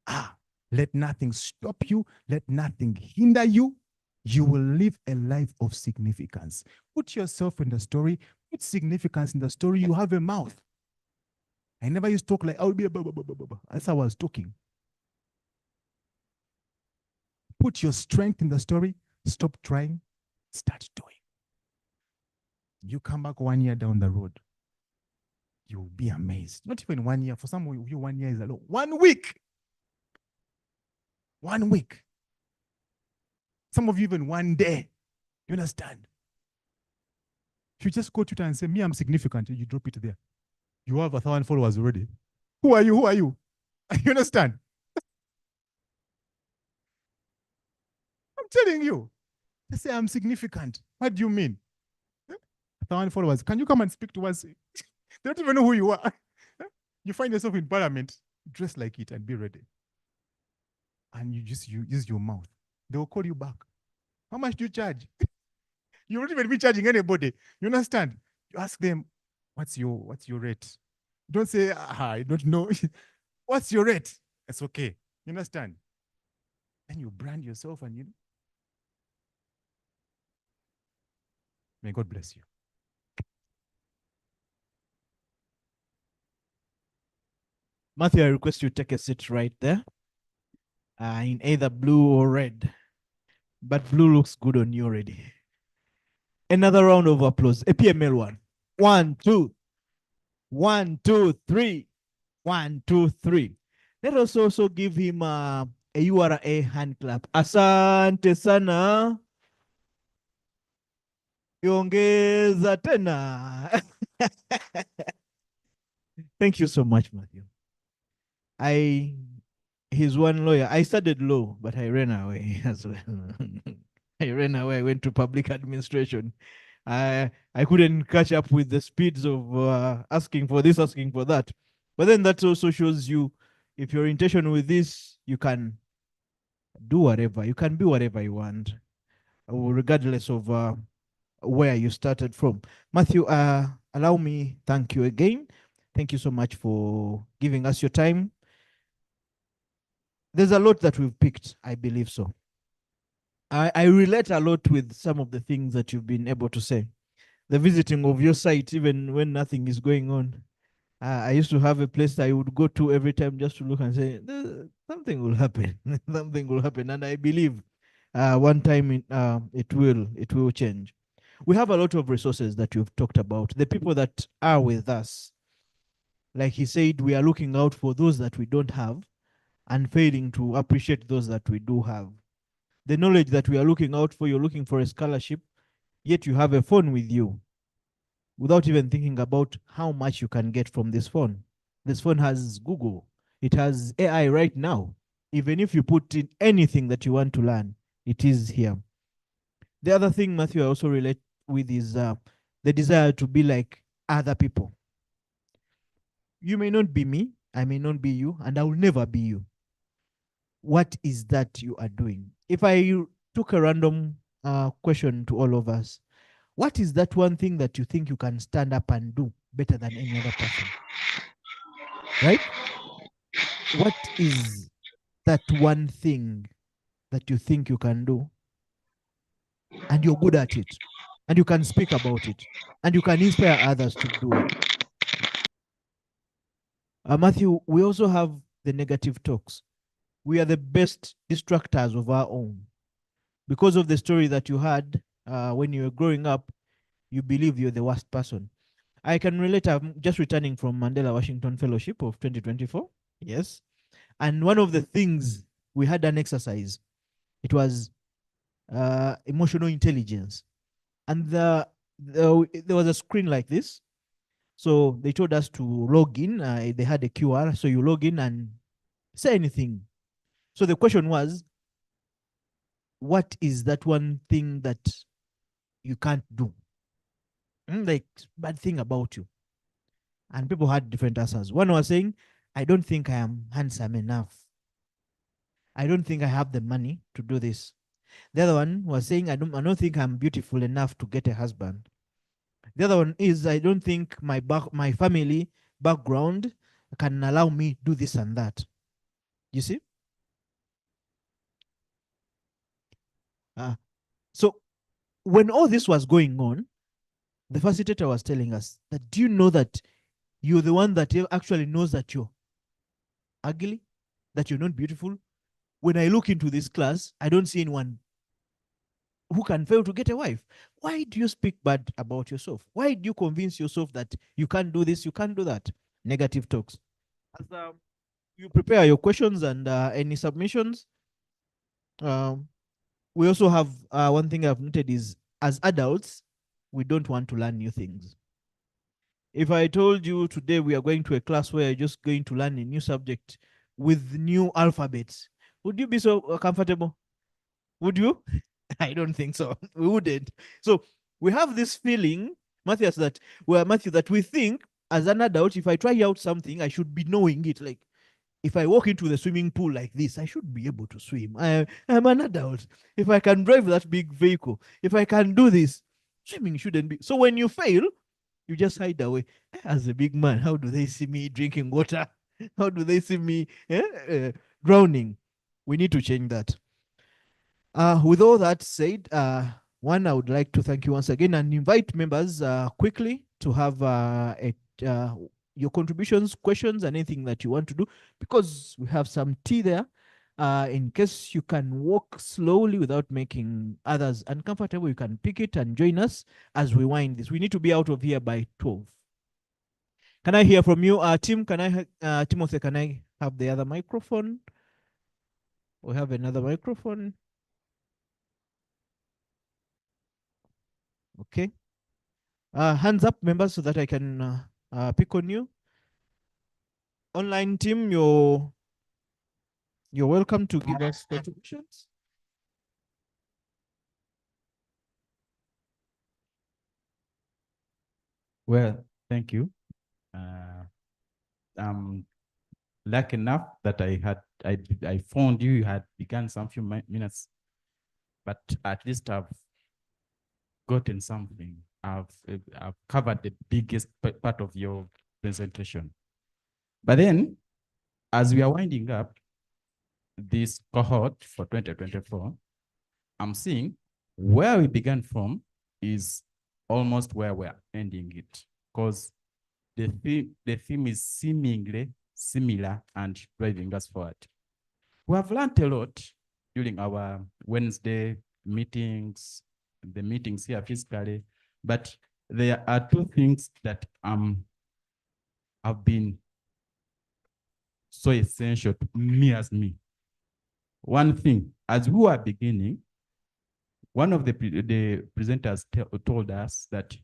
[SPEAKER 8] are. Let nothing stop you. Let nothing hinder you. You will live a life of significance. Put yourself in the story. Put significance in the story. You have a mouth. I never used to talk like, I'll be a blah, blah, blah, blah, blah. That's how I was talking. put your strength in the story, stop trying, start doing. You come back 1 year down the road, you'll be amazed. Not even 1 year. For some of you, 1 year is a lot. 1 week. 1 week. Some of you even 1 day. You understand? If you just go to Twitter and say, me, I'm significant, you drop it there. You have 1,000 followers already. Who are you? Who are you? You understand? I'm telling you. They say I'm significant. What do you mean? 1,000 followers. Can you come and speak to us? They don't even know who you are. You find yourself in parliament, dress like it and be ready. And you just use your mouth. They will call you back. How much do you charge? You won't even be charging anybody. You understand? You ask them, what's your rate? Don't say, I don't know. What's your rate? It's okay. You understand? Then you brand yourself and may God bless you.
[SPEAKER 1] Matthew, I request you take a seat right there, in either blue or red. But blue looks good on you already. Another round of applause. A PML one. 1, 2. 1, 2, 3. 1, 2, 3. Let us also give him a URA hand clap. Asante sana. Yongeza tena. Thank you so much, Matthew. He's one lawyer. I studied law, but I ran away as well. I ran away. I went to public administration. I couldn't catch up with the speeds of asking for this, asking for that. But then that also shows you, if your intention with this, you can do whatever. You can be whatever you want, regardless of where you started from. Matthew, allow me thank you again. Thank you so much for giving us your time. There's a lot that we've picked, I believe so. I relate a lot with some of the things that you've been able to say. The visiting of your site, even when nothing is going on. I used to have a place I would go to every time just to look and say, something will happen. Something will happen. And I believe one time it will change. We have a lot of resources that you've talked about. The people that are with us, like he said, we are looking out for those that we don't have and failing to appreciate those that we do have. The knowledge that we are looking out for, you're looking for a scholarship, yet you have a phone with you without even thinking about how much you can get from this phone. This phone has Google. It has AI right now. Even if you put in anything that you want to learn, it is here. The other thing, Matthew, I also relate with is the desire to be like other people. You may not be me, I may not be you, and I will never be you. What is that you are doing? If I took a random question to all of us, what is that one thing that you think you can stand up and do better than any other person? Right? What is that one thing that you think you can do and you're good at it and you can speak about it and you can inspire others to do it? Matthew, we also have the negative talks. We are the best distractors of our own. Because of the story that you had when you were growing up, you believe you're the worst person. I can relate. I'm just returning from Mandela Washington Fellowship of 2024. Yes. And one of the things, we had an exercise. It was emotional intelligence. And there was a screen like this. So they told us to log in. They had a QR. So you log in and say anything. So the question was, what is that one thing that you can't do? Like, bad thing about you. And people had different answers. One was saying, I don't think I am handsome enough. I don't think I have the money to do this. The other one was saying, I don't think I'm beautiful enough to get a husband. The other one is, I don't think my family background can allow me do this and that. You see? So when all this was going on, the facilitator was telling us that, do you know that you're the one that actually knows that you're ugly, that you're not beautiful, when I look into this class, I don't see anyone who can fail to get a wife. Why do you speak bad about yourself? Why do you convince yourself that you can't do this, you can't do that? Negative talks. As you prepare your questions and any submissions, we also have one thing I've noted is as adults, we don't want to learn new things. If I told you today we are going to a class where you're just going to learn a new subject with new alphabets, would you be so comfortable? Would you? I don't think so. We wouldn't. So we have this feeling, Matthew, that we think as an adult, if I try out something, I should be knowing it. Like if I walk into the swimming pool like this, I should be able to swim. I'm an adult. If I can drive that big vehicle, if I can do this, swimming shouldn't be. So when you fail, you just hide away. As a big man, how do they see me drinking water? How do they see me drowning? We need to change that. With all that said, one, I would like to thank you once again and invite members quickly to have your contributions, questions, and anything that you want to do, because we have some tea there. In case you can walk slowly without making others uncomfortable, you can pick it and join us as we wind this. We need to be out of here by 12. Can I hear from you? Tim, Timothy, can I have the other microphone? We have another microphone. Okay. Hands up, members, so that I can pick on you. Online team, you're welcome to give us contributions.
[SPEAKER 9] Well, thank you. I'm lucky enough that I found you had begun some few minutes, but at least I've gotten something. I've covered the biggest part of your presentation. But then, as we are winding up this cohort for 2024, I'm seeing where we began from is almost where we're ending it, because the theme is seemingly similar and driving us forward. We have learned a lot during our Wednesday meetings, the meetings here physically, but there are two things that have been so essential to me as me. One thing, as we were beginning, one of the presenters told us that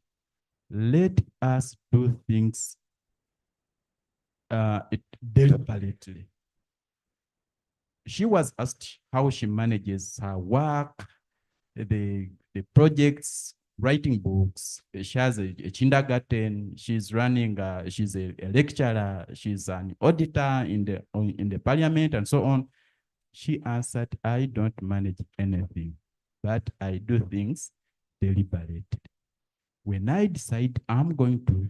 [SPEAKER 9] let us do things deliberately. She was asked how she manages her work, the projects, writing books. She has a kindergarten. She's running. She's a lecturer. She's an auditor in the parliament and so on. She answered, "I don't manage anything, but I do things deliberately. When I decide I'm going to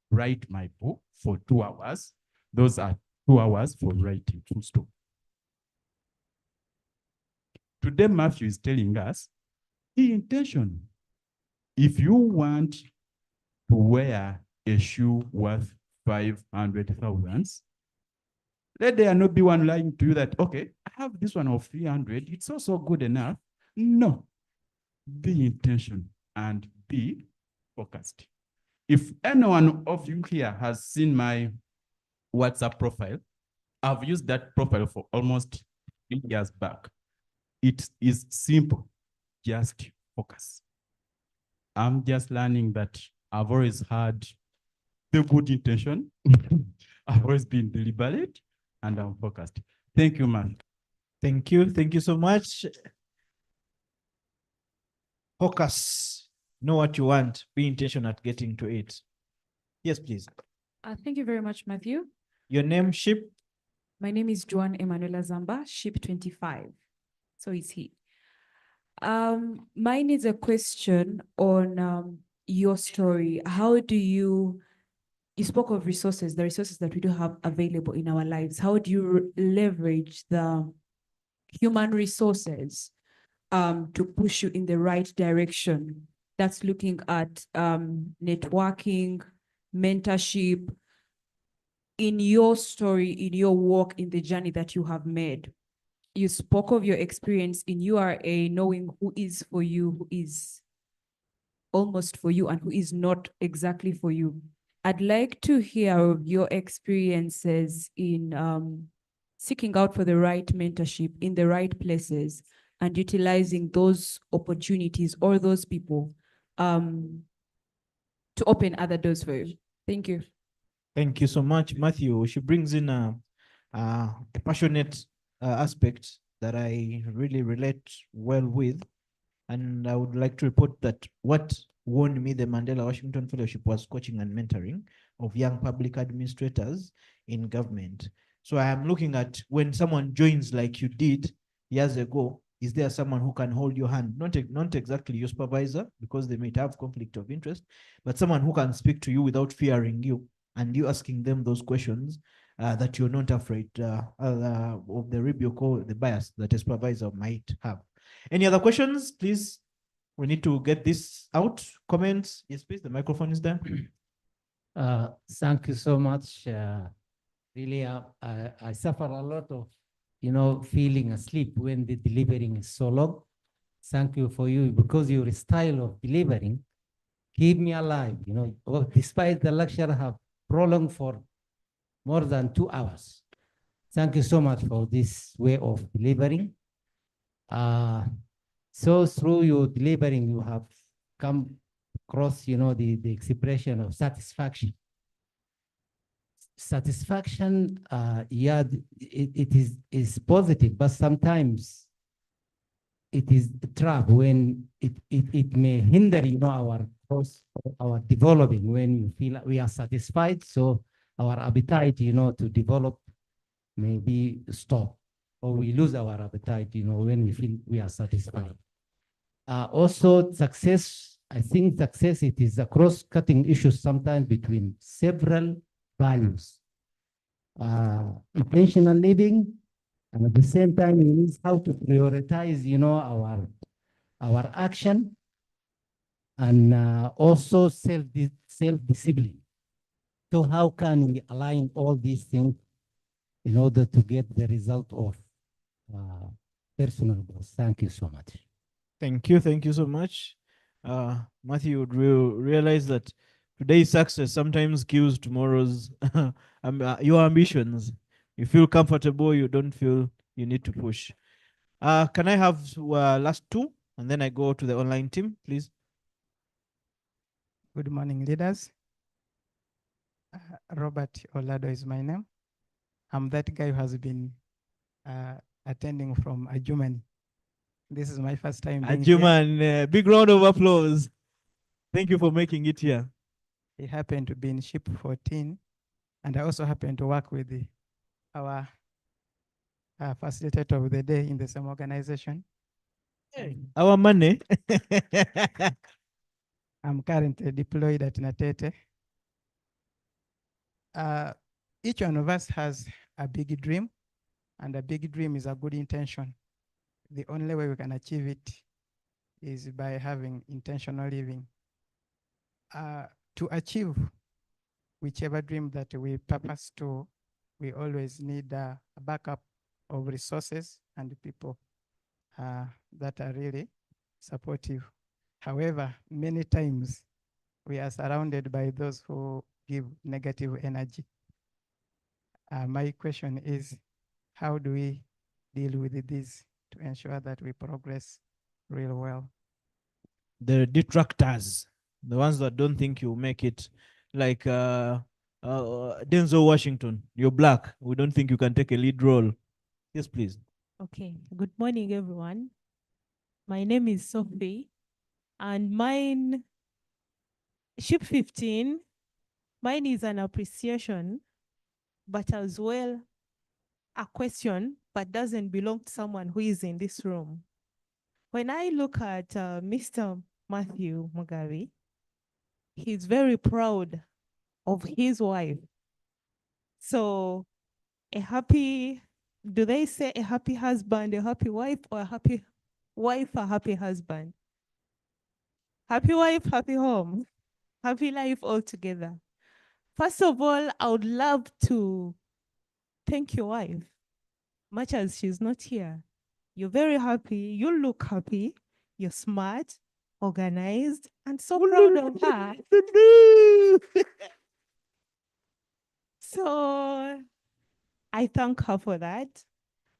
[SPEAKER 9] write my book for 2 hours, those are 2 hours for writing, full stop." Today, Matthew is telling us the intention. If you want to wear a shoe worth 500,000, let there not be one lying to you that, okay, I have this one of 300. It's also good enough. No, be intentional and be focused. If anyone of you here has seen my WhatsApp profile, I've used that profile for almost 3 years back. It is simple, just focus. I'm just learning that I've always had the good intention. I've always been deliberate and I'm focused. Thank you, man.
[SPEAKER 1] Thank you. Thank you so much. Focus. Know what you want. Be intentional at getting to it. Yes, please.
[SPEAKER 10] Thank you very much, Matthew.
[SPEAKER 1] Your name, Ship?
[SPEAKER 10] My name is Joan Emanuela Zamba, Ship 25. So is he. Mine is a question on your story. How do you spoke of resources, the resources that we do have available in our lives. How do you leverage the human resources to push you in the right direction? That's looking at networking, mentorship, in your story, in your walk, in the journey that you have made. you spoke of your experience in URA, knowing who is for you, who is almost for you, and who is not exactly for you. I'd like to hear of your experiences in seeking out for the right mentorship in the right places and utilizing those opportunities or those people to open other doors for you. Thank you.
[SPEAKER 1] Thank you so much, Matthew. She brings in a passionate aspect that I really relate well with. And I would like to report that what won me the Mandela Washington Fellowship was coaching and mentoring of young public administrators in government. So I am looking at when someone joins like you did years ago, is there someone who can hold your hand? Not exactly your supervisor, because they might have conflict of interest, but someone who can speak to you without fearing you and you asking them those questions that you're not afraid of the rebuke or the bias that a supervisor might have. Any other questions, please? We need to get this out. Comments? Yes, please. The microphone is there.
[SPEAKER 11] Thank you so much. Really, I suffer a lot of, feeling asleep when the delivering is so long. Thank you for you, because your style of delivering keep me alive. Despite the lecture have prolonged for more than 2 hours. Thank you so much for this way of delivering. So through your delivering, you have come across, the expression of satisfaction. Satisfaction, yeah, it is positive, but sometimes it is a trap when it may hinder, our developing when you feel we are satisfied. So our appetite, to develop may be stopped, or we lose our appetite, when we feel we are satisfied. Also, success, I think success, it is a cross-cutting issue sometimes between several values. Intentional living, and at the same time, we need how to prioritize, our action, and also self-discipline. So how can we align all these things in order to get the result of personal goals? Thank you so much.
[SPEAKER 1] Thank you. Thank you so much. Matthew would realize that today's success sometimes kills tomorrow's your ambitions. You feel comfortable, you don't feel you need to push. Can I have last two? And then I go to the online team, please.
[SPEAKER 12] Good morning, leaders. Robert Olado is my name. I'm that guy who has been attending from Germany. This is my first time being here.
[SPEAKER 1] Ajuman, big round of applause. Thank you for making it here.
[SPEAKER 12] He happened to be in SHIP 14, and I also happened to work with our facilitator of the day in the same organization.
[SPEAKER 1] Hey, our money.
[SPEAKER 12] I'm currently deployed at Natete. Each one of us has a big dream, and a big dream is a good intention. The only way we can achieve it is by having intentional living. To achieve whichever dream that we purpose to, we always need a backup of resources and people that are really supportive. However, many times we are surrounded by those who give negative energy. My question is, how do we deal with this to ensure that we progress real well?
[SPEAKER 1] The detractors, the ones that don't think you'll make it, like Denzel Washington, you're black, we don't think you can take a lead role. Yes, please.
[SPEAKER 3] Okay, good morning, everyone. My name is Sophie, and mine, SHIP 15, mine is an appreciation, but as well a question, but doesn't belong to someone who is in this room. When I look at Mr. Matthew Mugabe, he's very proud of his wife. So a happy, do they say a happy husband, a happy wife, or a happy wife, a happy husband? Happy wife, happy home, happy life all together. First of all, I would love to thank your wife much as she's not here, you're very happy. You look happy. You're smart, organized, and so proud of her. So I thank her for that.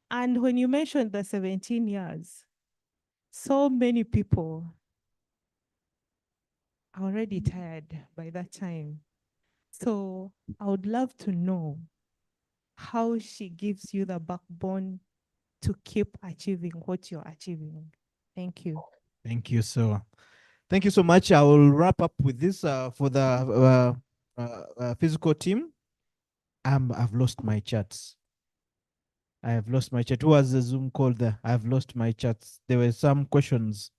[SPEAKER 3] And when you mentioned the 17 years, so many people are already tired by that time. So I would love to know how she gives you the backbone to keep achieving what you're achieving. Thank you.
[SPEAKER 1] Thank you so much. I will wrap up with this for the physical team. I've lost my charts. I have lost my chat. Who was the Zoom call there? I have lost my chats. There were some questions.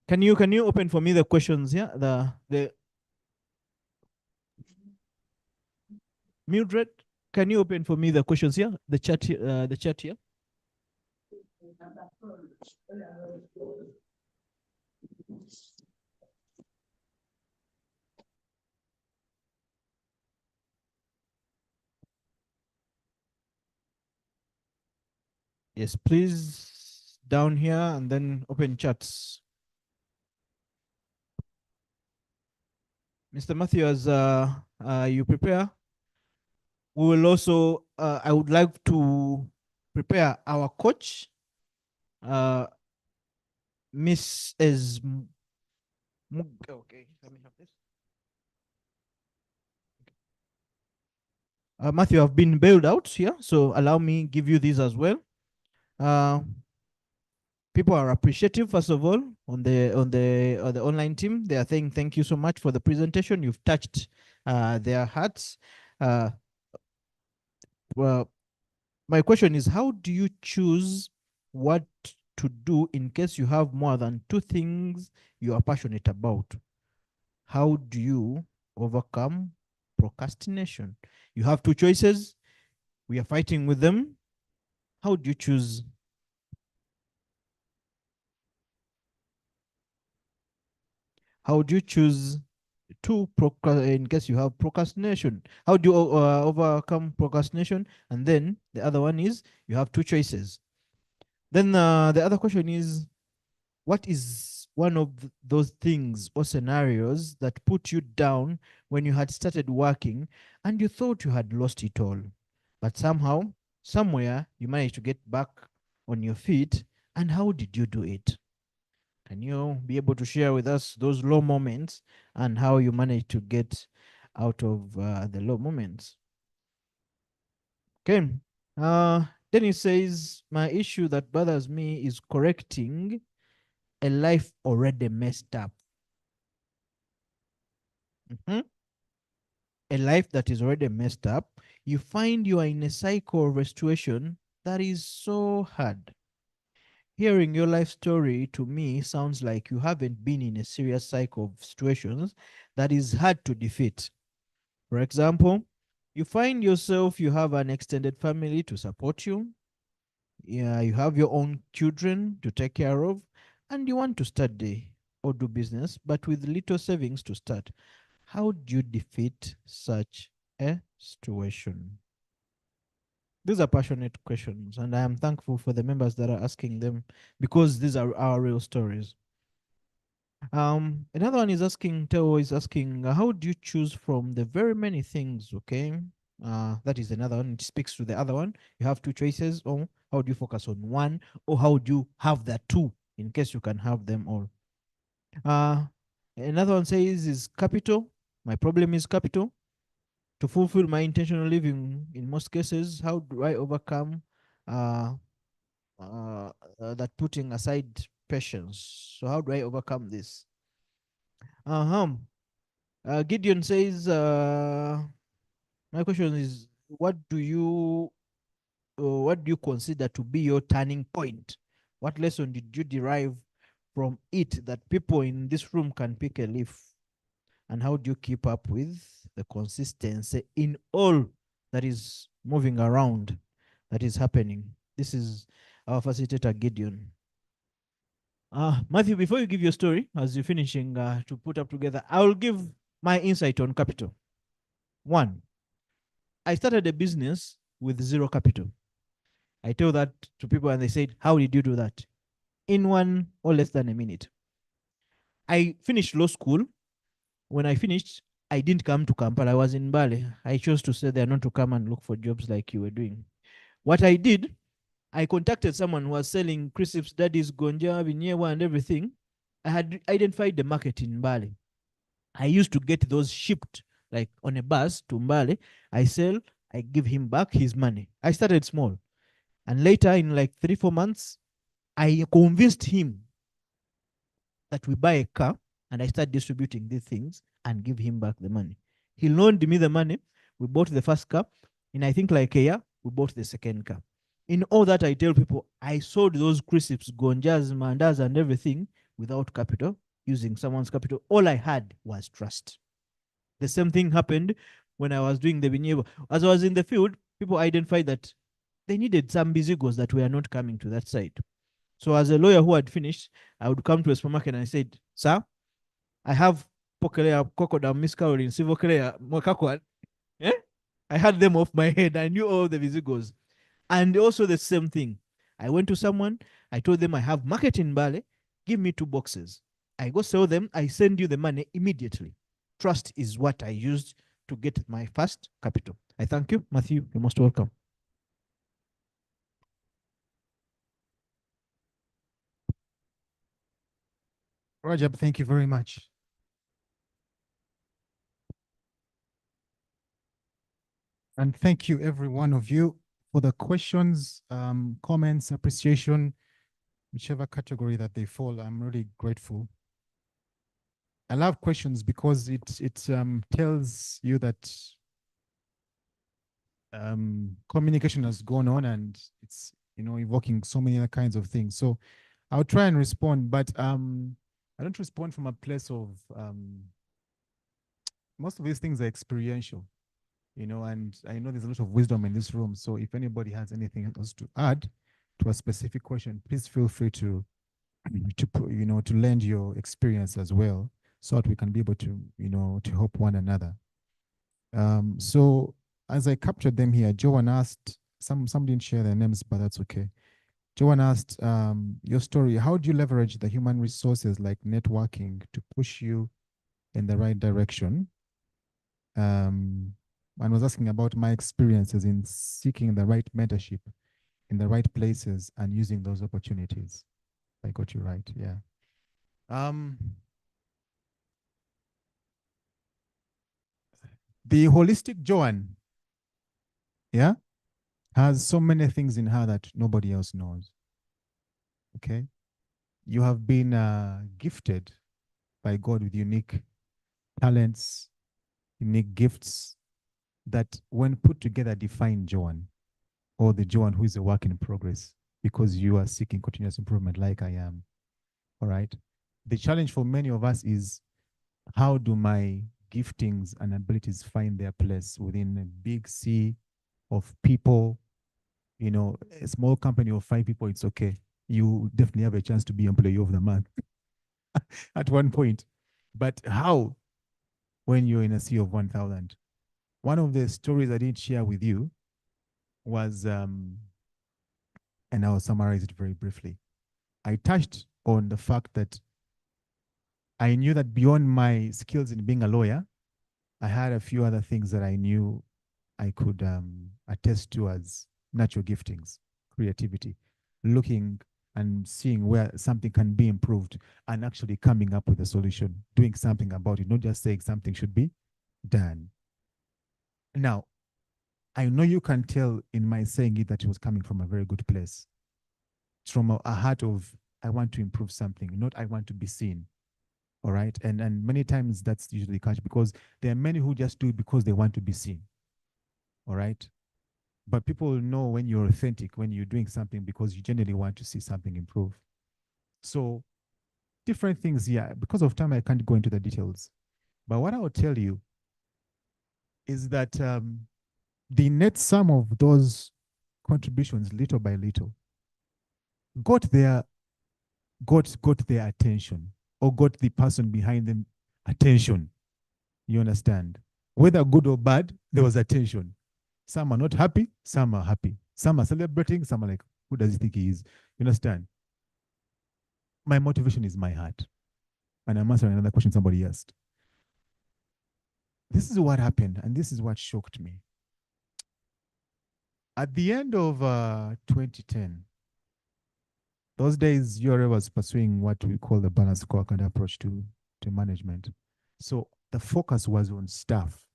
[SPEAKER 1] Can you open for me the questions? Yeah, the Mildred, can you open for me the questions here? The chat here. The chat here. Yes, please down here and then open chats. Mr. Matthew, as you prepare, we will also, I would like to prepare our coach, Mrs. Okay, let me have this. Matthew, I've been bailed out here, so allow me give you these as well. People are appreciative, first of all, on the online team. They are saying thank you so much for the presentation. You've touched their hearts. Well, my question is, how do you choose what to do in case you have more than two things you are passionate about? How do you overcome procrastination? You have two choices. We are fighting with them. How do you choose? How do you choose in case you have procrastination? How do you overcome procrastination? And then the other one is you have two choices. Then the other question is, what is one of those things or scenarios that put you down when you had started working and you thought you had lost it all, but somehow, somewhere, you managed to get back on your feet? And how did you do it? Can you be able to share with us those low moments and how you managed to get out of the low moments? Okay. Dennis says, my issue that bothers me is correcting a life already messed up. A life that is already messed up, you find you are in a cycle of restoration that is so hard. Hearing your life story to me sounds like you haven't been in a serious cycle of situations that is hard to defeat. For example, you find yourself, you have an extended family to support you. Yeah, you have your own children to take care of, and you want to study or do business, but with little savings to start. How do you defeat such a situation? These are passionate questions, and I am thankful for the members that are asking them because these are our real stories. Another one is asking, Teo is asking, how do you choose from the very many things, okay? That is another one. It speaks to the other one. You have two choices. Or how do you focus on one? Or how do you have that two in case you can have them all? Another one says is capital. My problem is capital. To fulfill my intentional living in most cases, how do I overcome that putting aside patience? So how do I overcome this? Gideon says, my question is, what do you consider to be your turning point? What lesson did you derive from it that people in this room can pick a leaf? And how do you keep up with the consistency in all that is moving around, that is happening? This is our facilitator, Gideon. Matthew, before you give your story, as you're finishing to put up together, I will give my insight on capital. One, I started a business with zero capital. I tell that to people and they said, how did you do that? In 1 or less than a minute. I finished law school. When I finished, I didn't come to Kampala. I was in Bali. I chose to stay there, not to come and look for jobs like you were doing. What I did, I contacted someone who was selling crisps, daddies, gonja, vinyewa, and everything. I had identified the market in Bali. I used to get those shipped like on a bus to Mbale. I sell, I give him back his money. I started small. And later, in like 3-4 months, I convinced him that we buy a car and I start distributing these things and give him back the money. He loaned me the money. We bought the first car. In I think like a year, we bought the second car. In all that, I tell people, I sold those crisps, gonjas, mandas, and everything without capital, using someone's capital. All I had was trust. The same thing happened when I was doing the vinyevo. As I was in the field, people identified that they needed some bizigos that were not coming to that side. So as a lawyer who had finished, I would come to a supermarket and I said, sir, I have pokelea, crocodile, Miss Caroline, sivokelea, mokakwan. Eh? I had them off my head. I knew all the Visigos. And also the same thing. I went to someone, I told them I have market in Bale, give me 2 boxes. I go sell them, I send you the money immediately. Trust is what I used to get my first capital. I thank you. Matthew, you're most welcome.
[SPEAKER 8] Rajab, thank you very much. And thank you, every one of you, for the questions, comments, appreciation, whichever category that they fall. I'm really grateful. I love questions because it tells you that communication has gone on and it's evoking so many other kinds of things. So I'll try and respond, but I don't respond from a place of most of these things are experiential, and I know there's a lot of wisdom in this room. So if anybody has anything else to add to a specific question, please feel free to lend your experience as well, so that we can be able to to help one another. So as I captured them here, Joan asked, some didn't share their names, but that's okay. Joan asked, your story, how do you leverage the human resources like networking to push you in the right direction? And was asking about my experiences in seeking the right mentorship in the right places and using those opportunities. I got you right, yeah. The holistic Joan, yeah, has so many things in her that nobody else knows. Okay, you have been gifted by God with unique talents, unique gifts that, when put together, define Joan, or the Joan who is a work in progress, because you are seeking continuous improvement like I am. All right. The challenge for many of us is, how do my giftings and abilities find their place within a big sea of people? A small company of 5 people, it's okay. You definitely have a chance to be employee of the month at one point. But how when you're in a sea of 1,000? One of the stories I didn't share with you was, and I'll summarize it very briefly. I touched on the fact that I knew that beyond my skills in being a lawyer, I had a few other things that I knew I could attest to as natural giftings, creativity, looking and seeing where something can be improved and actually coming up with a solution, doing something about it, not just saying something should be done. Now, I know you can tell in my saying it that it was coming from a very good place. It's from a heart of, I want to improve something, not I want to be seen. All right. And many times that's usually the catch, because there are many who just do it because they want to be seen. All right. But people know when you're authentic, when you're doing something because you genuinely want to see something improve. So different things, yeah. Because of time, I can't go into the details. But what I will tell you is that the net sum of those contributions, little by little, got their attention, or got the person behind them attention. You understand? Whether good or bad, there was attention. Some are not happy, some are happy. Some are celebrating, some are like, who does he think he is? You understand? My motivation is my heart. And I'm answering another question somebody asked. This is what happened, and this is what shocked me. At the end of 2010, those days, URA was pursuing what we call the balanced scorecard approach to management. So the focus was on staff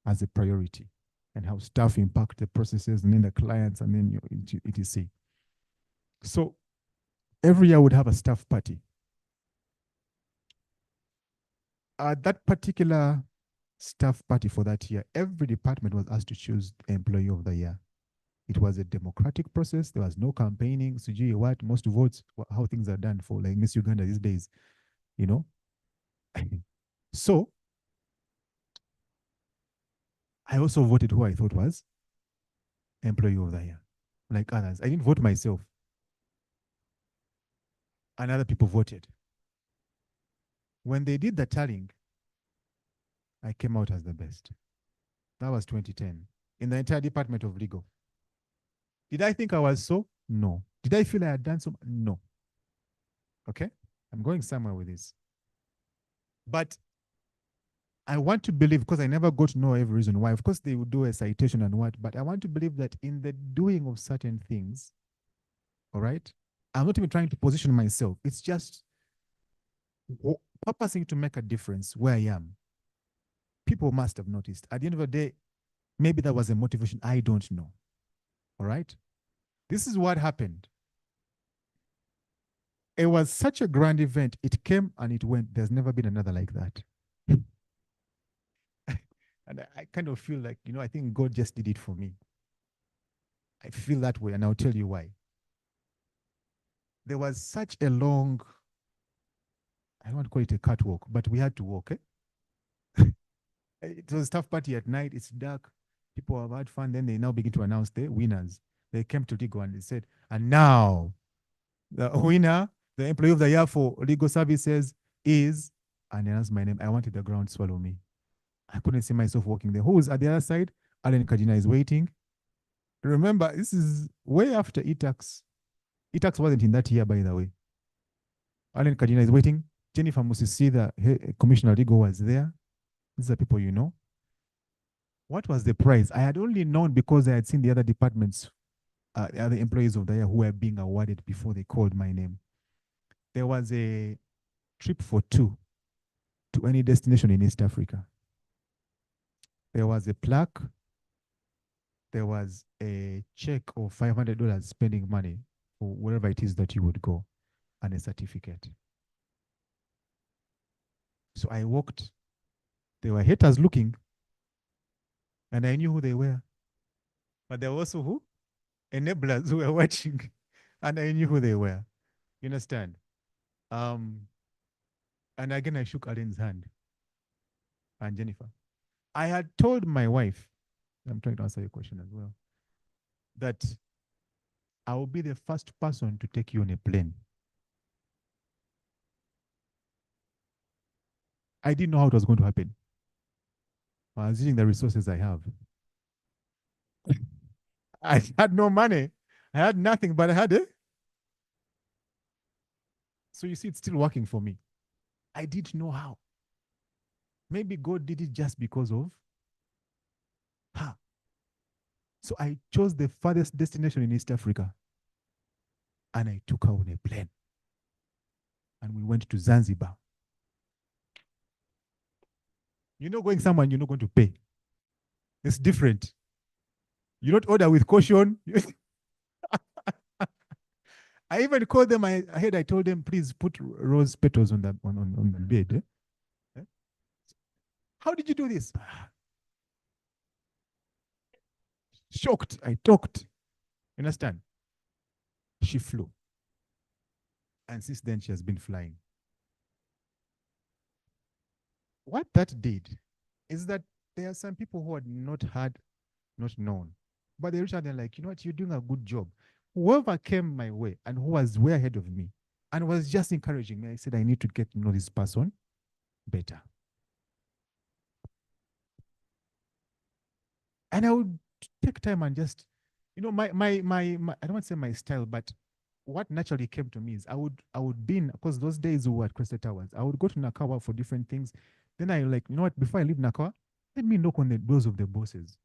[SPEAKER 8] as a priority and how staff impact the processes and then the clients and then etc. So every year would have a staff party. That particular staff party for that year, every department was asked to choose employee of the year. It was a democratic process. There was no campaigning. Sujui what most votes, how things are done for like Miss Uganda these days, you know. So I also voted who I thought was employee of the year, like others. I didn't vote myself. And other people voted. When they did the tallying, I came out as the best. That was 2010 in the entire department of legal. Did I think I was so? No. Did I feel I had done so? No. Okay? I'm going somewhere with this. But I want to believe, because I never got to know every reason why. Of course, they would do a citation and what, but I want to believe that in the doing of certain things, all right, I'm not even trying to position myself. It's just purposing to make a difference where I am. People must have noticed. At the end of the day, maybe that was a motivation. I don't know. All right? This is what happened. It was such a grand event. It came and it went. There's never been another like that. And I kind of feel like, I think God just did it for me. I feel that way, and I'll tell you why. There was such a long, I don't want to call it a catwalk, but we had to walk. It was a tough party at night. It's dark. People have had fun. Then they now begin to announce the winners. They came to Ligo and they said, and now the winner, the employee of the year for legal services is, and they announced my name. I wanted the ground to swallow me. I couldn't see myself walking there. Who was at the other side? Alan Kajina is waiting. Remember, this is way after ETAX. ETAX wasn't in that year, by the way. Alan Kajina is waiting. Jennifer Musisi, the commissioner legal, was there. These are people you know. What was the prize? I had only known because I had seen the other departments, the other employees of the year who were being awarded before they called my name. There was a trip for 2 to any destination in East Africa. There was a plaque. There was a check of $500 spending money for wherever it is that you would go, and a certificate. So I walked. There were haters looking, and I knew who they were. But there were also who? Enablers who were watching, and I knew who they were. You understand? And again, I shook Alan's hand and Jennifer. I had told my wife, I'm trying to answer your question as well, that I will be the first person to take you on a plane. I didn't know how it was going to happen. I was using the resources I have. I had no money. I had nothing, but I had it. So you see, it's still working for me. I didn't know how. Maybe God did it just because of her. So I chose the farthest destination in East Africa. And I took her on a plane. And we went to Zanzibar. You're not going somewhere and you're not going to pay. It's different. You don't order with caution. I even called them ahead. I told them, please put rose petals on the bed. How did you do this? Shocked. I talked. You understand? She flew. And since then, she has been flying. What that did is that there are some people who had not heard, not known, but they reached out and like, you know what, you're doing a good job. Whoever came my way and who was way ahead of me and was just encouraging me, I said, I need to get to know this person better. And I would take time and just, I don't want to say my style, but what naturally came to me is I would be in, because those days we were at Crested Towers, I would go to Nakawa for different things. Then I like, what, before I leave Nakawa, let me knock on the doors of the bosses.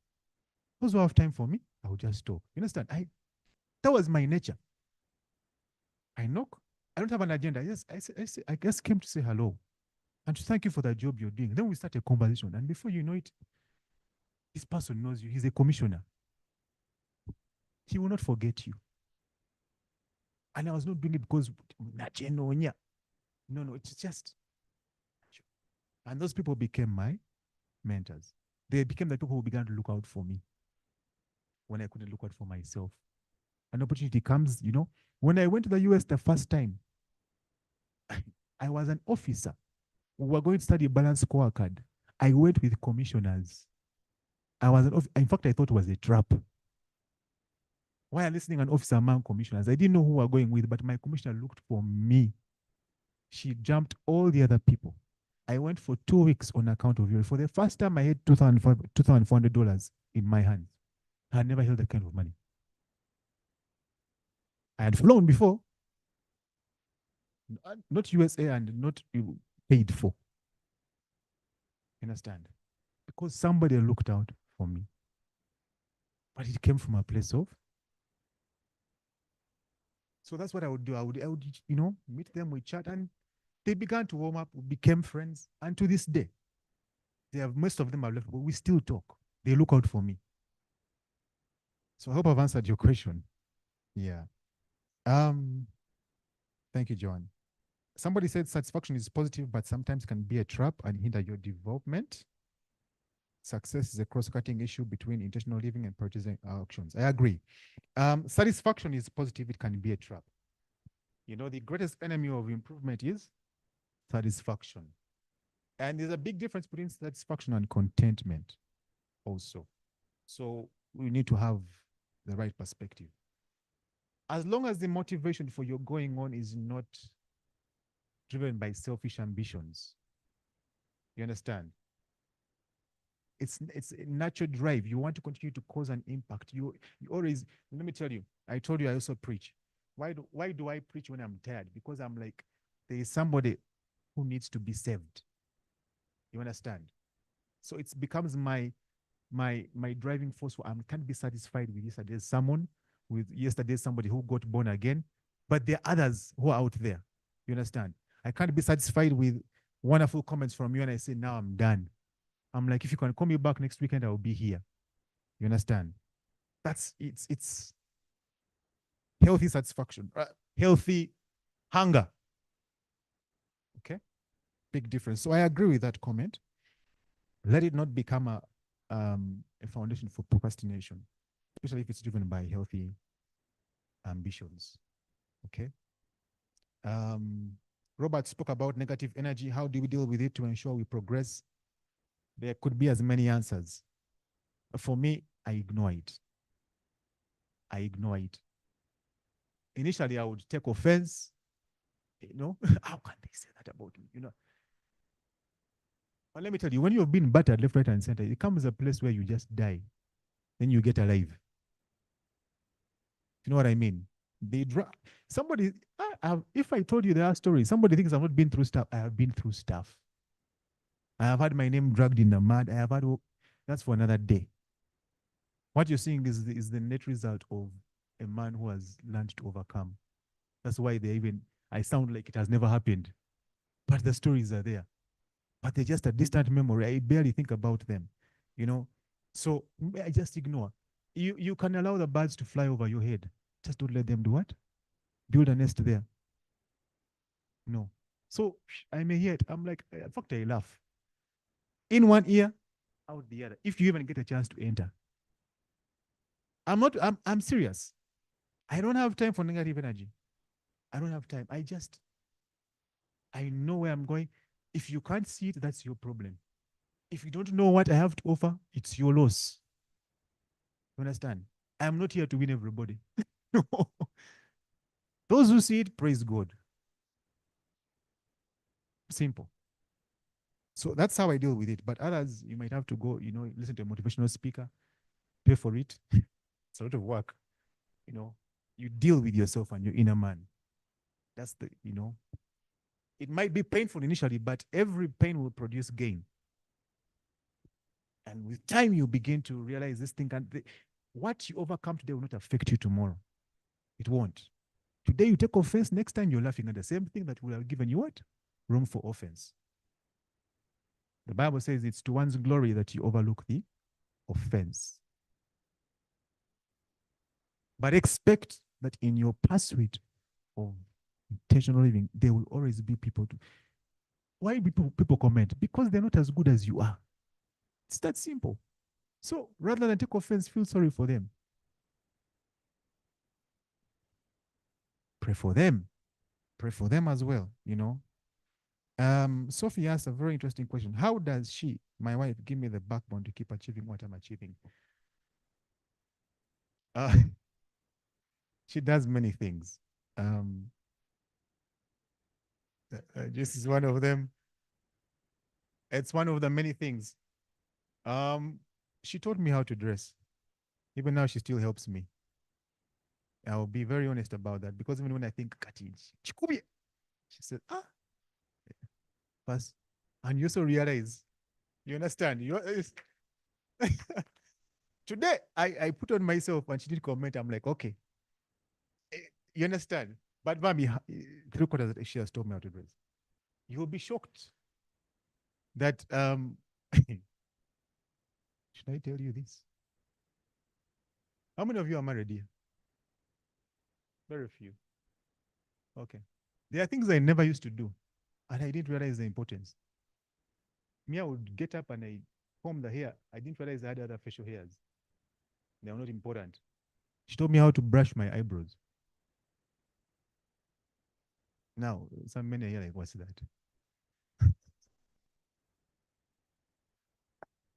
[SPEAKER 8] Those who have time for me, I would just talk. You understand? That was my nature. I knock. I don't have an agenda. I just came to say hello and to thank you for the job you're doing. Then we start a conversation, and before you know it, this person knows you. He's a commissioner. He will not forget you. And I was not doing it because no, it's just. And those people became my mentors. They became the people who began to look out for me when I couldn't look out for myself. An opportunity comes, when I went to the US the first time, I was an officer. We were going to study balance scorecard. I went with commissioners. In fact, I thought it was a trap. While listening an officer among commissioners, I didn't know who we were going with, but my commissioner looked for me. She jumped all the other people. I went for 2 weeks on account of you. For the first time, I had $2,400 in my hands. I had never held that kind of money. I had flown before, not USA and not paid for. You understand? Because somebody looked out for me. But it came from a place of. So that's what I would do. I would meet them, we chat, and they began to warm up, we became friends. And to this day, most of them are left, but we still talk. They look out for me. So I hope I've answered your question. Yeah. Thank you, John. Somebody said satisfaction is positive, but sometimes can be a trap and hinder your development. Success is a cross-cutting issue between intentional living and purchasing actions. I agree. Satisfaction is positive, it can be a trap. The greatest enemy of improvement is satisfaction. And there's a big difference between satisfaction and contentment also. So we need to have the right perspective. As long as the motivation for your going on is not driven by selfish ambitions, you understand? It's a natural drive. You want to continue to cause an impact. You always, let me tell you, I told you I also preach. Why do I preach when I'm tired? Because I'm like, there is somebody who needs to be saved. You understand? So it becomes my driving force. I can't be satisfied with yesterday's someone, with yesterday's somebody who got born again, but there are others who are out there. You understand? I can't be satisfied with wonderful comments from you and I say, now I'm done. I'm like, if you can call me back next weekend, I will be here. You understand? It's healthy satisfaction, healthy hunger. Okay? Big difference. So I agree with that comment. Let it not become a foundation for procrastination, especially if it's driven by healthy ambitions. Okay? Robert spoke about negative energy. How do we deal with it to ensure we progress? There could be as many answers. For me, I ignore it. Initially, I would take offense. How can they say that about me? But let me tell you, when you've been battered left, right, and center, it comes a place where you just die. Then you get alive. You know what I mean? Somebody, if I told you there are stories, somebody thinks I've not been through stuff. I have been through stuff. I have had my name dragged in the mud. That's for another day. What you're seeing is the net result of a man who has learned to overcome. That's why I sound like it has never happened. But the stories are there. But they're just a distant memory. I barely think about them, So I just ignore. You can allow the birds to fly over your head. Just don't let them do what? Build a nest there. No. So I may hear it. I'm like, in fact, I laugh. In one ear, out the other. If you even get a chance to enter. I'm serious. I don't have time for negative energy. I don't have time. I know where I'm going. If you can't see it, that's your problem. If you don't know what I have to offer, it's your loss. You understand? I'm not here to win everybody. No. Those who see it, praise God. Simple. So that's how I deal with it. But others, you might have to go, listen to a motivational speaker. pay for it. It's a lot of work. You know, you deal with yourself and your inner man. That's the, it might be painful initially, but every pain will produce gain. And with time, you begin to realize this thing what you overcome today will not affect you tomorrow. It won't. Today you take offense, next time you're laughing at the same thing that will have given you what? Room for offense. The Bible says it's to one's glory that you overlook the offense. But expect that in your pursuit of intentional living, there will always be people to. Why people comment? Because they're not as good as you are. It's that simple. So rather than take offense, feel sorry for them. Pray for them. Pray for them as well, Sophie asked a very interesting question. How does she, my wife, give me the backbone to keep achieving what I'm achieving? She does many things. This is one of them. It's one of the many things. She taught me how to dress. Even now, she still helps me. I'll be very honest about that, because even when I think, she said, pass. And you also realize, you understand? Today, I put on myself and she did comment. I'm like, okay. You understand? But mommy, 3/4 that she has told me how to dress. You'll be shocked that, should I tell you this? How many of you are married here? Very few. Okay. There are things I never used to do, and I didn't realize the importance. Me, I would get up and I comb the hair. I didn't realize I had other facial hairs. They are not important. She told me how to brush my eyebrows. Now, some men are here like, what's that?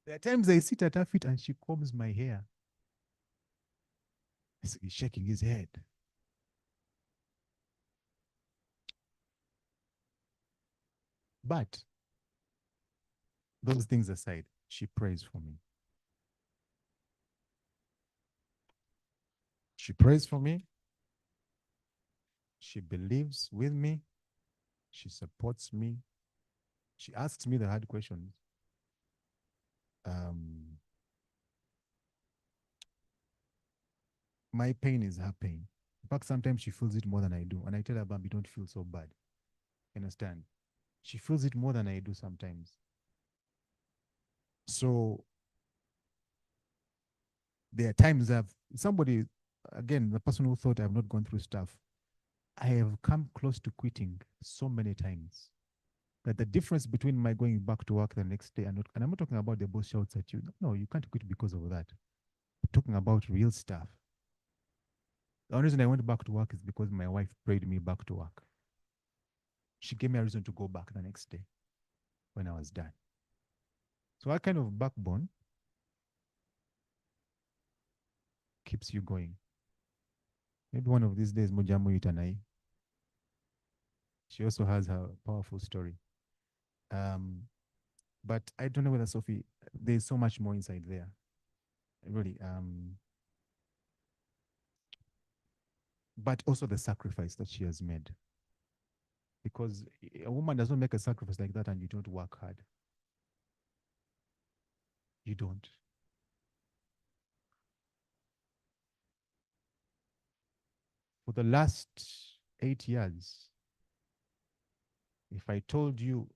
[SPEAKER 8] There are times I sit at her feet and she combs my hair. He's shaking his head. But those things aside, she prays for me. She prays for me. She believes with me. She supports me. She asks me the hard questions. My pain is her pain. In fact, sometimes she feels it more than I do. And I tell her, Bambi, don't feel so bad. You understand? She feels it more than I do sometimes. So there are times somebody, again, the person who thought I've not gone through stuff, I have come close to quitting so many times that the difference between my going back to work the next day and I'm not talking about the boss shouts at you. No, you can't quit because of that. I'm talking about real stuff. The only reason I went back to work is because my wife prayed me back to work. She gave me a reason to go back the next day when I was done. So that kind of backbone keeps you going. Maybe one of these days, Mojamu Itanai. She also has her powerful story. But I don't know whether Sophie, there's so much more inside there. Really. But also the sacrifice that she has made. Because a woman does not make a sacrifice like that and you don't work hard. You don't. For the last 8 years, if I told you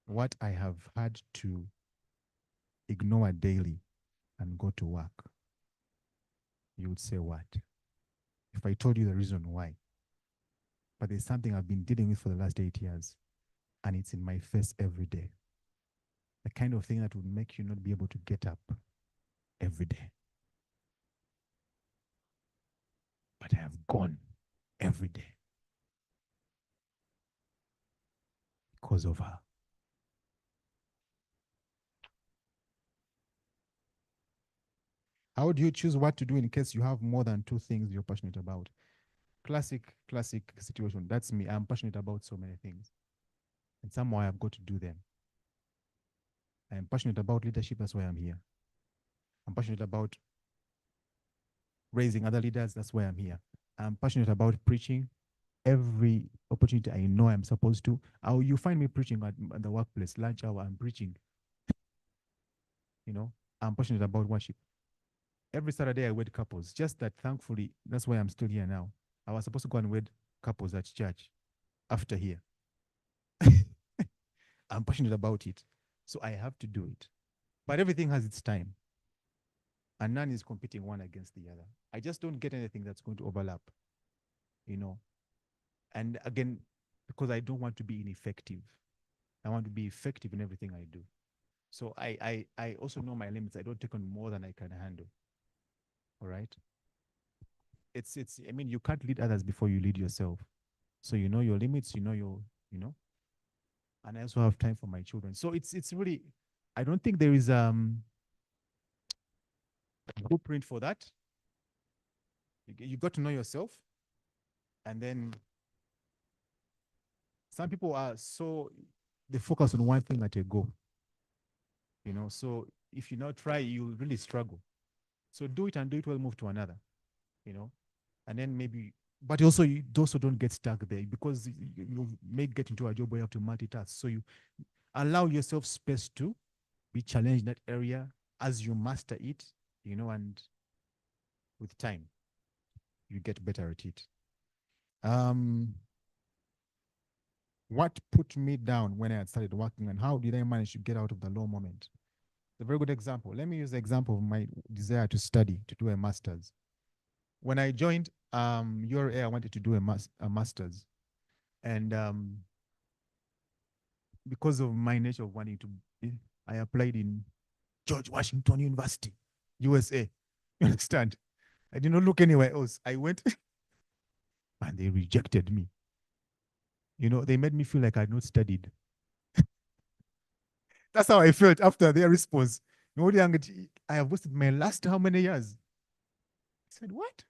[SPEAKER 8] what I have had to ignore daily and go to work, you would say what? If I told you the reason why. But there's something I've been dealing with for the last 8 years, and it's in my face every day. The kind of thing that would make you not be able to get up every day. But I have gone every day because of her. How do you choose what to do in case you have more than 2 things you're passionate about? Classic situation. That's me. I'm passionate about so many things. And somehow I've got to do them. I am passionate about leadership. That's why I'm here. I'm passionate about raising other leaders. That's why I'm here. I'm passionate about preaching. Every opportunity I know I'm supposed to. You find me preaching at the workplace, lunch hour, I'm preaching. You know, I'm passionate about worship. Every Saturday I wed couples. Just that, thankfully, that's why I'm still here now. I was supposed to go and wed couples at church after here. I'm passionate about it. So I have to do it. But everything has its time. And none is competing one against the other. I just don't get anything that's going to overlap, you know. And again, because I don't want to be ineffective. I want to be effective in everything I do. So I also know my limits. I don't take on more than I can handle. All right. I mean, you can't lead others before you lead yourself. So you know your limits, you know, and I also have time for my children. So it's really, I don't think there is blueprint for that. You got to know yourself, and then some people are they focus on one thing at a go. You know, so if you not try, you'll really struggle. So do it and do it well, move to another, you know, and then maybe, but also you also don't get stuck there because you may get into a job where you have to multitask. So you allow yourself space to be challenged in that area as you master it, you know, and with time, you get better at it. What put me down when I had started working and how did I manage to get out of the low moment? A very good example. Let me use the example of my desire to study, to do a master's. When I joined URA, I wanted to do a master's. And because of my nature of wanting to, I applied in George Washington University, USA. You understand? I did not look anywhere else. I went and they rejected me. You know, they made me feel like I had not studied. That's how I felt after their response. I have wasted my last how many years? I said, what?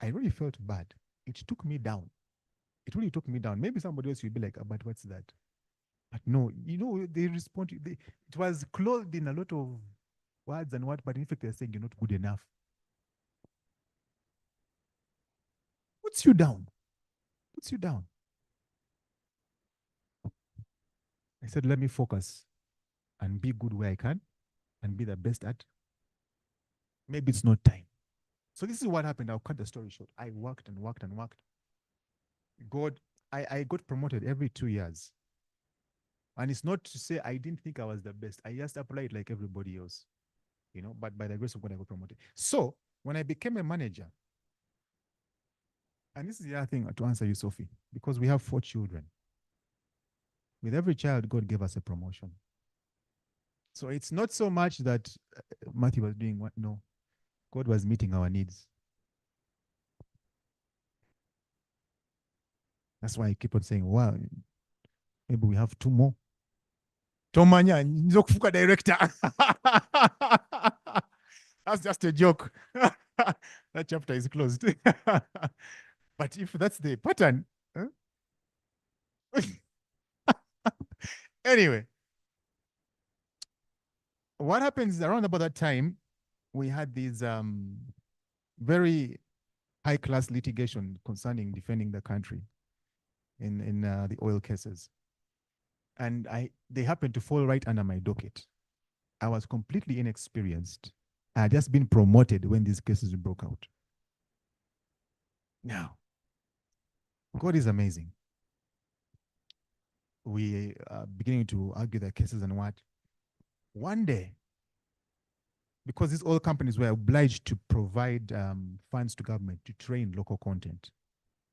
[SPEAKER 8] I really felt bad. It took me down. It really took me down. Maybe somebody else would be like, but what's that? But no, you know, they respond. It was clothed in a lot of words and what, but in fact, they're saying you're not good enough. Puts you down. Puts you down. I said, let me focus and be good where I can and be the best at. Maybe it's not time. So this is what happened. I'll cut the story short. I worked and worked and worked. I got promoted every 2 years. And it's not to say I didn't think I was the best. I just applied like everybody else, you know, but by the grace of God, I got promoted. So when I became a manager, and this is the other thing to answer you, Sophie, because we have 4 children. With every child, God gave us a promotion. So it's not so much that Matthew was doing what, no. God was meeting our needs. That's why I keep on saying, wow, maybe we have 2 more. Tomanya, nzokufuka director. That's just a joke. That chapter is closed. But if that's the pattern, huh? Anyway, what happens around about that time, we had these very high-class litigation concerning defending the country in the oil cases. And they happened to fall right under my docket. I was completely inexperienced. I had just been promoted when these cases broke out. Now, God is amazing. We are beginning to argue the cases and what. One day, because these oil companies were obliged to provide funds to government to train local content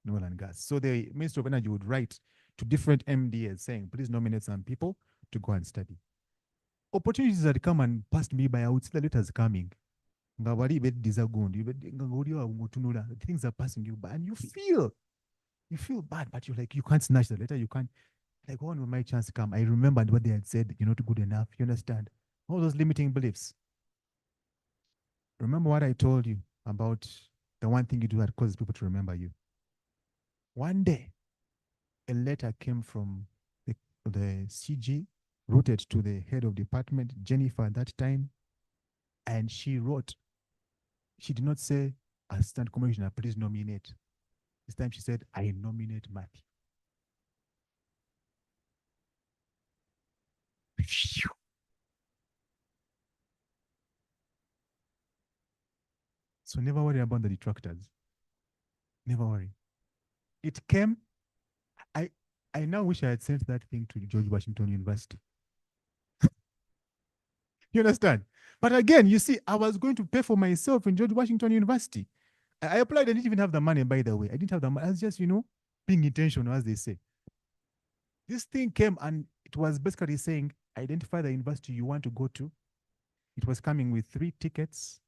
[SPEAKER 8] in oil and gas. So the Ministry of Energy would write to different MDAs saying, please nominate some people to go and study. Opportunities had come and passed me by. I would see the letters coming. Things are passing you by, and you feel bad, but you're like, you can't snatch the letter. You can't, like, when will my chance come? I remembered what they had said, you're not good enough. You understand? All those limiting beliefs. Remember what I told you about the one thing you do that causes people to remember you. One day, a letter came from the CG, routed to the head of department, Jennifer, at that time. And she wrote, she did not say, Assistant Commissioner, please nominate. This time she said, I nominate Matthew. So never worry about the detractors. Never worry. It came. I now wish I had sent that thing to George Washington University. You understand? But again, you see, I was going to pay for myself in George Washington University. I applied. I didn't even have the money, by the way. I didn't have the money. I was just, being intentional, as they say. This thing came and it was basically saying, identify the university you want to go to. It was coming with 3 tickets.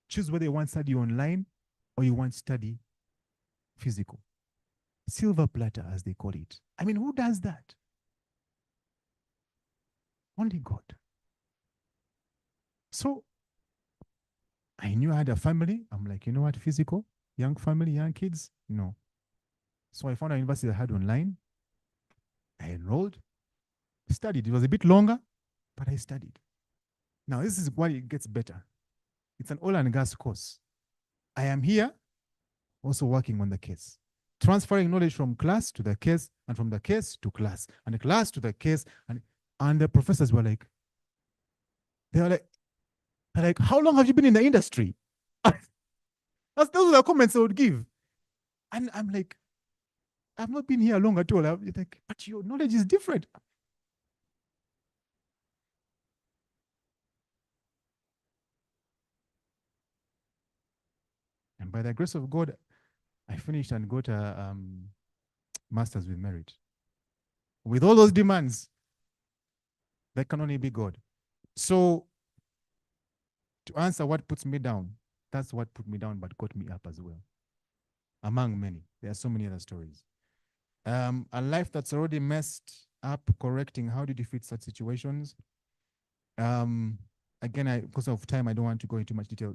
[SPEAKER 8] Choose whether you want study online or you want study physical. Silver platter, as they call it. I mean, who does that? Only God. So I knew I had a family. I'm like, you know what, physical, young family, young kids? No. So I found a university that had online. I enrolled, studied. It was a bit longer, but I studied. Now, this is why it gets better. It's an oil and gas course. I am here also working on the case, transferring knowledge from class to the case, and from the case to class, and the class to the case. And the professors were like, they're like, how long have you been in the industry? Those are the comments they would give. And I'm like, I've not been here long at all. I'm like, but your knowledge is different. And by the grace of God, I finished and got a master's with merit. With all those demands, that can only be God. So to answer what puts me down, that's what put me down, but got me up as well. Among many. There are so many other stories. A life that's already messed up, correcting. How do you defeat such situations? Again, because of time, I don't want to go into much detail.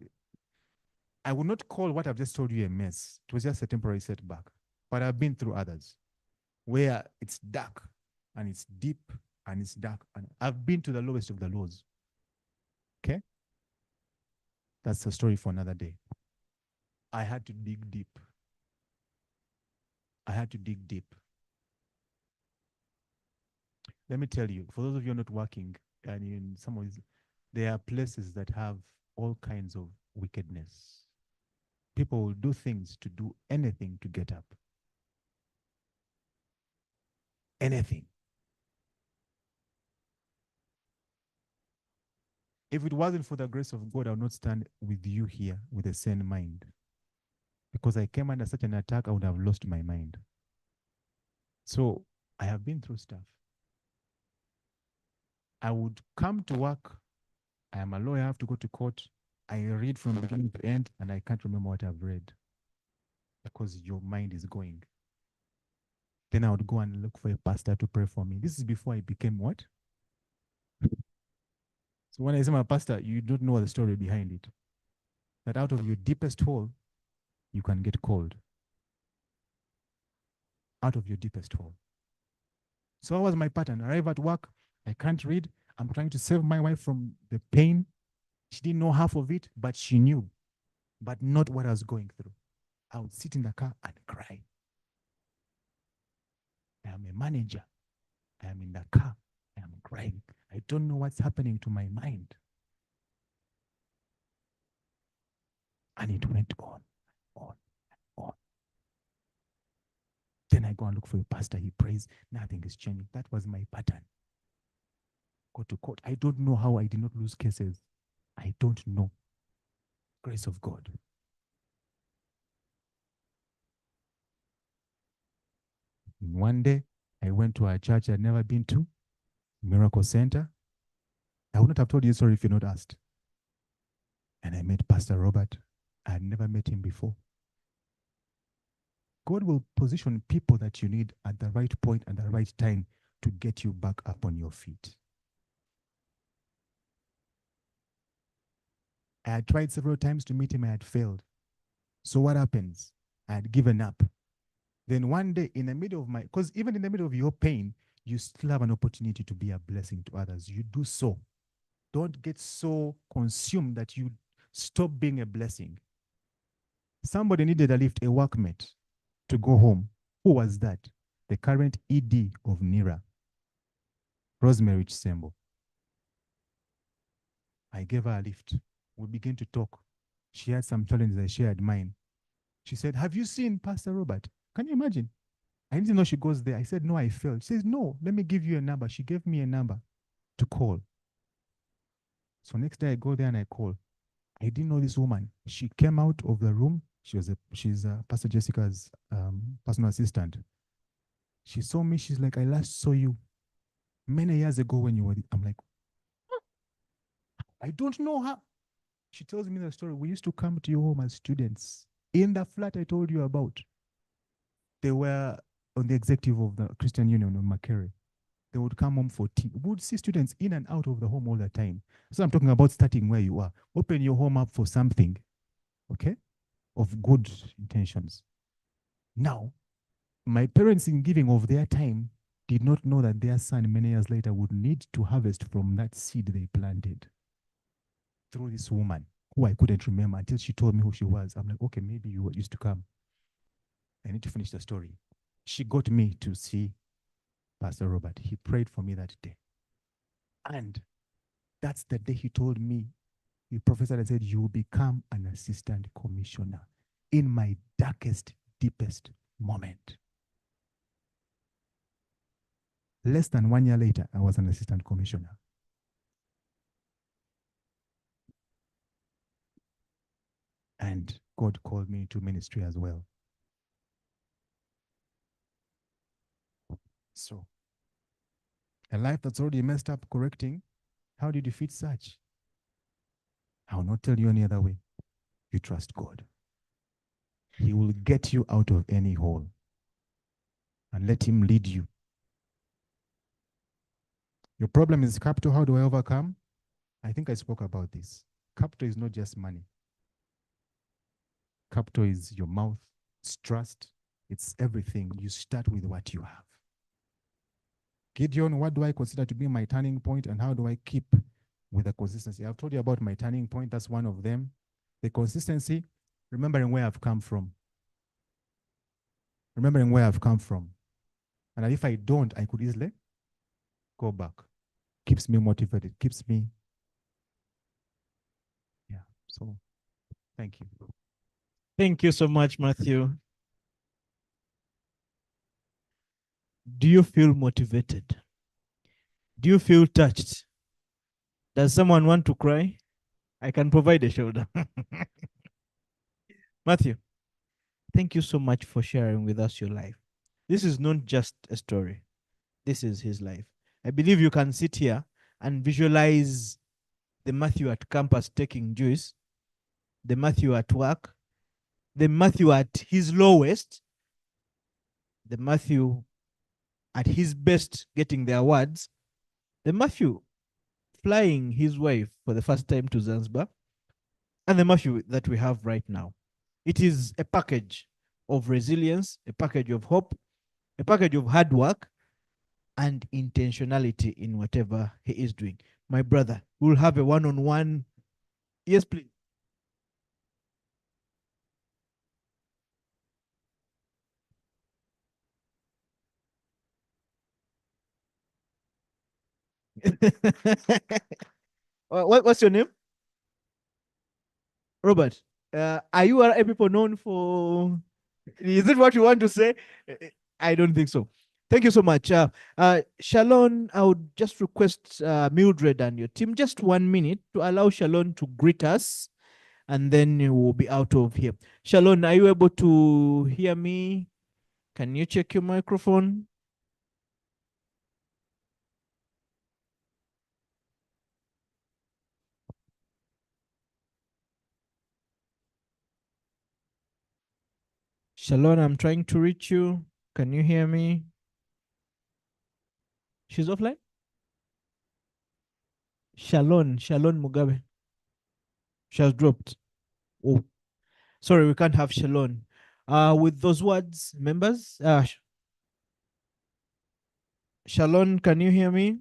[SPEAKER 8] I would not call what I've just told you a mess. It was just a temporary setback. But I've been through others where it's dark and it's deep and it's dark. And I've been to the lowest of the lows. Okay? That's a story for another day. I had to dig deep. I had to dig deep. Let me tell you, for those of you who are not working, and in some ways, there are places that have all kinds of wickedness. People will do things to do anything to get up. Anything. If it wasn't for the grace of God, I would not stand with you here with a sane mind. Because I came under such an attack, I would have lost my mind. So I have been through stuff. I would come to work. I am a lawyer, I have to go to court. I read from beginning to end, and I can't remember what I've read because your mind is going. Then I would go and look for a pastor to pray for me. This is before I became what? So when I say my pastor, you don't know the story behind it. That out of your deepest hole, you can get called. Out of your deepest hole. So what was my pattern? I arrive at work, I can't read. I'm trying to save my wife from the pain. She didn't know half of it, but she knew, but not what I was going through. I would sit in the car and cry. I am a manager. I am in the car. I am crying. I don't know what's happening to my mind. And it went on. Then I go and look for a pastor. He prays. Nothing is changing. That was my pattern. Go to court. I don't know how I did not lose cases. I don't know. Grace of God. One day, I went to a church I'd never been to, Miracle Center. I would not have told you sorry if you're not asked. And I met Pastor Robert. I had never met him before. God will position people that you need at the right point and the right time to get you back up on your feet. I had tried several times to meet him. I had failed. So what happens? I had given up. Then one day in the middle of because even in the middle of your pain, you still have an opportunity to be a blessing to others. You do so. Don't get so consumed that you stop being a blessing. Somebody needed a lift, a workmate, to go home. Who was that? The current ED of NIRA, Rosemary Chisembo. I gave her a lift. We began to talk. She had some challenges. I shared mine. She said, have you seen Pastor Robert? Can you imagine? I didn't know she goes there. I said, no, I failed. She says, no, let me give you a number. She gave me a number to call. So next day I go there and I call. I didn't know this woman. She came out of the room. She's Pastor Jessica's personal assistant. She saw me. She's like, I last saw you many years ago when you were. I'm like, I don't know her. She tells me the story. We used to come to your home as students in the flat I told you about. They were on the executive of the Christian Union of Makere. They would come home for tea. We would see students in and out of the home all the time. So I'm talking about starting where you are. Open your home up for something, okay, of good intentions. Now, my parents, in giving of their time, did not know that their son many years later would need to harvest from that seed they planted through this woman who I couldn't remember until she told me who she was. I'm like, okay, maybe you used to come. I need to finish the story. She got me to see Pastor Robert. He prayed for me that day. And that's the day he told me, he prophesied and said, you will become an assistant commissioner in my darkest, deepest moment. Less than 1 year later, I was an assistant commissioner. And God called me to ministry as well. So, a life that's already messed up, correcting, how do you defeat such? I will not tell you any other way. You trust God. He will get you out of any hole and let him lead you. Your problem is capital. How do I overcome? I think I spoke about this. Capital is not just money. Capital is your mouth, it's trust, it's everything. You start with what you have. Gideon, what do I consider to be my turning point and how do I keep with the consistency? I've told you about my turning point. That's one of them. The consistency, remembering where I've come from. Remembering where I've come from. And if I don't, I could easily go back. Keeps me motivated, keeps me. Yeah, so thank you.
[SPEAKER 1] Thank you so much, Matthew. Do you feel motivated? Do you feel touched? Does someone want to cry? I can provide a shoulder. Matthew, thank you so much for sharing with us your life. This is not just a story. This is his life. I believe you can sit here and visualize the Matthew at campus taking juice, the Matthew at work, the Matthew at his lowest, the Matthew at his best getting the awards, the Matthew flying his wife for the first time to Zanzibar, and the Matthew that we have right now. It is a package of resilience, a package of hope, a package of hard work, and intentionality in whatever he is doing. My brother, we'll have a one-on-one. Yes, please. What's your name? Robert. Are you RA people known for? Is it what you want to say? I don't think so. Thank you so much. Shalon, I would just request Mildred and your team just 1 minute to allow Shalon to greet us, and then we'll be out of here. Shalon, are you able to hear me? Can you check your microphone? Shalon, I'm trying to reach you. Can you hear me? She's offline? Shalon Mugabe. She has dropped. Oh, sorry, we can't have Shalon. With those words, members, Shalon, can you hear me?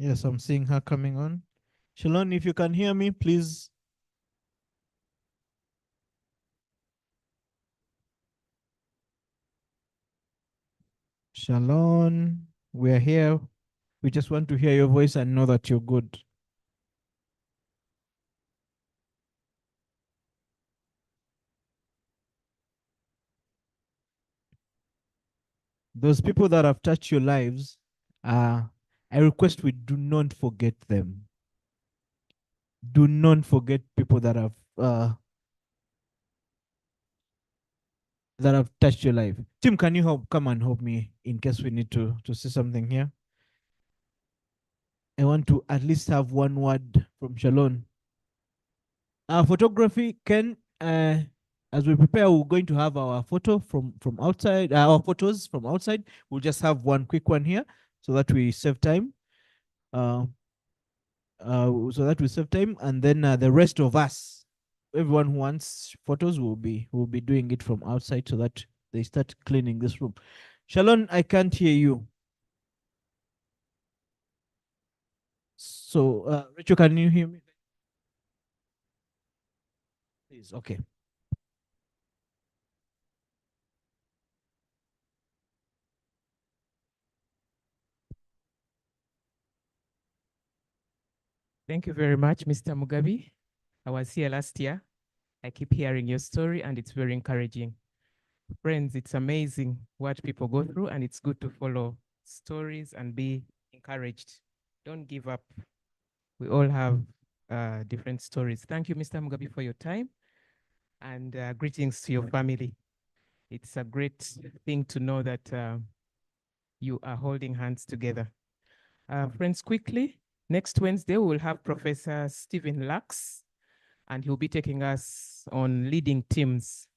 [SPEAKER 1] Yes, I'm seeing her coming on. Shalon, if you can hear me, please. Shalon, we're here. We just want to hear your voice and know that you're good. Those people that have touched your lives, I request we do not forget them. Do not forget people that have touched your life. Tim, can you come and help me in case we need to say something here? I want to at least have one word from Shalon. Photography, Ken, as we prepare, we're going to have our photo from outside, our photos from outside. We'll just have one quick one here so that we save time. And then the rest of us, everyone who wants photos, will be doing it from outside so that they start cleaning this room. Shalon, I can't hear you. So, Rachel, can you hear me? Please, okay.
[SPEAKER 2] Thank you very much, Mr. Mugabe. I was here last year. I keep hearing your story and it's very encouraging. Friends, it's amazing what people go through and it's good to follow stories and be encouraged. Don't give up. We all have different stories. Thank you, Mr. Mugabe, for your time and greetings to your family. It's a great thing to know that you are holding hands together. Friends, quickly, next Wednesday, we will have Professor Stephen Lux, and he'll be taking us on leading teams.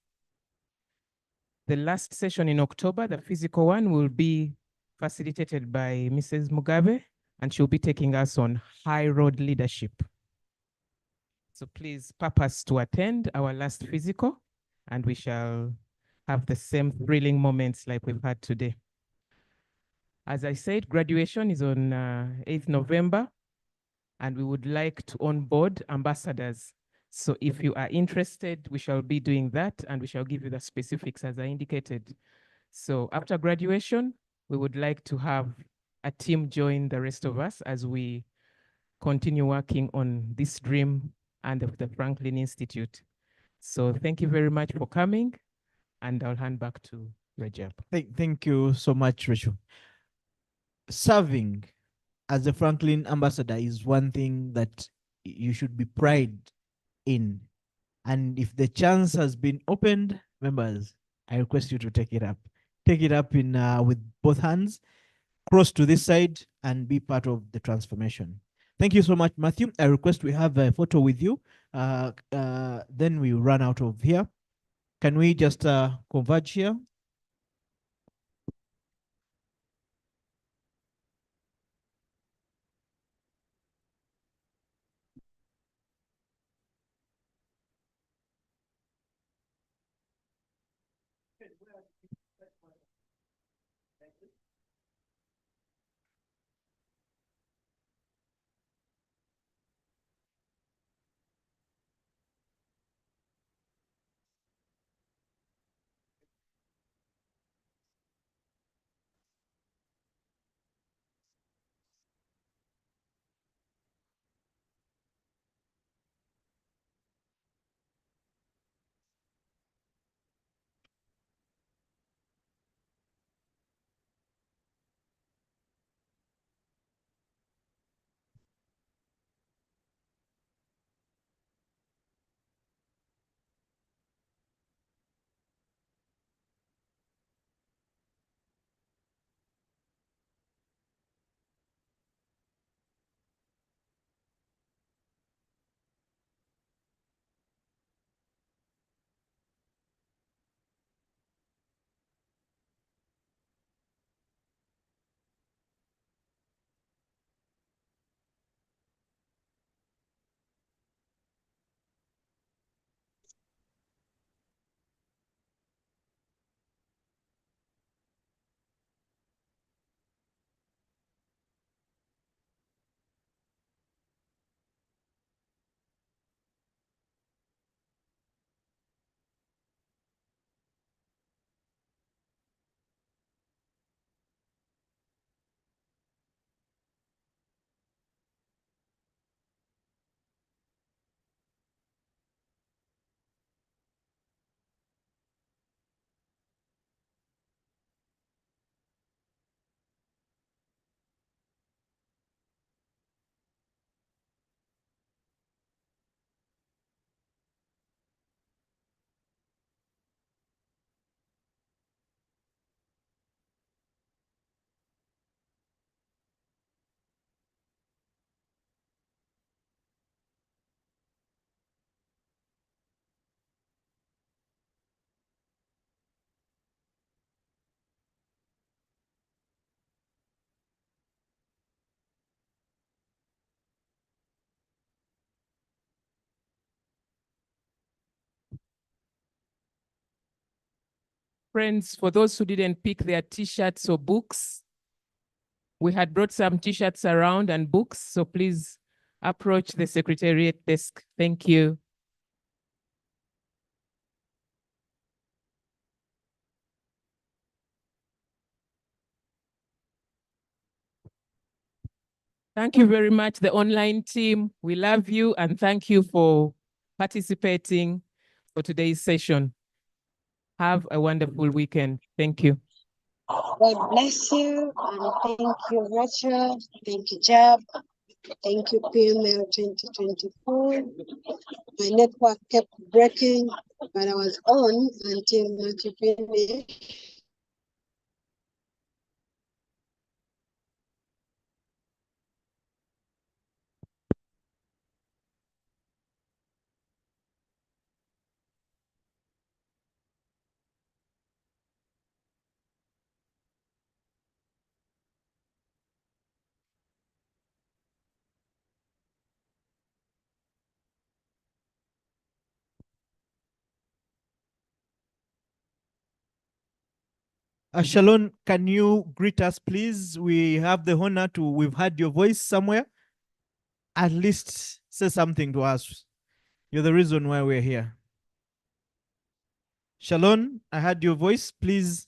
[SPEAKER 2] The last session in October, the physical one, will be facilitated by Mrs. Mugabe, and she'll be taking us on high road leadership. So please purpose to attend our last physical, and we shall have the same thrilling moments like we've had today. As I said, graduation is on 8th November, and we would like to onboard ambassadors. So if you are interested, we shall be doing that, and we shall give you the specifics as I indicated. So after graduation, we would like to have a team join the rest of us as we continue working on this dream and of the Franklin Institute. So thank you very much for coming, and I'll hand back to Rajab.
[SPEAKER 1] Thank you so much, Rachel. Serving as a Franklin ambassador is one thing that you should be pride in. And if the chance has been opened, members, I request you to take it up. Take it up in with both hands, cross to this side, and be part of the transformation. Thank you so much, Matthew. I request we have a photo with you. Then we run out of here. Can we just converge here?
[SPEAKER 2] Friends, for those who didn't pick their t-shirts or books, we had brought some t-shirts around and books, so please approach the Secretariat desk. Thank you. Thank you very much, the online team. We love you and thank you for participating for today's session. Have a wonderful weekend. Thank you.
[SPEAKER 13] God bless you, and thank you, Rachel. Thank you, Jab. Thank you, PML 2024. My network kept breaking, but I was on until Matthew finished.
[SPEAKER 1] Shalon, can you greet us, please? We have the honor to, we've heard your voice somewhere. At least say something to us. You're the reason why we're here. Shalon, I heard your voice, please.